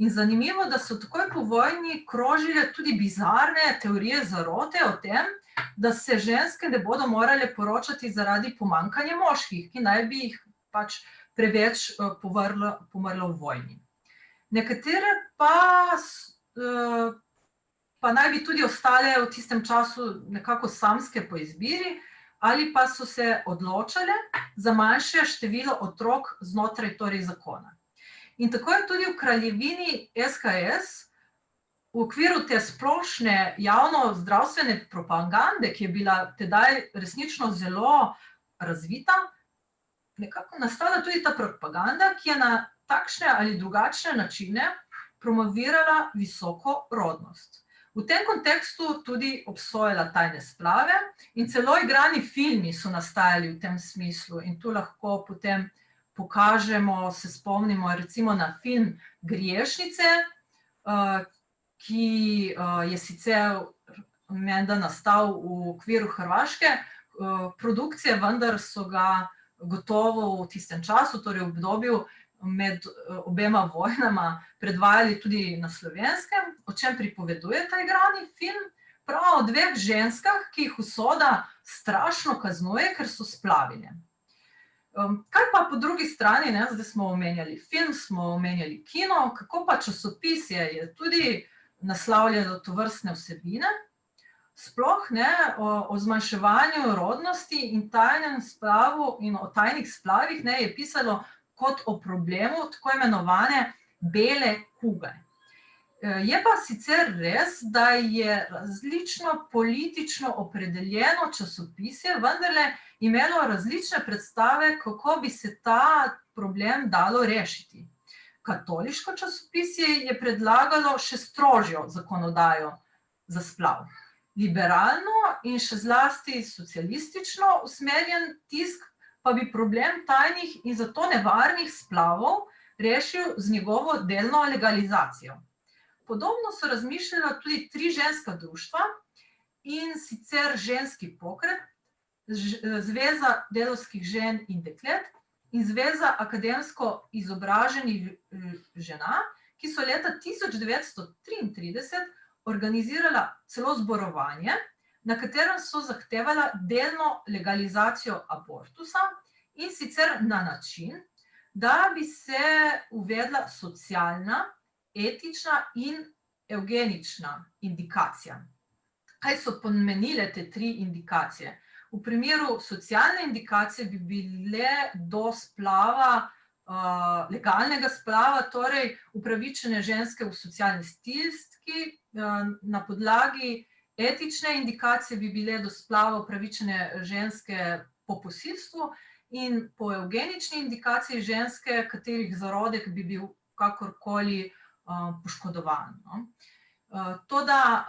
In zanimivo, da so takoj po vojni krožile tudi bizarne teorije zarote o tem, da se ženske ne bodo morale poročati zaradi pomanjkanja moških, ki naj bi jih pač preveč pomrlo v vojni. Nekatere pa naj bi tudi ostale v tistem času nekako samske po izbiri, ali pa so se odločale za manjše število otrok znotraj torej zakona. In tako je tudi v kraljevini SHS v okviru te splošne javno-zdravstvene propagande, ki je bila tedaj resnično zelo razvita, nekako nastala tudi ta propaganda, ki je na takšne ali drugačne načine promovirala visoko rodnost. V tem kontekstu tudi obsojala tajne splave in celo igrani filmi so nastajali v tem smislu in tu lahko potem pokažemo, se spomnimo recimo na film Griješnice, ki je sicer menda nastal v okviru hrvaške produkcije, vendar so ga gotovo v tistem času, torej v obdobju med obema vojnama, predvajali tudi na Slovenskem. O čem pripoveduje ta igrani film? Prav o dveh ženskah, ki jih usoda strašno kaznuje, ker so splavile. Kaj pa po drugi strani, zdaj smo omenjali film, smo omenjali kino, kako pa časopisje je tudi naslavljalo tovrstne vsebine? Sploh o zmanjševanju rodnosti in tajnem splavu in o tajnih splavih je pisalo kot o problemu tako imenovane bele kuge. Je pa sicer res, da je različno politično opredeljeno časopisje vendarle imelo različne predstave, kako bi se ta problem dalo rešiti. Katoliško časopisje je predlagalo še strožjo zakonodajo za splav. Liberalno in še zlasti socialistično usmerjen tisk pa bi problem tajnih in zato nevarnih splavov rešil z njegovo delno legalizacijo. Podobno so razmišljala tudi 3 ženska društva, in sicer Ženski pokret, Zveza delavskih žen in deklet in Zveza akademsko izobraženih žena, ki so leta 1933 organizirala celo zborovanje, na katerem so zahtevala delno legalizacijo abortusa, in sicer na način, da bi se uvedla socialna, etična in evgenična indikacija. Kaj so pomenile te 3 indikacije? V primeru socialne indikacije bi bile do splava, legalnega splava, torej upravičene ženske v socialni stiski, na podlagi etične indikacije bi bile do splava upravičene ženske po posilstvu in po evgenični indikaciji ženske, katerih zarodek bi bil kakorkoli poškodovan. Toda,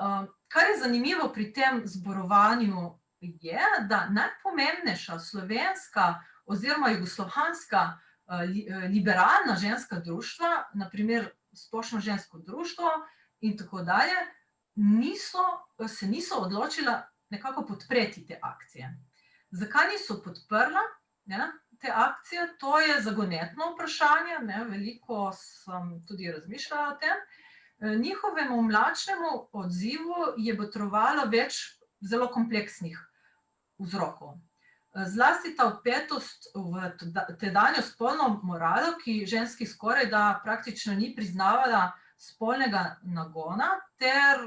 kar je zanimivo pri tem zborovanju je, da najpomembnejša slovenska oziroma jugoslovanska liberalna ženska društva, na primer Splošno žensko društvo in tako dalje, se niso odločila nekako podpreti te akcije. Zakaj niso podprla te akcije? To je zagonetno vprašanje, veliko sem tudi razmišljala o tem. Njihovemu mlačnemu odzivu je botrovalo več zelo kompleksnih vzrokov. Zlasti ta vpetost v tedanjo spolno moralo, ki ženski skoraj da praktično ni priznavala spolnega nagona, ter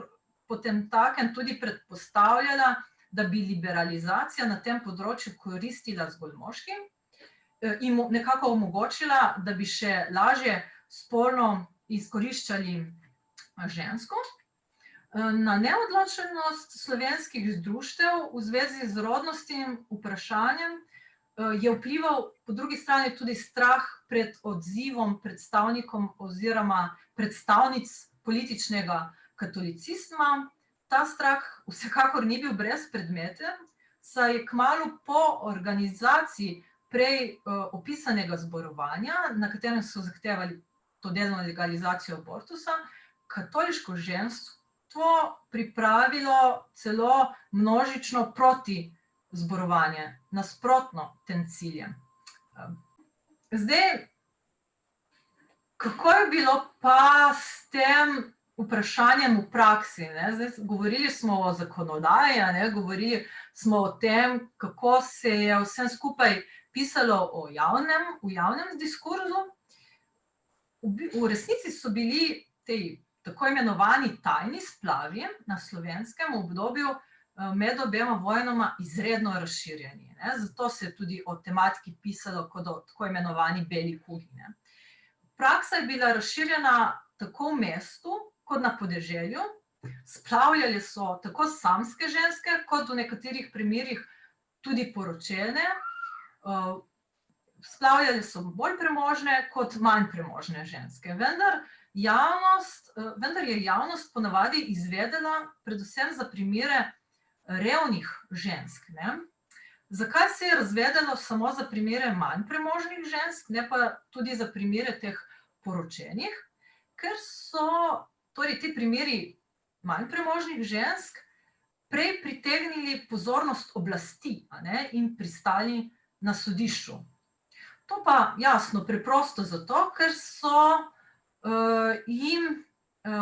potem takem tudi predpostavljala, da bi liberalizacija na tem področju koristila zgolj moškim in nekako omogočila, da bi še lažje spolno izkoriščali žensko. Na neodločenost slovenskih društev v zvezi z rodnostnim vprašanjem je vplival po drugi strani tudi strah pred odzivom predstavnikom oziroma predstavnic političnega katolicizma. Ta strah vsekakor ni bil brezpredmeten, saj je kmalu po organizaciji prej opisanega zborovanja, na katerem so zahtevali to delno legalizacijo abortusa, katoliško ženstvo pripravilo celo množično proti zborovanje, nasprotno tem ciljem. Zdaj, kako je bilo pa s tem vprašanjem v praksi? Zdaj, govorili smo o zakonodaji, govorili smo o tem, kako se je vsem skupaj pisalo v javnem diskurzu. V resnici so bili te tako imenovani tajni splavi na slovenskem obdobju med obema vojnama izredno razširjeni. Zato se je tudi o tematiki pisalo kot o tako imenovani beli kugi. Praksa je bila razširjena tako v mestu kot na podeželju. Splavljali so tako samske ženske, kot v nekaterih primerih tudi poročene. Splavljali so bolj premožne kot manj premožne ženske. Vendar je javnost ponavadi izvedela predvsem za primere revnih žensk. Zakaj se je razvedelo samo za primere manj premožnih žensk, ne pa tudi za primere teh poročenih? Ker so torej ti primeri manj premožnih žensk prej pritegnili pozornost oblasti in pristali na sodišču. To pa jasno preprosto zato, ker so jim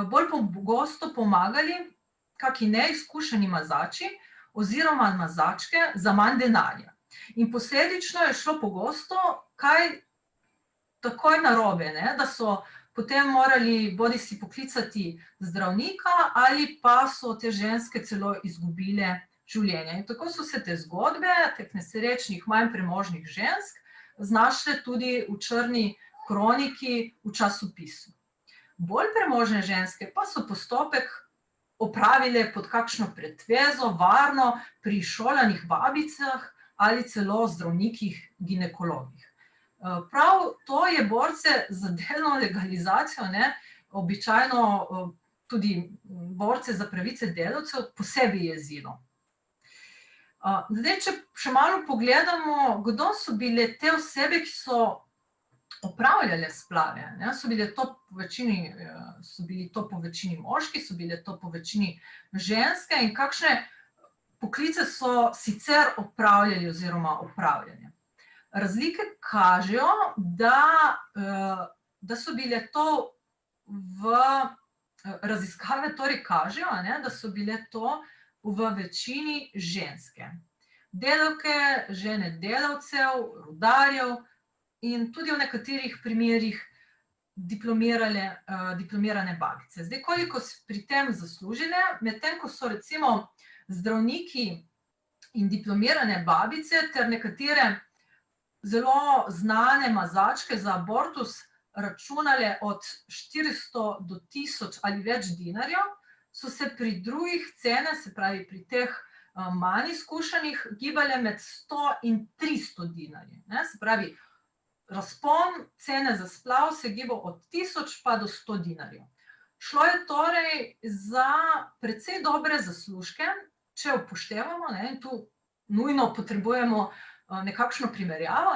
bolj pogosto pomagali kaki neizkušeni mazači oziroma mazačke za manj denarja. In posledično je šlo pogosto kaj takoj narobe, da so potem morali bodisi poklicati zdravnika ali pa so te ženske celo izgubile življenje. In tako so se te zgodbe teh nesrečnih, manj premožnih žensk znašle tudi v črni kroniki v časopisu. Bolj premožne ženske pa so postopek opravile pod kakšno pretvezo, varno, pri šolanih babicah ali celo zdravnikih ginekologih. Prav to je borce za delno legalizacijo, običajno tudi borce za pravice delavcev, posebej jezilo. Zdaj, če še malo pogledamo, kdo so bile te osebe, ki so opravljale splave. So bili to po večini moški, so bile to po večini ženske in kakšne poklice so sicer opravljali oziroma opravljali. Razlike kažejo, da so bile to raziskave torej kažejo, da so bile to v večini ženske. Delavke, žene delavcev, rudarjev in tudi v nekaterih primerih diplomirane babice. Zdaj, koliko so pri tem zaslužile, medtem ko so recimo zdravniki in diplomirane babice ter nekatere zelo znane mazačke za abortus računale od 400 do 1000 ali več dinarjev, so se pri drugih cenah, se pravi pri teh manj izkušenih, gibale med 100 in 300 dinarjev. Se pravi, razpon cene za splav se gibal od 1000 pa do 100 dinarjev. Šlo je torej za precej dobre zaslužke, če upoštevamo, in tu nujno potrebujemo nekakšno primerjavo,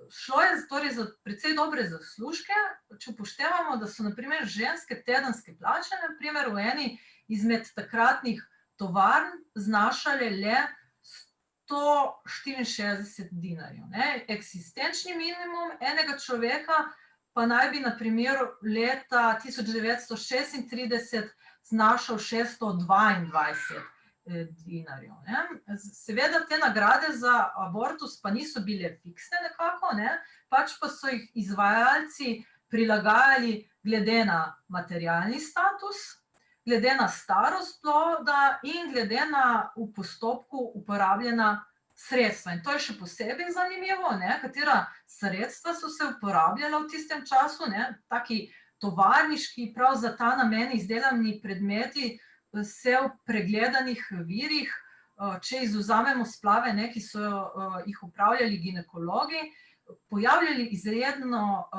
šlo je torej za precej dobre zaslužke, če upoštevamo, da so na primer ženske tedenske plače, na primer v eni izmed takratnih tovarn znašale le 164 dinarjev. Eksistenčni minimum enega človeka pa naj bi na primer leta 1936 znašal 622 dinarjev. Seveda te nagrade za abortus pa niso bile fiksne nekako, pač pa so jih izvajalci prilagajali glede na materialni status, glede na starost ploda in glede na v postopku uporabljena sredstva. In to je še posebej zanimivo, katera sredstva so se uporabljala v tistem času, taki tovarniški, prav za ta namen izdelani predmeti se v pregledanih virih, če izvzamemo splave, ki so jih upravljali ginekologi, pojavljali izredno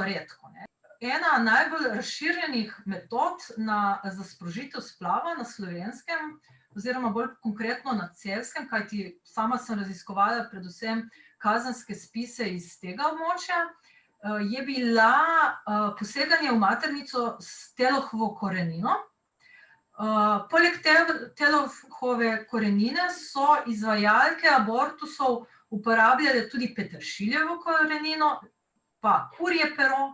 redko. Ena najbolj razširjenih metod za sprožitev splava na Slovenskem, oziroma bolj konkretno na Celjskem, kajti sama sem raziskovala predvsem kazenske spise iz tega območja, je bila poseganje v maternico s telohovo korenino. Poleg telohove korenine so izvajalke abortusov uporabljale tudi peteršiljevo korenino, pa kurje pero.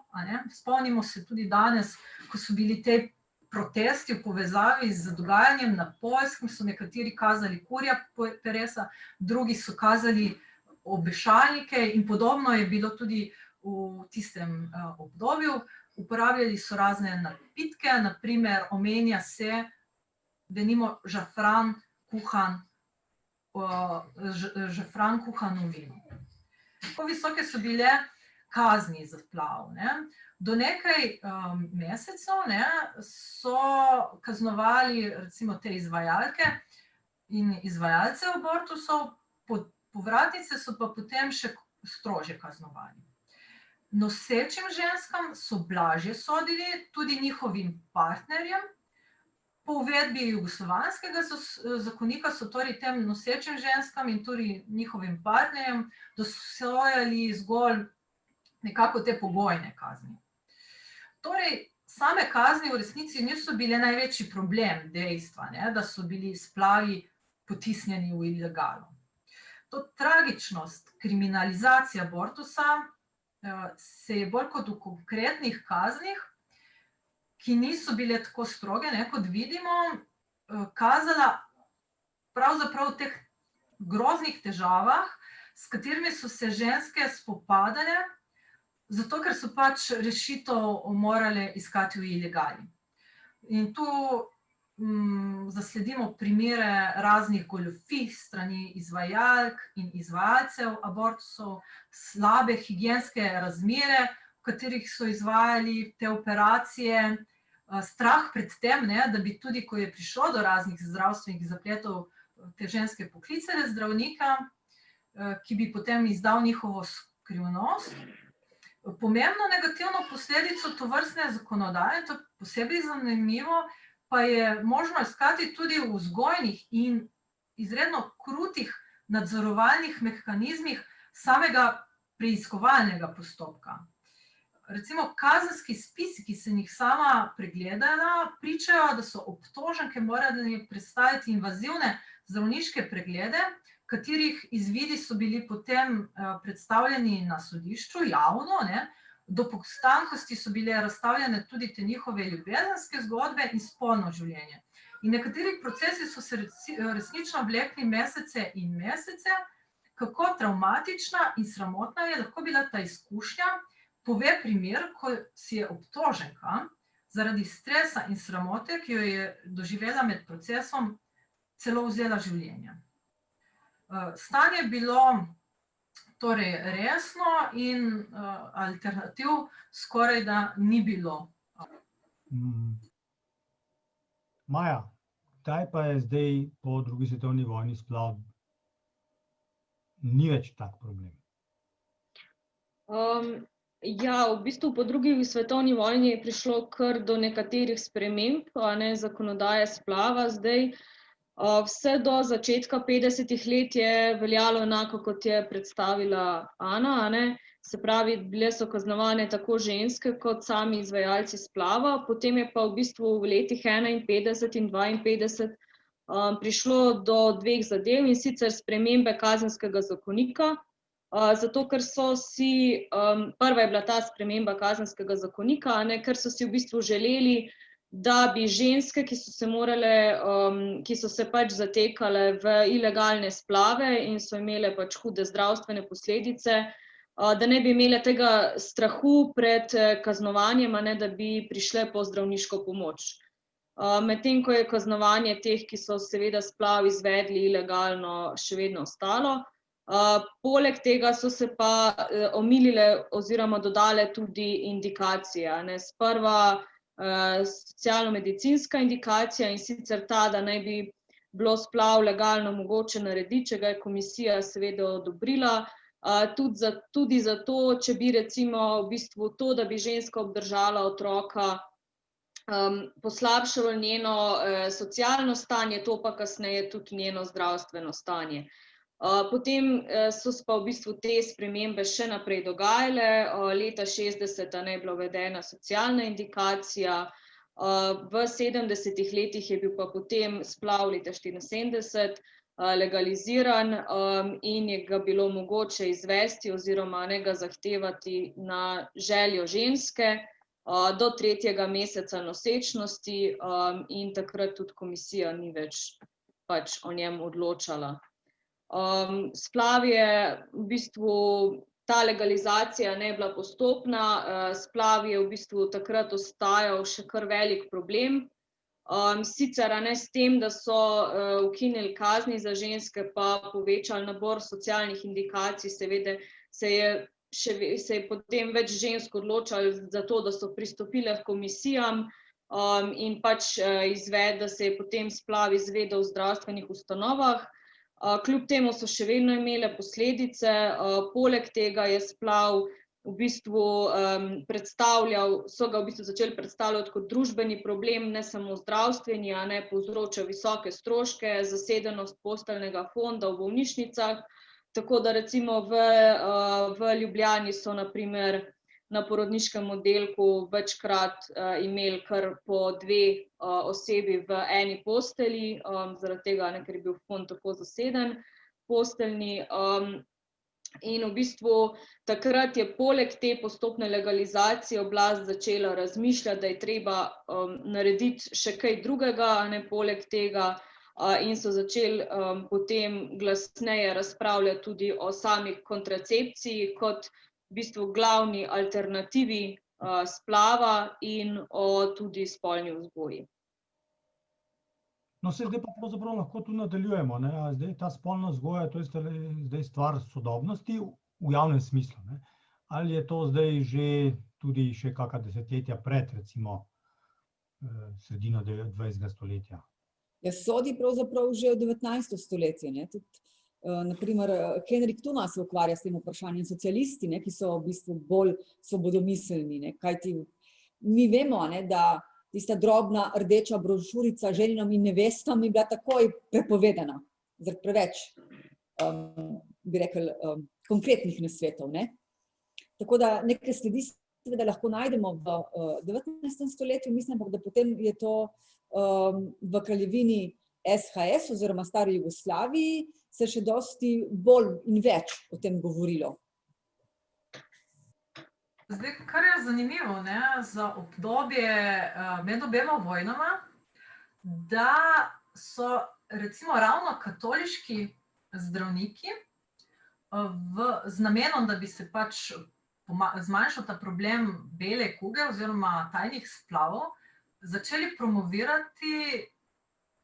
Spomnimo se tudi danes, ko so bili te protesti v povezavi z dogajanjem na Poljskem, so nekateri kazali kurja peresa, drugi so kazali obešalnike in podobno je bilo tudi v tistem obdobju. Uporabljali so razne napitke, naprimer omenja se denimo žafran kuhan v vinu. Tako visoke so bile kazni za splav. Do nekaj mesecev so kaznovali recimo te izvajalke in izvajalce abortusov, povratnice so pa potem še strožje kaznovali. Nosečim ženskam so blažje sodili, tudi njihovim partnerjem. Po uvedbi jugoslovanskega zakonika so torej tem nosečim ženskam in tudi njihovim partnerjem dosojali zgolj nekako te pogojne kazni. Torej, same kazni v resnici niso bile največji problem dejstva, da so bili splavi potisnjeni v ilegalo. To tragičnost kriminalizacije abortusa se je bolj kot v konkretnih kaznih, ki niso bile tako stroge, kot vidimo, kazala pravzaprav v teh groznih težavah, s katerimi so se ženske spopadale, zato ker so pač rešitev morale iskati v ilegali. In tu zasledimo primere raznih goljufij s strani izvajalk in izvajalcev abortusov, slabe higienske razmere, v katerih so izvajali te operacije, strah pred tem, da bi tudi, ko je prišlo do raznih zdravstvenih zapletov, te ženske poklicale zdravnika, ki bi potem izdal njihovo skrivnost. Pomembno negativno posledico tovrstne zakonodaje, to je posebej zanimivo, pa je možno iskati tudi v vzgojnih in izredno krutih nadzorovalnih mehanizmih samega preiskovalnega postopka. Recimo kazenski spisi, ki sem jih sama pregledala, pričajo, da so obtoženke morale predstaviti invazivne zdravniške preglede, katerih izvidi so bili potem predstavljeni na sodišču javno, do postankosti so bile razstavljene tudi te njihove ljubezenske zgodbe in spolno življenje. In nekateri procesi so se resnično vlekli mesece in mesece, kako travmatična in sramotna je lahko bila ta izkušnja, pove primer, ko si je obtoženka zaradi stresa in sramote, ki jo je doživela med procesom, celo vzela življenje. Stanje je bilo torej resno in alternativ skoraj da ni bilo. Maja, kdaj pa je zdaj po drugi svetovni vojni splav ni več tak problem? Ja, v bistvu po drugi svetovni vojni je prišlo kar do nekaterih sprememb, zakonodaje splava zdaj. Vse do začetka 50-ih let je veljalo enako, kot je predstavila Ana, se pravi, bile so kaznovane tako ženske kot sami izvajalci splava, potem je pa v bistvu v letih 51 in 52 prišlo do dveh zadev, in sicer spremembe kazenskega zakonika, zato ker so si, prva je bila ta sprememba kazenskega zakonika, ker so si v bistvu želeli da bi ženske, ki so se pač zatekale v ilegalne splave in so imele pač hude zdravstvene posledice, da ne bi imele tega strahu pred kaznovanjem, da bi prišle po zdravniško pomoč. Medtem ko je kaznovanje teh, ki so seveda splav izvedli ilegalno, še vedno ostalo. Poleg tega so se pa omilile oziroma dodale tudi indikacije. Sprva socialno-medicinska indikacija, in sicer ta, da naj bi bilo splav legalno mogoče narediti, če ga je komisija seveda odobrila. Tudi zato, če bi recimo v bistvu to, da bi ženska obdržala otroka, poslabšalo njeno socialno stanje, to pa kasneje tudi njeno zdravstveno stanje. Potem so pa v bistvu te spremembe še naprej dogajale. Leta 60 je bila uvedena socialna indikacija, v 70 letih je bil pa potem splav leta 74 legaliziran in je ga bilo mogoče izvesti oziroma ga zahtevati na željo ženske do 3. meseca nosečnosti in takrat tudi komisija ni več pač o njem odločala. Splav je v bistvu, ta legalizacija ne bila postopna, splav je v bistvu takrat ostajal še kar velik problem. Sicer s tem, da so ukinili kazni za ženske pa povečali nabor socialnih indikacij, seveda se je potem več žensk odločalo za to, da so pristopile k komisijam in pač da se je potem splav izvedel v zdravstvenih ustanovah. Kljub temu so še vedno imele posledice, poleg tega je splav v bistvu so ga v bistvu začeli predstavljati kot družbeni problem, ne samo zdravstveni, povzroča visoke stroške, zasedenost posteljnega fonda v bolnišnicah, tako da recimo v Ljubljani so na primer na porodniškem oddelku večkrat imeli kar po 2 osebi v eni postelji, zaradi tega, ker je bil fond tako zaseden posteljni. In v bistvu takrat je poleg te postopne legalizacije oblast začela razmišljati, da je treba narediti še kaj drugega, poleg tega, in so začeli potem glasneje razpravljati tudi o sami kontracepciji kot v bistvu glavni alternativi splava in o tudi spolni vzgoji. No, zdaj pa pravzaprav lahko tu nadaljujemo. Zdaj ta spolna vzgoja, to je zdaj stvar sodobnosti v javnem smislu. Ali je to zdaj že tudi še kakšna desetletja pred, recimo, sredino 20. stoletja? Ja, sodi pravzaprav že v 19. stoletje. Naprimer, Henrik Tuma se ukvarja s tem vprašanjem, socialisti, ki so v bistvu bolj svobodomiselni. Kajti mi vemo, da tista drobna rdeča brošurica ženinam in nevestam je bila takoj prepovedana, zaradi preveč, bi rekel, konkretnih nasvetov. Tako da nekaj sledi seveda lahko najdemo v 19. stoletju, mislim, da potem je to v kraljevini SHS oziroma stari Jugoslaviji se še dosti bolj in več o tem govorilo. Zdaj, kar je zanimivo za obdobje med obema vojnama, da so recimo ravno katoliški zdravniki z namenom, da bi se pač zmanjšal ta problem bele kuge oziroma tajnih splavov, začeli promovirati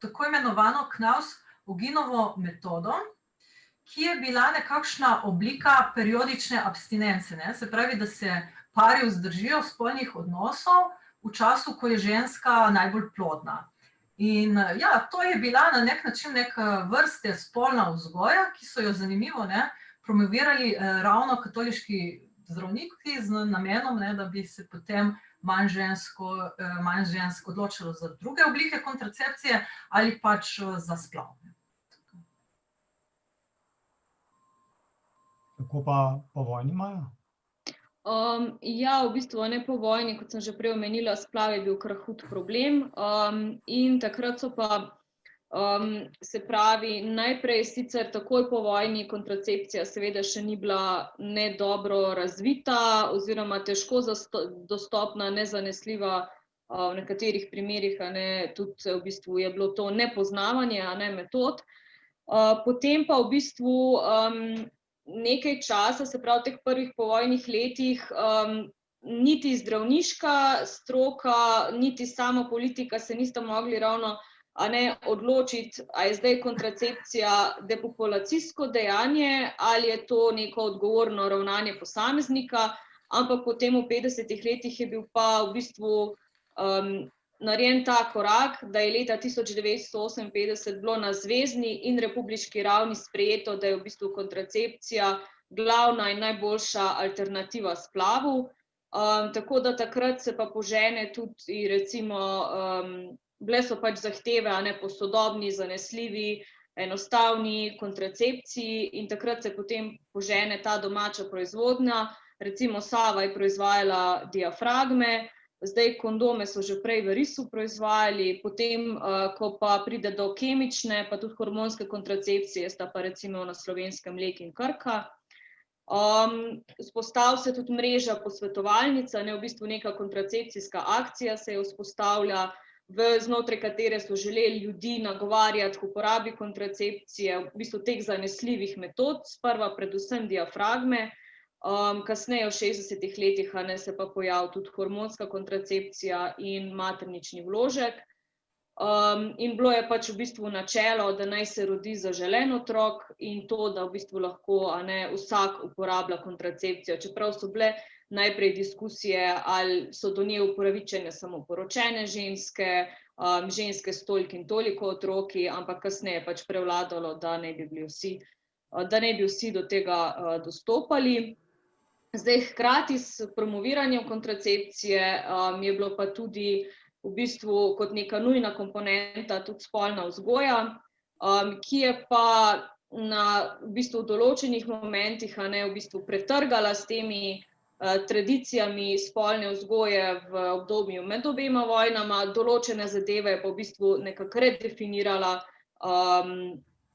tako imenovano Knaus-Uginovo metodo, ki je bila nekakšna oblika periodične abstinence. Se pravi, da se pari vzdržijo spolnih odnosov v času, ko je ženska najbolj plodna. In ja, to je bila na nek način neka vrste spolna vzgoja, ki so jo zanimivo promovirali ravno katoliški zdravniki z namenom, da bi se potem manj žensk odločilo za druge oblike kontracepcije ali pač za splav. Kako pa po vojni imajo? Ja, v bistvu po vojni, kot sem že prej omenila, splav je bil kar hud problem in takrat so pa, se pravi, najprej sicer takoj po vojni kontracepcija seveda še ni bila ne dobro razvita oziroma težko dostopna, nezanesljiva v nekaterih primerih tudi v bistvu je bilo to nepoznavanje metod. Potem pa v bistvu nekaj časa, se pravi v teh prvih povojnih letih, niti zdravniška stroka, niti sama politika se nista mogli ravno odločiti, a je zdaj kontracepcija depopulacijsko dejanje ali je to neko odgovorno ravnanje posameznika, ampak potem v 50. letih je bil pa v bistvu narejen ta korak, da je leta 1958 bilo na zvezni in republiški ravni sprejeto, da je v bistvu kontracepcija glavna in najboljša alternativa splavu. Tako da takrat se pa požene tudi recimo, bile so pač zahteve po sodobni, zanesljivi, enostavni kontracepciji in takrat se potem požene ta domača proizvodnja. Recimo Sava je proizvajala diafragme, zdaj kondome so že prej v risu proizvajali, potem, ko pa pride do kemične, pa tudi hormonske kontracepcije, sta pa recimo na Slovenskem Lek in Krka. Vzpostavlja se tudi mreža posvetovalnica, v bistvu neka kontracepcijska akcija se je vzpostavlja, znotraj katere so želeli ljudi nagovarjati k uporabi kontracepcije, v bistvu teh zanesljivih metod, sprva predvsem diafragme, kasneje v 60. letih se pa pojavi tudi hormonska kontracepcija in maternični vložek. In bilo je pač v bistvu načelo, da naj se rodi zaželen otrok in to, da v bistvu lahko vsak uporablja kontracepcijo, čeprav so bile najprej diskusije, ali so do nje upravičene samo poročene ženske, ženske s toliko in toliko otroki, ampak kasneje je pač prevladalo, da ne bi vsi do tega dostopali. Zdaj, hkrati s promoviranjem kontracepcije je bilo pa tudi v bistvu kot neka nujna komponenta tudi spolna vzgoja, ki je pa v bistvu v določenih momentih v bistvu pretrgala s temi tradicijami spolne vzgoje v obdobju med obema vojnama, določene zadeve pa v bistvu nekako redefinirala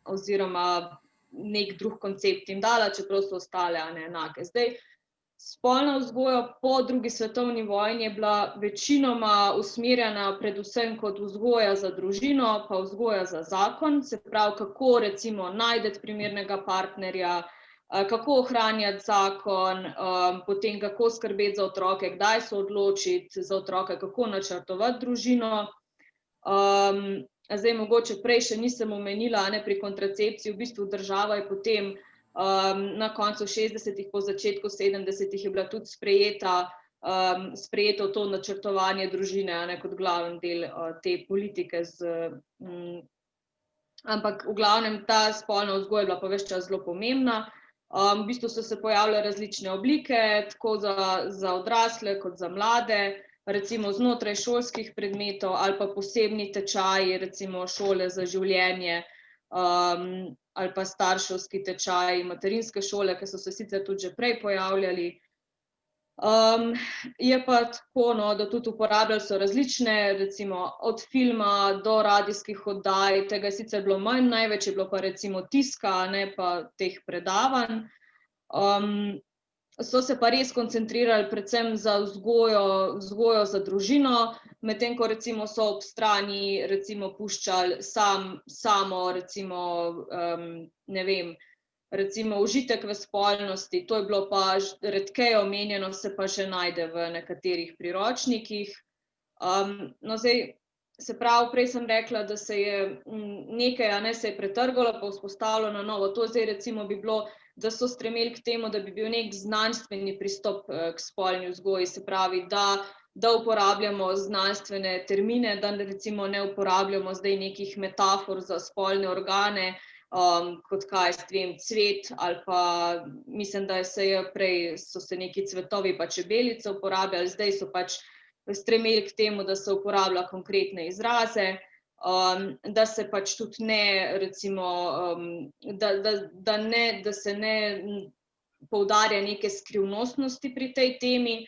oziroma nek drug koncept jim dala, čeprav so ostale enake. Zdaj, spolna vzgoja po drugi svetovni vojni je bila večinoma usmerjena predvsem kot vzgoja za družino, pa vzgoja za zakon, se pravi, kako recimo najti primernega partnerja, kako ohranjati zakon, potem kako skrbeti za otroke, kdaj se odločiti za otroke, kako načrtovati družino. Zdaj, mogoče prej še nisem omenila, pri kontracepciji, v bistvu država je potem na koncu 60-ih, po začetku 70-ih je bila tudi sprejeto to načrtovanje družine kot glaven del te politike. Ampak v glavnem ta spolna vzgoja je bila pa ves čas zelo pomembna. V bistvu so se pojavile različne oblike, tako za odrasle kot za mlade, recimo znotraj šolskih predmetov ali pa posebni tečaji, recimo šole za življenje, ali pa starševski tečaji, materinske šole, ki so se sicer tudi že prej pojavljali. Je pa tako, da tudi uporabljali so različne, recimo od filma do radijskih oddaj, tega je sicer bilo manj, največ je bilo pa recimo tiska, pa teh predavanj. So se pa res koncentrirali predvsem za vzgojo za družino, medtem ko recimo so ob strani recimo puščali samo recimo, ne vem, recimo užitek v spolnosti, to je bilo pa redkeje omenjeno, se pa še najde v nekaterih priročnikih. No, zdaj, se pravi, prej sem rekla, da se je nekaj, se je pretrgalo, pa vzpostavilo na novo. To zdaj recimo bi bilo, da so stremeli k temu, da bi bil nek znanstveni pristop k spolni vzgoji, se pravi, da uporabljamo znanstvene termine, da recimo ne uporabljamo zdaj nekih metafor za spolne organe, kot kaj, cvet, ali pa mislim, da prej so se neki cvetovi pa čebelice uporabljali, zdaj so pač stremeli k temu, da se uporablja konkretne izraze, da se pač tudi ne, recimo, da se ne poudarja neke skrivnostnosti pri tej temi.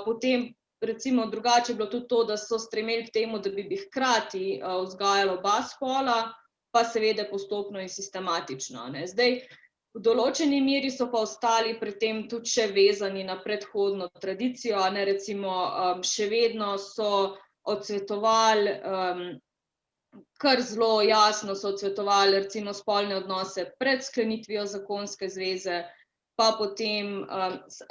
Potem recimo drugače je bilo tudi to, da so stremeli k temu, da bi hkrati vzgajali oba spola, pa seveda postopno in sistematično. Zdaj, V določeni meri so pa ostali pri tem tudi še vezani na predhodno tradicijo, a ne, recimo še vedno so odsvetovali, kar zelo jasno so odsvetovali recimo spolne odnose pred sklenitvijo zakonske zveze, pa potem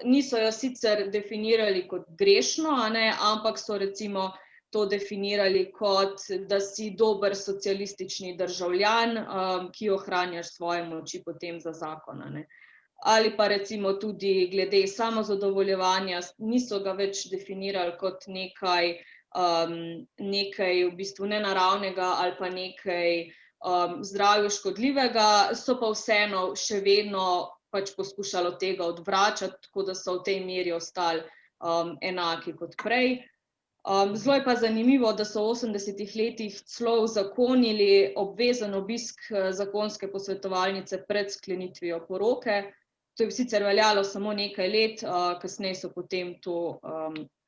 niso jo sicer definirali kot grešno, a ne, ampak so recimo to definirali kot, da si dober socialistični državljan, ki ohranjaš svoje moči potem za zakon, a ne. Ali pa recimo tudi glede samozadovoljevanja, niso ga več definirali kot nekaj v bistvu nenaravnega ali pa nekaj zdravju škodljivega, so pa vseeno še vedno pač poskušali od tega odvračati, tako da so v tej meri ostali enaki kot prej. Zelo je pa zanimivo, da so v 80. letih celo uzakonili obvezen obisk zakonske posvetovalnice pred sklenitvijo poroke. To je sicer veljalo samo nekaj let, kasneje so potem to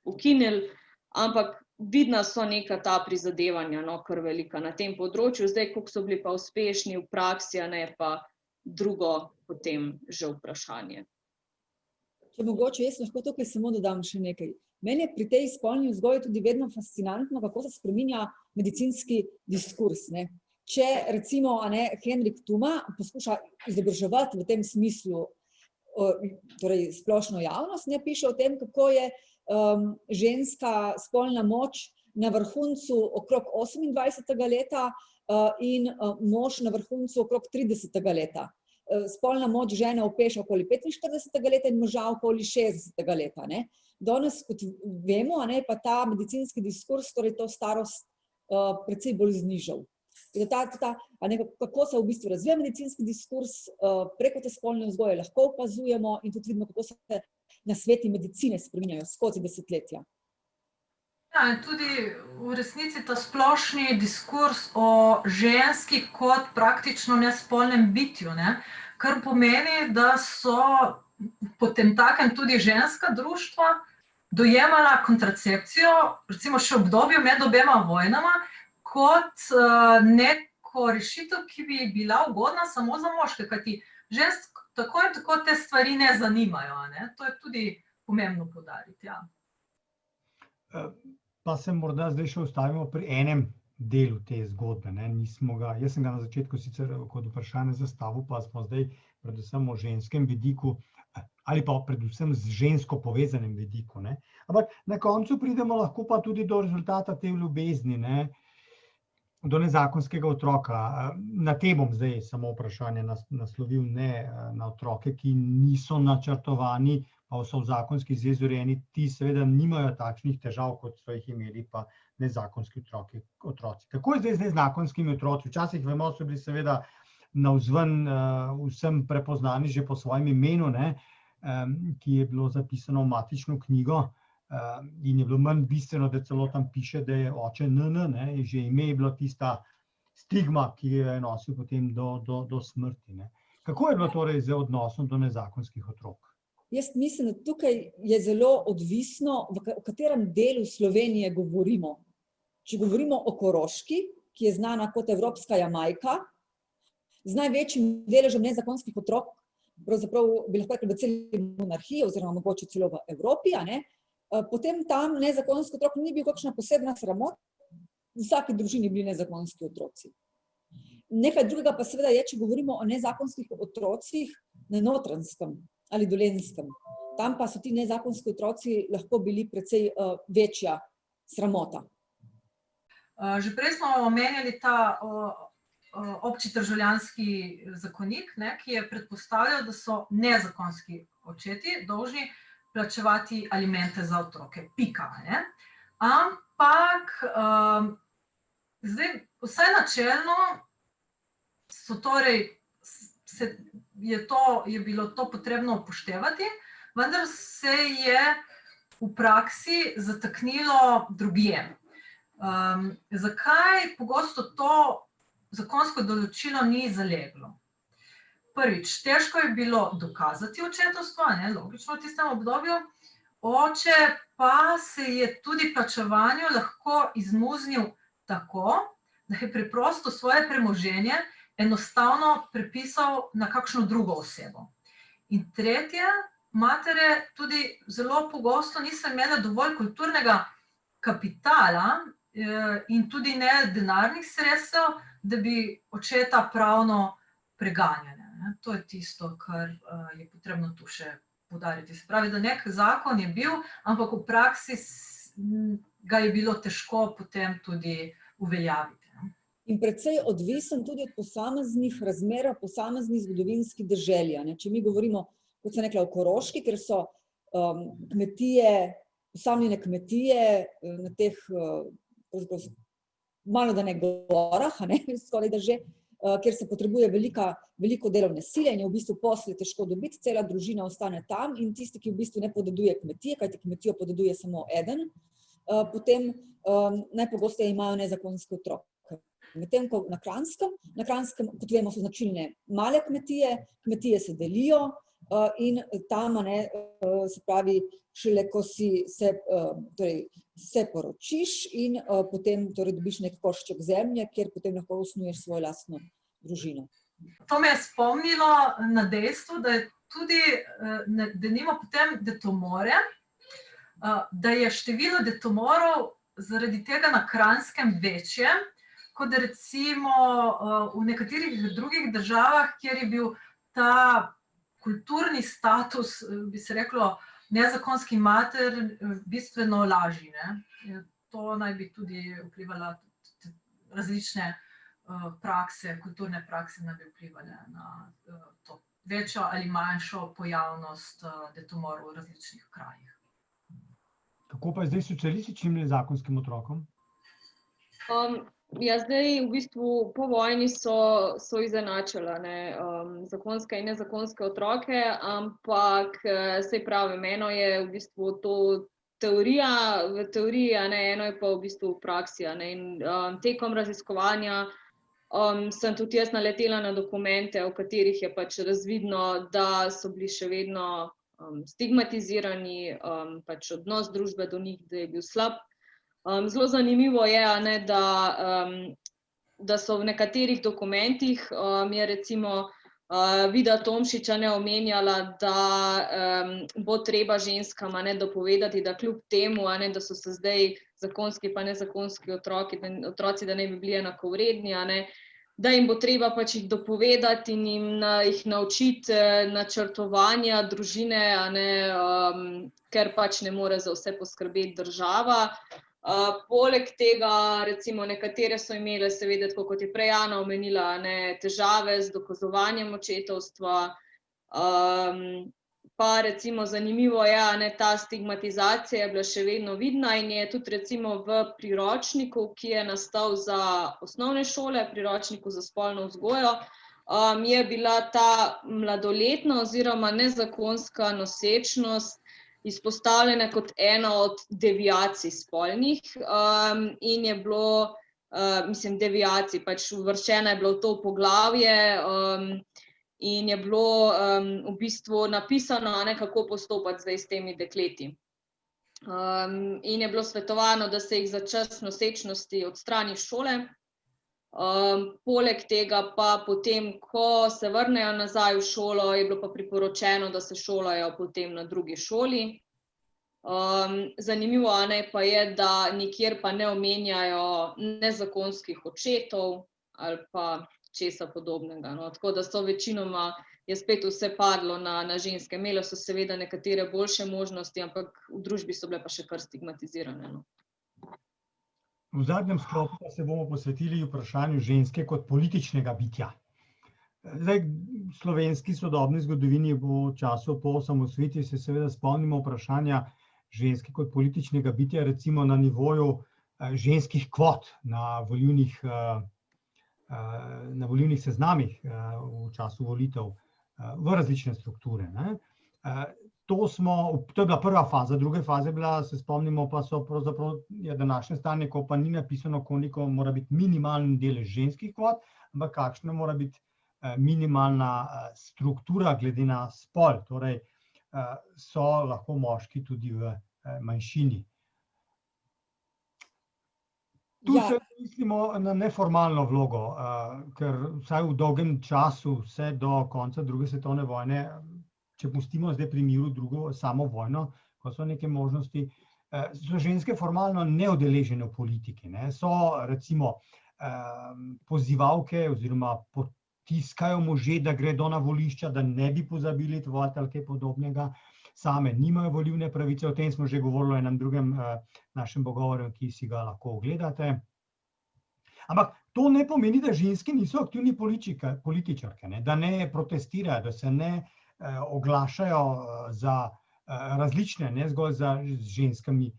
ukinili, ampak vidna so neka ta prizadevanja, no, kar velika na tem področju. Zdaj, koliko so bili pa uspešni v praksi, a ne, pa drugo potem že vprašanje. Če mogoče jaz lahko tukaj samo dodam še nekaj. Meni je pri tej spolni vzgoji tudi vedno fascinantno, kako se spreminja medicinski diskurs, ne. Če recimo, a ne, Henrik Tuma poskuša izobraževati v tem smislu, torej splošno javnost, ne, piše o tem, kako je ženska spolna moč na vrhuncu okrog 28. leta in mož na vrhuncu okrog 30. leta. Spolna moč žene opeša okoli 45. leta in moža okoli 60. leta, ne. Danes, kot vemo, a ne, pa ta medicinski diskurs, torej to starost precej bolj znižal. Kako se v bistvu razvija medicinski diskurs preko te spolne vzgoje, lahko opazujemo in tudi vidimo, kako se nasveti medicine spreminjajo skozi desetletja. Ja, in tudi v resnici ta splošni diskurs o ženski kot praktično nespolnem bitju, ne, kar pomeni, da so potemtakem tudi ženska društva dojemala kontracepcijo, recimo še v obdobju med obema vojnama, kot neko rešitev, ki bi bila ugodna samo za moške, kajti žensk tako in tako te stvari ne zanimajo, ne. To je tudi pomembno poudariti, ja. Pa se morda zdaj še ustavimo pri enem delu te zgodbe, ne. Jaz sem ga na začetku sicer kot vprašanje zastavil, pa smo zdaj predvsem o ženskem vidiku ali pa predvsem z žensko povezanem vidiku, ne. Ampak na koncu pridemo lahko pa tudi do rezultata te ljubezni, ne, do nezakonskega otroka. Na te bom zdaj samo vprašanje naslovil, ne na otroke, ki niso načrtovani, pa so v zakonski zvezi urejeni, ti seveda nimajo takšnih težav, kot so jih imeli pa nezakonski otroci. Kako je zdaj z nezakonskimi otroci? Včasih vemo, so bili seveda navzven vsem prepoznani že po svojem imenu, ne, ki je bilo zapisano v matično knjigo, in je bilo manj bistveno, da celo tam piše, da je oče NN, ne, že ime je bilo tista stigma, ki jo je nosil potem do smrti, ne. Kako je bilo torej z odnosom do nezakonskih otrok? Jaz mislim, da tukaj je zelo odvisno, v katerem delu Slovenije govorimo. Če govorimo o Koroški, ki je znana kot evropska Jamajka, z največjim deležem nezakonskih otrok, pravzaprav bi lahko rekli v celi monarhiji oziroma mogoče celo v Evropi, a ne, potem tam nezakonski otrok ni bil kakšna posebna sramota, v vsaki družini bili nezakonski otroci. Nekaj drugega pa seveda je, če govorimo o nezakonskih otrocih na Notranjskem ali Dolenjskem. Tam pa so ti nezakonski otroci lahko bili precej večja sramota. Že prej smo omenjali ta obči državljanski zakonik, ne, ki je predpostavljal, da so nezakonski očeti dolžni plačevati alimente za otroke. Pika, ne. Ampak zdaj vsaj načelno so torej je bilo to potrebno upoštevati, vendar se je v praksi zataknilo drugje. Zakaj pogosto to zakonsko določilo ni zaleglo? Prvič, težko je bilo dokazati očetovstvo, ne, logično v tistem obdobju, oče pa se je tudi plačevanju lahko izmuznil tako, da je preprosto svoje premoženje enostavno prepisal na kakšno drugo osebo. In tretje, matere tudi zelo pogosto niso imele dovolj kulturnega kapitala in tudi ne denarnih sredstev, da bi očeta pravno preganjale. To je tisto, kar je potrebno tu še poudariti. Se pravi, da nek zakon je bil, ampak v praksi ga je bilo težko potem tudi uveljaviti. In precej odvisen tudi od posameznih razmer, posameznih zgodovinskih deželja. Če mi govorimo, kot sem rekla, o Koroški, kjer so kmetije, osamljene kmetije na teh malo da ne gorah, skoraj da že, kjer se potrebuje veliko delovne sile in je v bistvu posle težko dobiti, cela družina ostane tam in tisti, ki v bistvu ne podeduje kmetije, kajti kmetijo podeduje samo eden, potem najpogosteje imajo nezakonske otroke. Medtem ko na Kranjskem, kot vemo, so značilne male kmetije, kmetije se delijo in tam, se pravi, šele ko se poročiš in potem dobiš nek košček zemlje, kjer potem lahko osnuješ svojo lastno družino. To me je spomnilo na dejstvo, da je tudi, denimo potem detomore, da je število detomorov zaradi tega na Kranjskem večje, kot recimo v nekaterih drugih državah, kjer je bil ta kulturni status, bi se reklo, nezakonski mater bistveno lažji. To naj bi tudi vplivala različne prakse, kulturne prakse naj bi vplivali na to večjo ali manjšo pojavnost detomorov v različnih krajih. Kako pa je zdaj s socialističnim nezakonskim otrokom? Ja, zdaj v bistvu po vojni so izenačili zakonske in nezakonske otroke, ampak saj pravim, eno je v bistvu to teorija, v teoriji, eno je pa v bistvu v praksi. In tekom raziskovanja sem tudi jaz naletela na dokumente, v katerih je pač razvidno, da so bili še vedno stigmatizirani, pač odnos družbe do njih, da je bil slab. Zelo zanimivo je, da so v nekaterih dokumentih, je recimo Vida Tomšič omenjala, da bo treba ženskam dopovedati, da kljub temu, da so se zdaj zakonski pa nezakonski otroci, da ne bi bili enakovredni, da jim bo treba pač jih dopovedati in jih naučiti načrtovanja družine, ker pač ne more za vse poskrbeti država. Poleg tega, recimo, nekatere so imele, seveda, tako kot je prej Ana omenila, težave z dokazovanjem očetovstva. Pa recimo zanimivo je, ta stigmatizacija je bila še vedno vidna in je tudi recimo v priročniku, ki je nastal za osnovne šole, priročniku za spolno vzgojo, je bila ta mladoletna oziroma nezakonska nosečnost izpostavljena kot ena od deviacij spolnih in je bilo, deviacij, pač uvrščena je bilo v to poglavje in je bilo v bistvu napisano, kako postopati zdaj s temi dekleti. In je bilo svetovano, da se jih za čas nosečnosti odstrani iz šole. Poleg tega pa potem, ko se vrnejo nazaj v šolo, je bilo pa priporočeno, da se šolajo potem na drugi šoli. Zanimivo pa je, da nikjer pa ne omenjajo nezakonskih očetov ali pa česa podobnega. Tako da so večinoma, je spet vse padlo na ženske. Imele so seveda nekatere boljše možnosti, ampak v družbi so bile pa še kar stigmatizirane. V zadnjem sklopu pa se bomo posvetili vprašanju ženske kot političnega bitja. Zdaj, v slovenski sodobni zgodovini v času po osamosvojitvi se seveda spomnimo vprašanja ženske kot političnega bitja, recimo na nivoju ženskih kvot na volilnih seznamih v času volitev v različne strukture. To je bila prva faza, druga faza je bila, se spomnimo, pa so pravzaprav današnje stanje, ko pa ni napisano, koliko mora biti minimalni delež ženskih kvot, ampak kakšna mora biti minimalna struktura glede na spol, torej so lahko moški tudi v manjšini. Tu se mislimo na neformalno vlogo, ker vsaj v dolgem času, vse do konca druge svetovne vojne, če pustimo zdaj pri miru drugo samo vojno, ko so neke možnosti, so ženske formalno neudeležene v politiki, ne. So recimo pozivalke oziroma potiskajo može, da gredo na volišča, da ne bi pozabili voliti ali kaj podobnega. Same nimajo volilne pravice, o tem smo že govorili v enem drugem našem pogovoru, ki si ga lahko ogledate. Ampak to ne pomeni, da ženske niso aktivni političarke, ne, da ne protestirajo, da se ne oglašajo za različne, ne zgolj z ženskami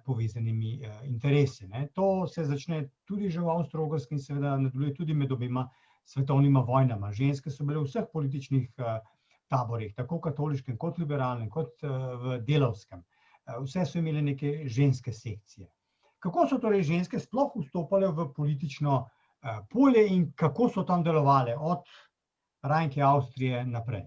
povezanimi interesi, ne. To se začne tudi že v Avstro-Ogrski in seveda nadaljuje tudi med obema svetovnima vojnama. Ženske so bile v vseh političnih taborih, tako katoliškem kot liberalnem, kot v delavskem. Vse so imeli neke ženske sekcije. Kako so torej ženske sploh vstopale v politično polje in kako so tam delovale od Rajnke Avstrije naprej?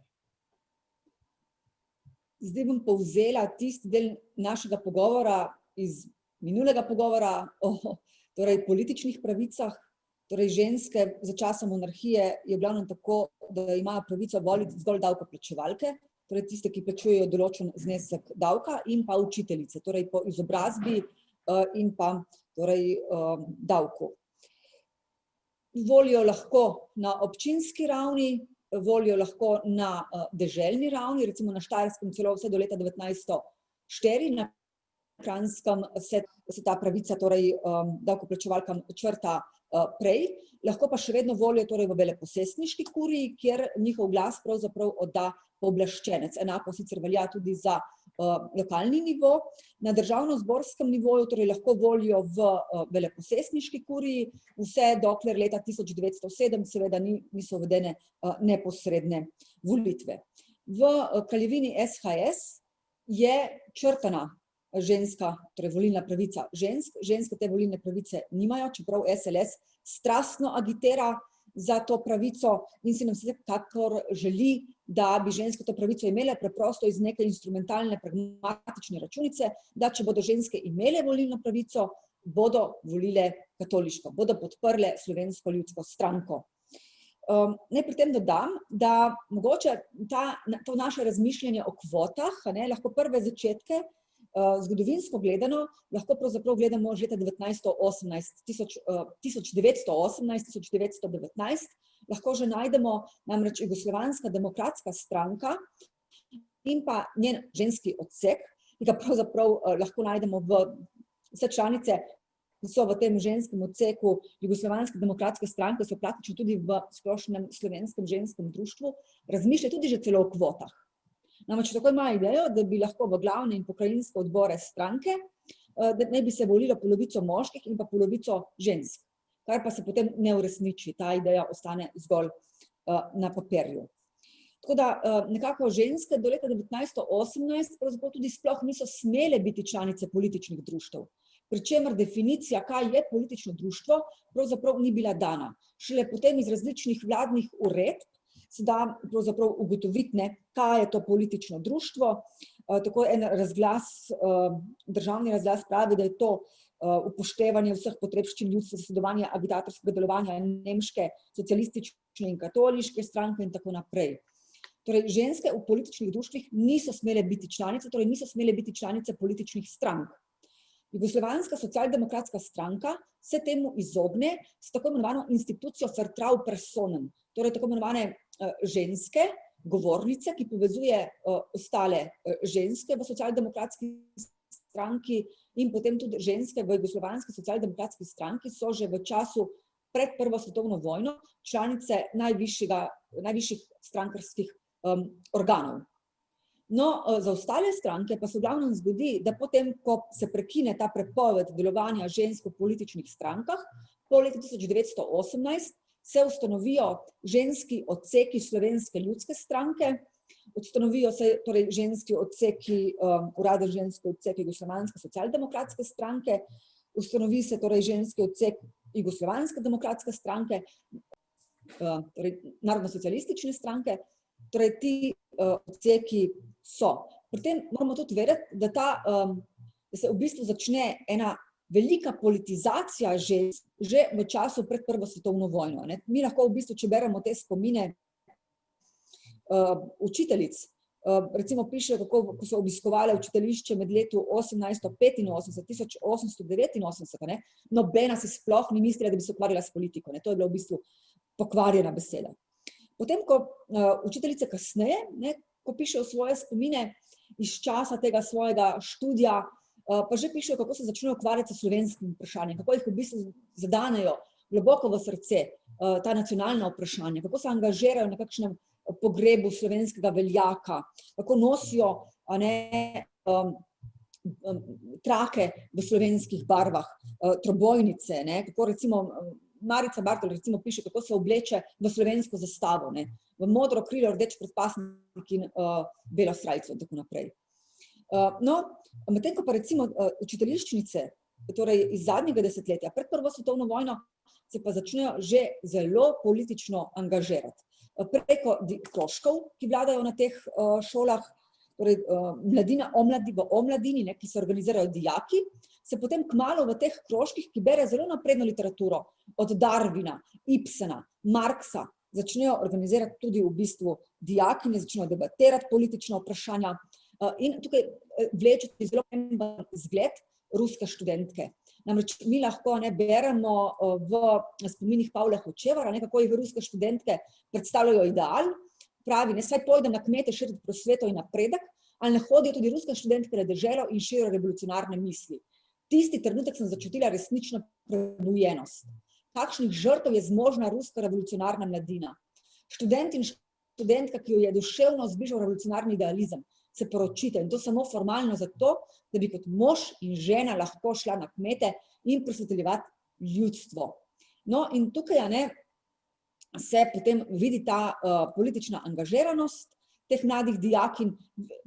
Zdaj bom povzela tisti del našega pogovora iz minulega pogovora o političnih pravicah. Torej ženske za časa monarhije je glavno tako, da imajo pravico voliti zgolj davkoplačevalke, torej tiste, ki plačujejo določen znesek davka, in pa učiteljice, torej po izobrazbi in pa torej davku. Volijo lahko na občinski ravni, volijo lahko na deželni ravni, recimo na Štajerskem celo vse do leta 1904, na Kranjskem se ta pravica torej davkoplačevalkam črta prej, lahko pa še vedno volijo torej v veleposestniški kuriji, kjer njihov glas pravzaprav odda pooblaščenec. Enako sicer velja tudi za lokalni nivo. Na državnozborskem nivoju torej lahko volijo v veleposestniški kuriji, vse dokler leta 1907 seveda niso uvedene neposredne volitve. V kraljevini SHS je črtana ženska, torej volilna pravica žensk. Ženske te volilne pravice nimajo, čeprav SLS strastno agitira za to pravico in si nam vsekakor želi, da bi ženske to pravico imele, preprosto iz neke instrumentalne, pragmatične računice, da če bodo ženske imele volilno pravico, bodo volile katoliško, bodo podprle Slovensko ljudsko stranko. Naj pri tem dodam, da mogoče to naše razmišljanje o kvotah, lahko prve začetke, zgodovinsko gledano, lahko pravzaprav gledamo že leta 1919, lahko že najdemo namreč Jugoslovanska demokratska stranka in pa njen ženski odsek, ki ga pravzaprav lahko najdemo vse članice, ki so v tem ženskem odseku Jugoslovanske demokratske stranke, so praktično tudi v splošnem slovenskem ženskem društvu, razmišljajo tudi že celo o kvotah. Namreč tako imajo idejo, da bi lahko v glavne in pokrajinske odbore stranke, da naj bi se volilo polovico moških in pa polovico žensk, kar pa se potem ne uresniči, ta ideja ostane zgolj na papirju. Tako da nekako ženske do leta 1918 pravzaprav tudi sploh niso smele biti članice političnih društev, pri čemer definicija, kaj je politično društvo, pravzaprav ni bila dana. Šele potem iz različnih vladnih uredb se da pravzaprav ugotoviti, kaj je to politično društvo. Tako en razglas, državni razglas pravi, da je to upoštevanje vseh potrebščin ljudstva, zasledovanje agitatorskega delovanja nemške socialistične in katoliške stranke in tako naprej. Torej, ženske v političnih društvih niso smele biti članice, torej niso smele biti članice političnih strank. Jugoslovanska socialdemokratska stranka se temu izogne s tako imenovano institucijo vertrau personam, torej tako imenovane ženske, govornice, ki povezuje ostale ženske v socialdemokratski stranki in potem tudi ženske v Jugoslovanski socialdemokratski stranki so že v času pred Prvo svetovno vojno članice najvišjih strankarskih organov. No, za ostale stranke pa se v glavnem zgodi, da potem, ko se prekine ta prepoved delovanja žensk v političnih strankah, po letu 1918 se ustanovijo ženski odseki Slovenske ljudske stranke, ustanovijo se torej ženski odseki, uraden ženski odsek Jugoslovanske socialdemokratske stranke, ustanovi se torej ženski odsek Jugoslovanske demokratske stranke, torej narodno-socialistične stranke, torej ti odseki so. Pri tem moramo tudi vedeti, da se v bistvu začne ena velika politizacija žensk že v času pred Prvo svetovno vojno. Mi lahko v bistvu, če beremo te spomine učiteljic, recimo pišejo, kako ko so obiskovali učiteljišče med letu 1885 1889, nobena si sploh ni mislila, da bi se ukvarjala s politiko. To je bila v bistvu pokvarjena beseda. Potem, ko učiteljice kasneje, ko pišejo svoje spomine iz časa tega svojega študija, pa že pišejo, kako se začnejo ukvarjati s slovenskim vprašanjem, kako jih v bistvu zadanejo globoko v srce ta nacionalna vprašanja, kako se angažirajo na kakšnem pogrebu slovenskega veljaka, kako nosijo trake v slovenskih barvah, trobojnice, kako recimo Marica Bartol recimo piše, kako se obleče v slovensko zastavo, v modro krilo, rdeč predpasnik in belo srajco in tako naprej. No, medtem ko pa recimo učiteljiščnice, torej iz zadnjega desetletja, pred Prvo svetovno vojno, se pa začnejo že zelo politično angažirati. Preko krožkov, ki vladajo na teh šolah, torej v omladini, ki se organizirajo dijaki, se potem kmalu v teh krožkih, ki berejo zelo napredno literaturo, od Darwina, Ibsena, Marxa, začnejo organizirati tudi v bistvu dijaki, začnejo debatirati politična vprašanja in tukaj vlečeti zelo pomemben zgled ruske študentke. Namreč mi lahko beremo v spominih Pavla Hočevara, kako jih ruske študentke predstavljajo ideal, pravi, saj pojdem na kmete širiti prosveto in napredek, ali ne hodijo tudi ruske študentke na deželo in širijo revolucionarne misli. Tisti trenutek sem začutila resnično prebujenost. Kakšnih žrtev je zmožna ruska revolucionarna mladina. Študent in študentka, ki jo je duševno zbližal revolucionarni idealizem, se poročite in to samo formalno zato, da bi kot mož in žena lahko šla na kmete in prosveteljevati ljudstvo. No in tukaj se potem vidi ta politična angažiranost teh mladih dijakinj,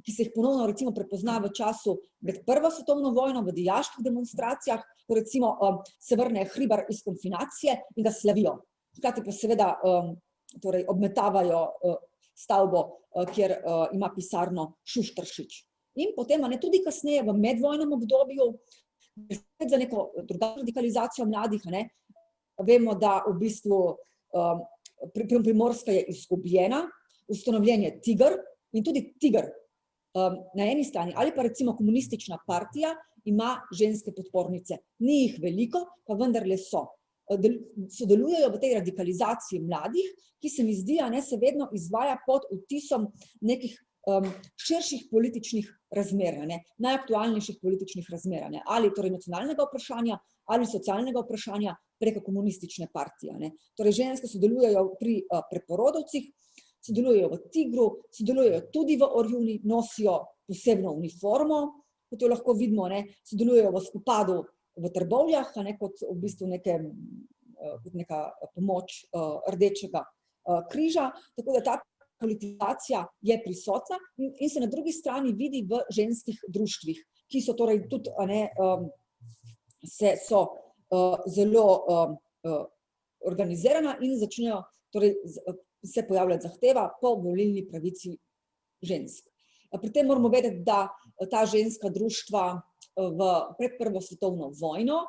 ki se jih ponovno recimo prepozna v času med Prvo svetovno vojno, v dijaških demonstracijah, ko recimo se vrne Hribar iz konfinacije in ga slavijo. Hkrati pa seveda torej obmetavajo stavbo, kjer ima pisarno Šuštaršič. In potem tudi kasneje v medvojnem obdobju, za neko drugačno radikalizacijo mladih, vemo, da v bistvu Primorska je izgubljena, ustanovljen je Tiger in tudi Tiger na eni strani, ali pa recimo komunistična partija ima ženske podpornice. Ni jih veliko, pa vendarle so. Sodelujejo v tej radikalizaciji mladih, ki se mi zdi, se vedno izvaja pod vtisom nekih širših političnih razmer, najaktualnejših političnih razmer, ali torej nacionalnega vprašanja, ali socialnega vprašanja preko komunistične partije. Torej ženske sodelujejo pri preporodovcih, sodelujejo v Tigru, sodelujejo tudi v Orjuni, nosijo posebno uniformo, kot jo lahko vidimo, sodelujejo v spopadu v Trbovljah, kot v bistvu neka pomoč Rdečega križa, tako da ta politizacija je prisotna in se na drugi strani vidi v ženskih društvih, ki so torej tudi so zelo organizirana in začnejo torej se pojavljati zahteva po volilni pravici žensk. Pri tem moramo vedeti, da ta ženska društva pred Prvo svetovno vojno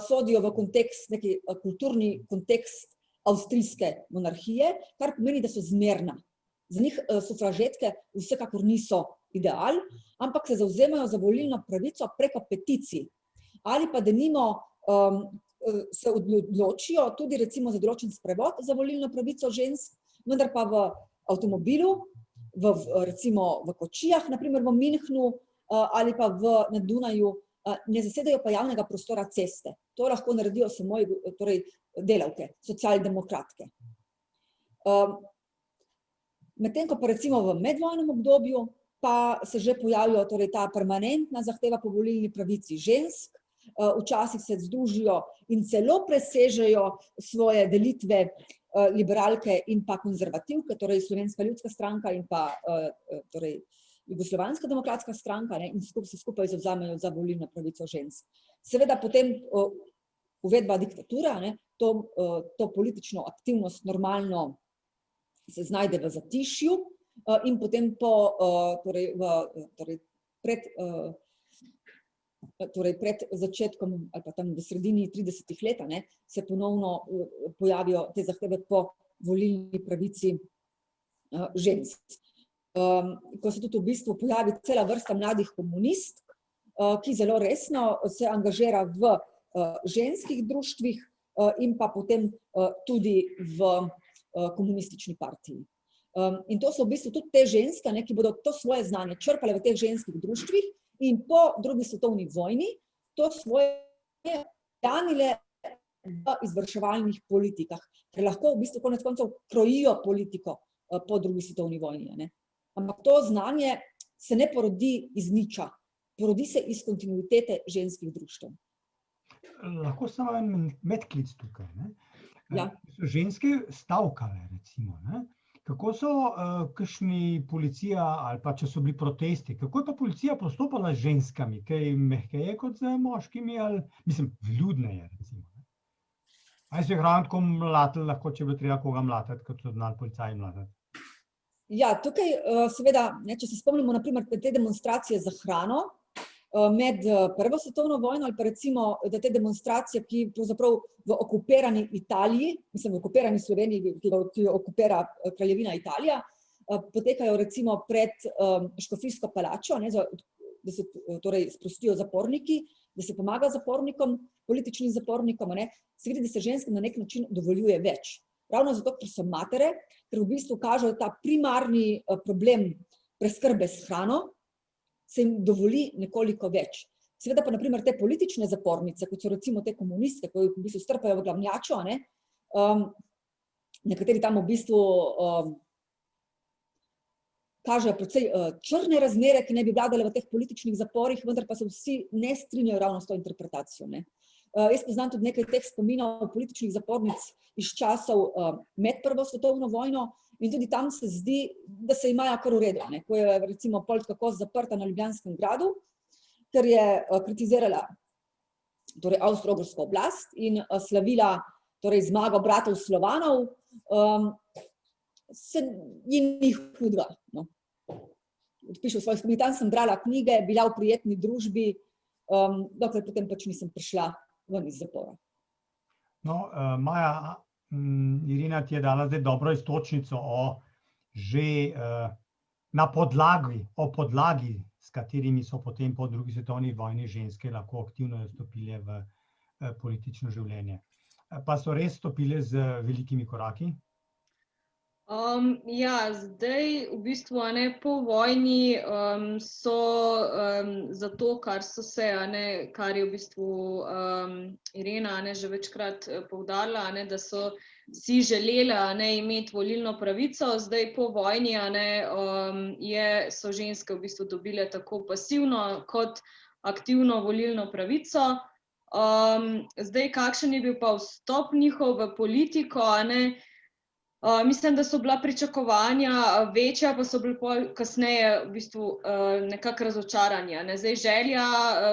sodijo v kontekst, neki kulturni kontekst avstrijske monarhije, kar pomeni, da so zmerna. Za njih sufražetke vsekakor niso ideal, ampak se zavzemajo za volilno pravico preko peticij. Ali pa denimo se odločijo tudi recimo za določen sprevod za volilno pravico žensk, vendar pa v avtomobilu, recimo v kočijah, naprimer v Münchnu ali pa na Dunaju, ne zasedajo pa javnega prostora ceste. To lahko naredijo samo delavke, socialdemokratke. Medtem ko pa recimo v medvojnem obdobju pa se že pojavijo ta permanentna zahteva po volilni pravici žensk, včasih se združijo in celo presežejo svoje delitve liberalke in pa konzervativke, torej Slovenska ljudska stranka in pa Jugoslovanska demokratska stranka, in se skupaj zavzamejo za volilno pravico žensk. Seveda potem uvedba diktature, to politično aktivnost normalno se znajde v zatišju torej pred začetkom ali pa tam v sredini 30 let, se ponovno pojavijo te zahteve po volilni pravici žensk. Ko se tudi v bistvu pojavi cela vrsta mladih komunistk, ki zelo resno se angažira v ženskih društvih in pa potem tudi v komunistični partiji. In to so v bistvu tudi te ženske, ki bodo to svoje znanje črpale v teh ženskih društvih in po drugi svetovni vojni to svoje danile v izvrševalnih politikah, ker lahko v bistvu konec koncev krojijo politiko po drugi svetovni vojni. Ampak to znanje se ne porodi iz niča, porodi se iz kontinuitete ženskih društev. Lahko samo en medklic tukaj. Ja. So ženske stavkale, recimo. Kako so kakšni policija, ali pa če so bili protesti, kako je pa policija postopala z ženskami? Kaj mehkeje kot z moškimi, ali mislim, vljudneje, recimo? Ali so jih ravno tako mlatili, lahko, če bi treba koga mlatiti, kot so znali policaji mlatiti? Ja, tukaj seveda, če se spomnimo na primer te demonstracije za hrano med Prvo svetovno vojno ali pa recimo te demonstracije, ki pravzaprav v okupirani Italiji, mislim v okupirani Sloveniji, ki jo okupira kraljevina Italija, potekajo recimo pred Škofijsko palačo, da se torej sprostijo zaporniki, da se pomaga zapornikom, političnim zapornikom, se vidi, da se ženskam na nek način dovoljuje več. Ravno zato, ker so matere, ker v bistvu kažejo ta primarni problem preskrbe s hrano, se jim dovoli nekoliko več. Seveda pa, na primer, te politične zapornice, kot so recimo te komunistke, ki v bistvu strpajo v glavnjačo, nekateri tam v bistvu kažejo precej črne razmere, ki ne bi vladale v teh političnih zaporih, vendar pa se vsi ne strinjajo ravno s to interpretacijo. Jaz poznam tudi nekaj teh spominov političnih zapornic iz časov med Prvo svetovno vojno in tudi tam se zdi, da se imajo kar v redu. Ko je recimo Poldka Kos zaprta na Ljubljanskem gradu, ker je kritizirala torej avstro-ogrsko oblast in slavila torej zmago bratov Slovanov, se ji ni hudega. Piše v svojih spominih, tam sem brala knjige, bila v prijetni družbi, dokler potem pač nisem prišla ven iz zapora. No, Maja, Irina ti je dala zdaj dobro iztočnico o že na podlagi, s katerimi so potem po drugi svetovni vojni ženske lahko aktivno stopile v politično življenje. Pa so res stopile z velikimi koraki? Ja, zdaj v bistvu po vojni so za to, kar so se, kar je v bistvu Irena že večkrat poudarila, da so si želele imeti volilno pravico, zdaj po vojni so ženske v bistvu dobile tako pasivno kot aktivno volilno pravico. Zdaj, kakšen je bil pa vstop njihov v politiko, mislim, da so bila pričakovanja večja, pa so bili kasneje v bistvu nekako razočaranja. Zdaj, želja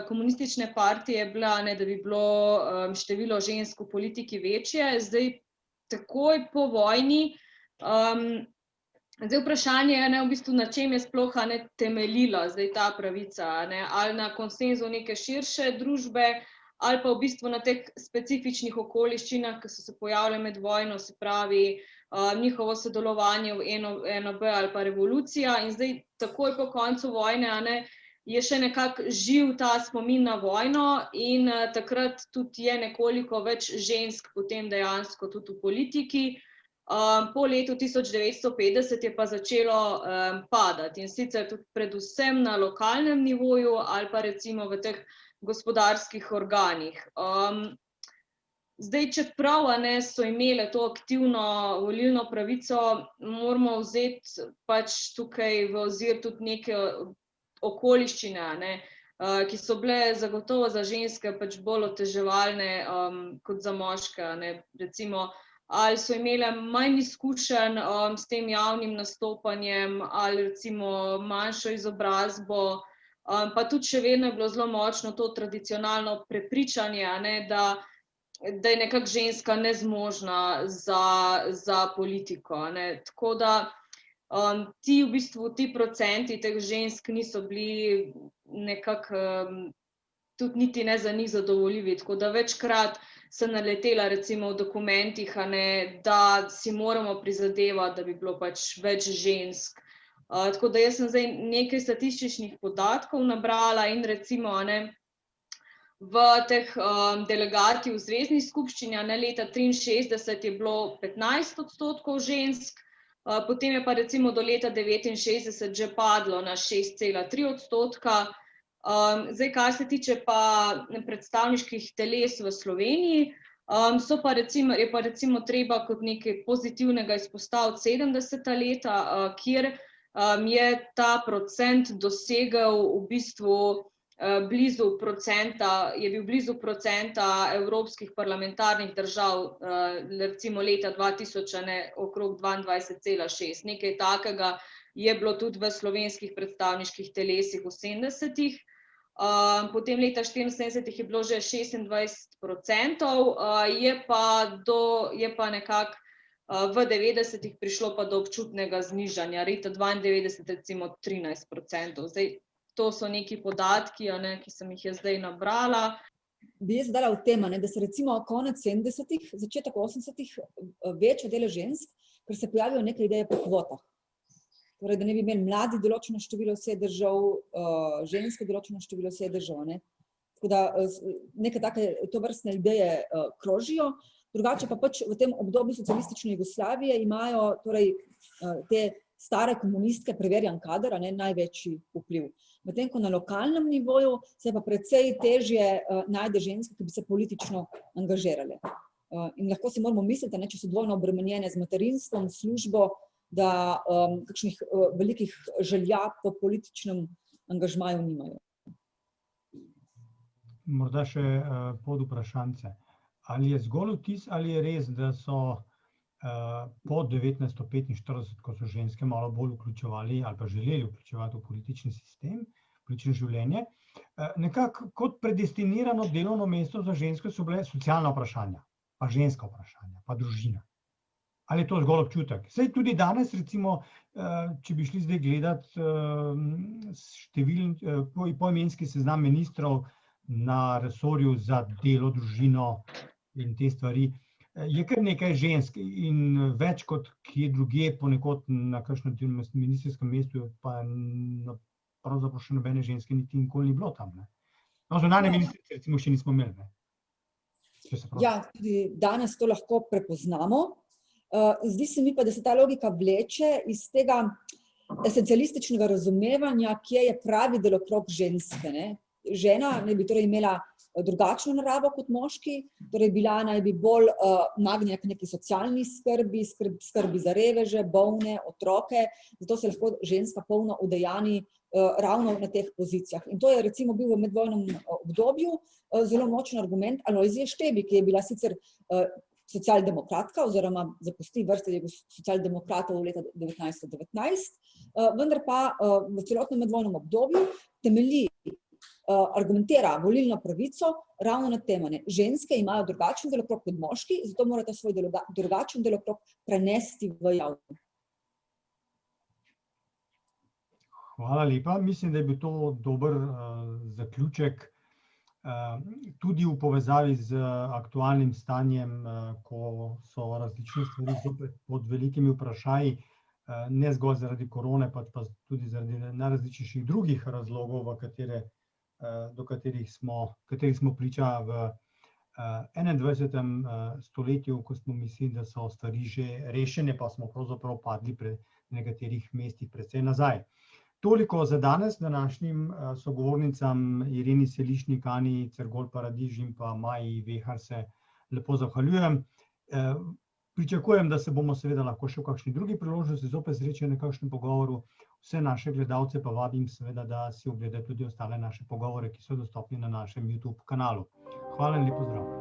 komunistične partije je bila, da bi bilo število žensk v politiki večje. Zdaj, takoj po vojni, zdaj vprašanje je v bistvu, na čem je sploh temeljila zdaj ta pravica, ali na konsenzu neke širše družbe, ali pa v bistvu na teh specifičnih okoliščinah, ki so se pojavile med vojno, se pravi njihovo sodelovanje v NOB ali pa revolucija. In zdaj, takoj po koncu vojne, je še nekako živ ta spomin na vojno in takrat tudi je nekoliko več žensk potem dejansko tudi v politiki. Po letu 1950 je pa začelo padati in sicer tudi predvsem na lokalnem nivoju ali pa recimo v teh gospodarskih organih. Zdaj, čeprav so imele to aktivno volilno pravico, moramo vzeti pač tukaj v ozir tudi neke okoliščine, ki so bile zagotovo za ženske pač bolj oteževalne kot za moške. Recimo, ali so imele manj izkušenj s tem javnim nastopanjem, ali recimo manjšo izobrazbo, pa tudi še vedno je bilo zelo močno to tradicionalno prepričanje, da je nekako ženska nezmožna za politiko. Tako da ti procenti teh žensk niso bili nekako tudi niti ne za njih zadovoljivi, tako da večkrat sem naletela recimo v dokumentih, da si moramo prizadevati, da bi bilo pač več žensk. Tako da jaz sem zdaj nekaj statističnih podatkov nabrala in recimo v teh delegati v zvezni skupščini leta 1963 je bilo 15% žensk, potem je pa recimo do leta 1969 že padlo na 6,3%. Zdaj, kar se tiče pa predstavniških teles v Sloveniji, je pa recimo treba kot nekaj pozitivnega izpostaviti 70. leta, kjer je ta procent dosegel v bistvu blizu procenta evropskih parlamentarnih držav, recimo leta 2000 okrog 22,6. Nekaj takega je bilo tudi v slovenskih predstavniških telesih v 70-ih. Potem leta 1974 je bilo že 26%, je pa nekako v 90-ih prišlo pa do občutnega znižanja, leta 1992 recimo 13%. Zdaj, to so neki podatki, ki sem jih zdaj nabrala. Bi jaz dala v tem, da se recimo konec 70-ih, začetek 80-ih večje dele žensk, ker se pojavijo neke ideje po kvotah. Torej, da ne bi imeli mladi določeno število sedežev, ženske določeno število sedežev. Tako da neke take tovrstne ideje krožijo. Drugače pa pač v tem obdobju socialistične Jugoslavije imajo torej te stare komunistke preverjan kader, največji vpliv. Medtem ko na lokalnem nivoju se pa precej težje najde ženske, ki bi se politično angažirale. In lahko si moramo misliti, če so dvojno obremenjene z materinstvom, službo, da kakšnih velikih želja po političnem angažmaju nimajo. Morda še pod vprašance. Ali je zgolj vtis, ali je res, da so po 1945, ko so ženske malo bolj vključevali ali pa želeli vključevati v politični sistem, politično življenje, nekako kot predestinirano delovno mesto za ženske so bile socialna vprašanja, pa ženska vprašanja, pa družina. Ali je to zgolj občutek? Saj tudi danes, recimo, če bi šli zdaj gledati poimenski seznam ministrov na resorju za delo, družino in te stvari, je kar nekaj žensk in več kot kje drugje, ponekod na kakšnem ministrskem mestu, pa pravzaprav še nobene ženske niti nikoli ni bilo tam. Zunanje ministrice recimo še nismo imeli. Ja, tudi danes to lahko prepoznamo. Zdi se mi pa, da se ta logika vleče iz tega esencialističnega razumevanja, kje je pravi delokrog ženske. Žena naj bi torej imela drugačno naravo kot moški, torej bila naj bi bolj nagnjena k neki socialni skrbi, skrbi za reveže, bolne, otroke, zato se lahko ženska polno udejani ravno na teh pozicijah. In to je recimo bil v medvojnem obdobju zelo močen argument Alojzije Štebi, ki je bila sicer socialdemokratka oziroma zapusti vrste socialdemokratov leta 1919, vendar pa v celotnem medvojnem obdobju temelji, argumentira volilno pravico ravno na tem. Ženske imajo drugačen delokrog kot moški, zato morate svoj drugačen delokrog prenesti v javno. Hvala lepa. Mislim, da je bil to dober zaključek. Tudi v povezavi z aktualnim stanjem, ko so različne stvari zopet pod velikimi vprašaji, ne zgolj zaradi korone, pa tudi zaradi najrazličnejših drugih razlogov, do katerih smo priča v 21. stoletju, ko smo mislili, da so stvari že rešene, pa smo pravzaprav padli pri nekaterih mestih precej nazaj. Toliko za danes. Današnjim sogovornicam Ireni Selišnik, Ani Cergol Paradiž in pa Maji Vehar se lepo zahvaljujem. Pričakujem, da se bomo seveda lahko še v kakšni drugi priložnosti zopet srečali na kakšnem pogovoru. Vse naše gledalce pa vabim seveda, da si ogledajo tudi ostale naše pogovore, ki so dostopni na našem YouTube kanalu. Hvala in lep pozdrav.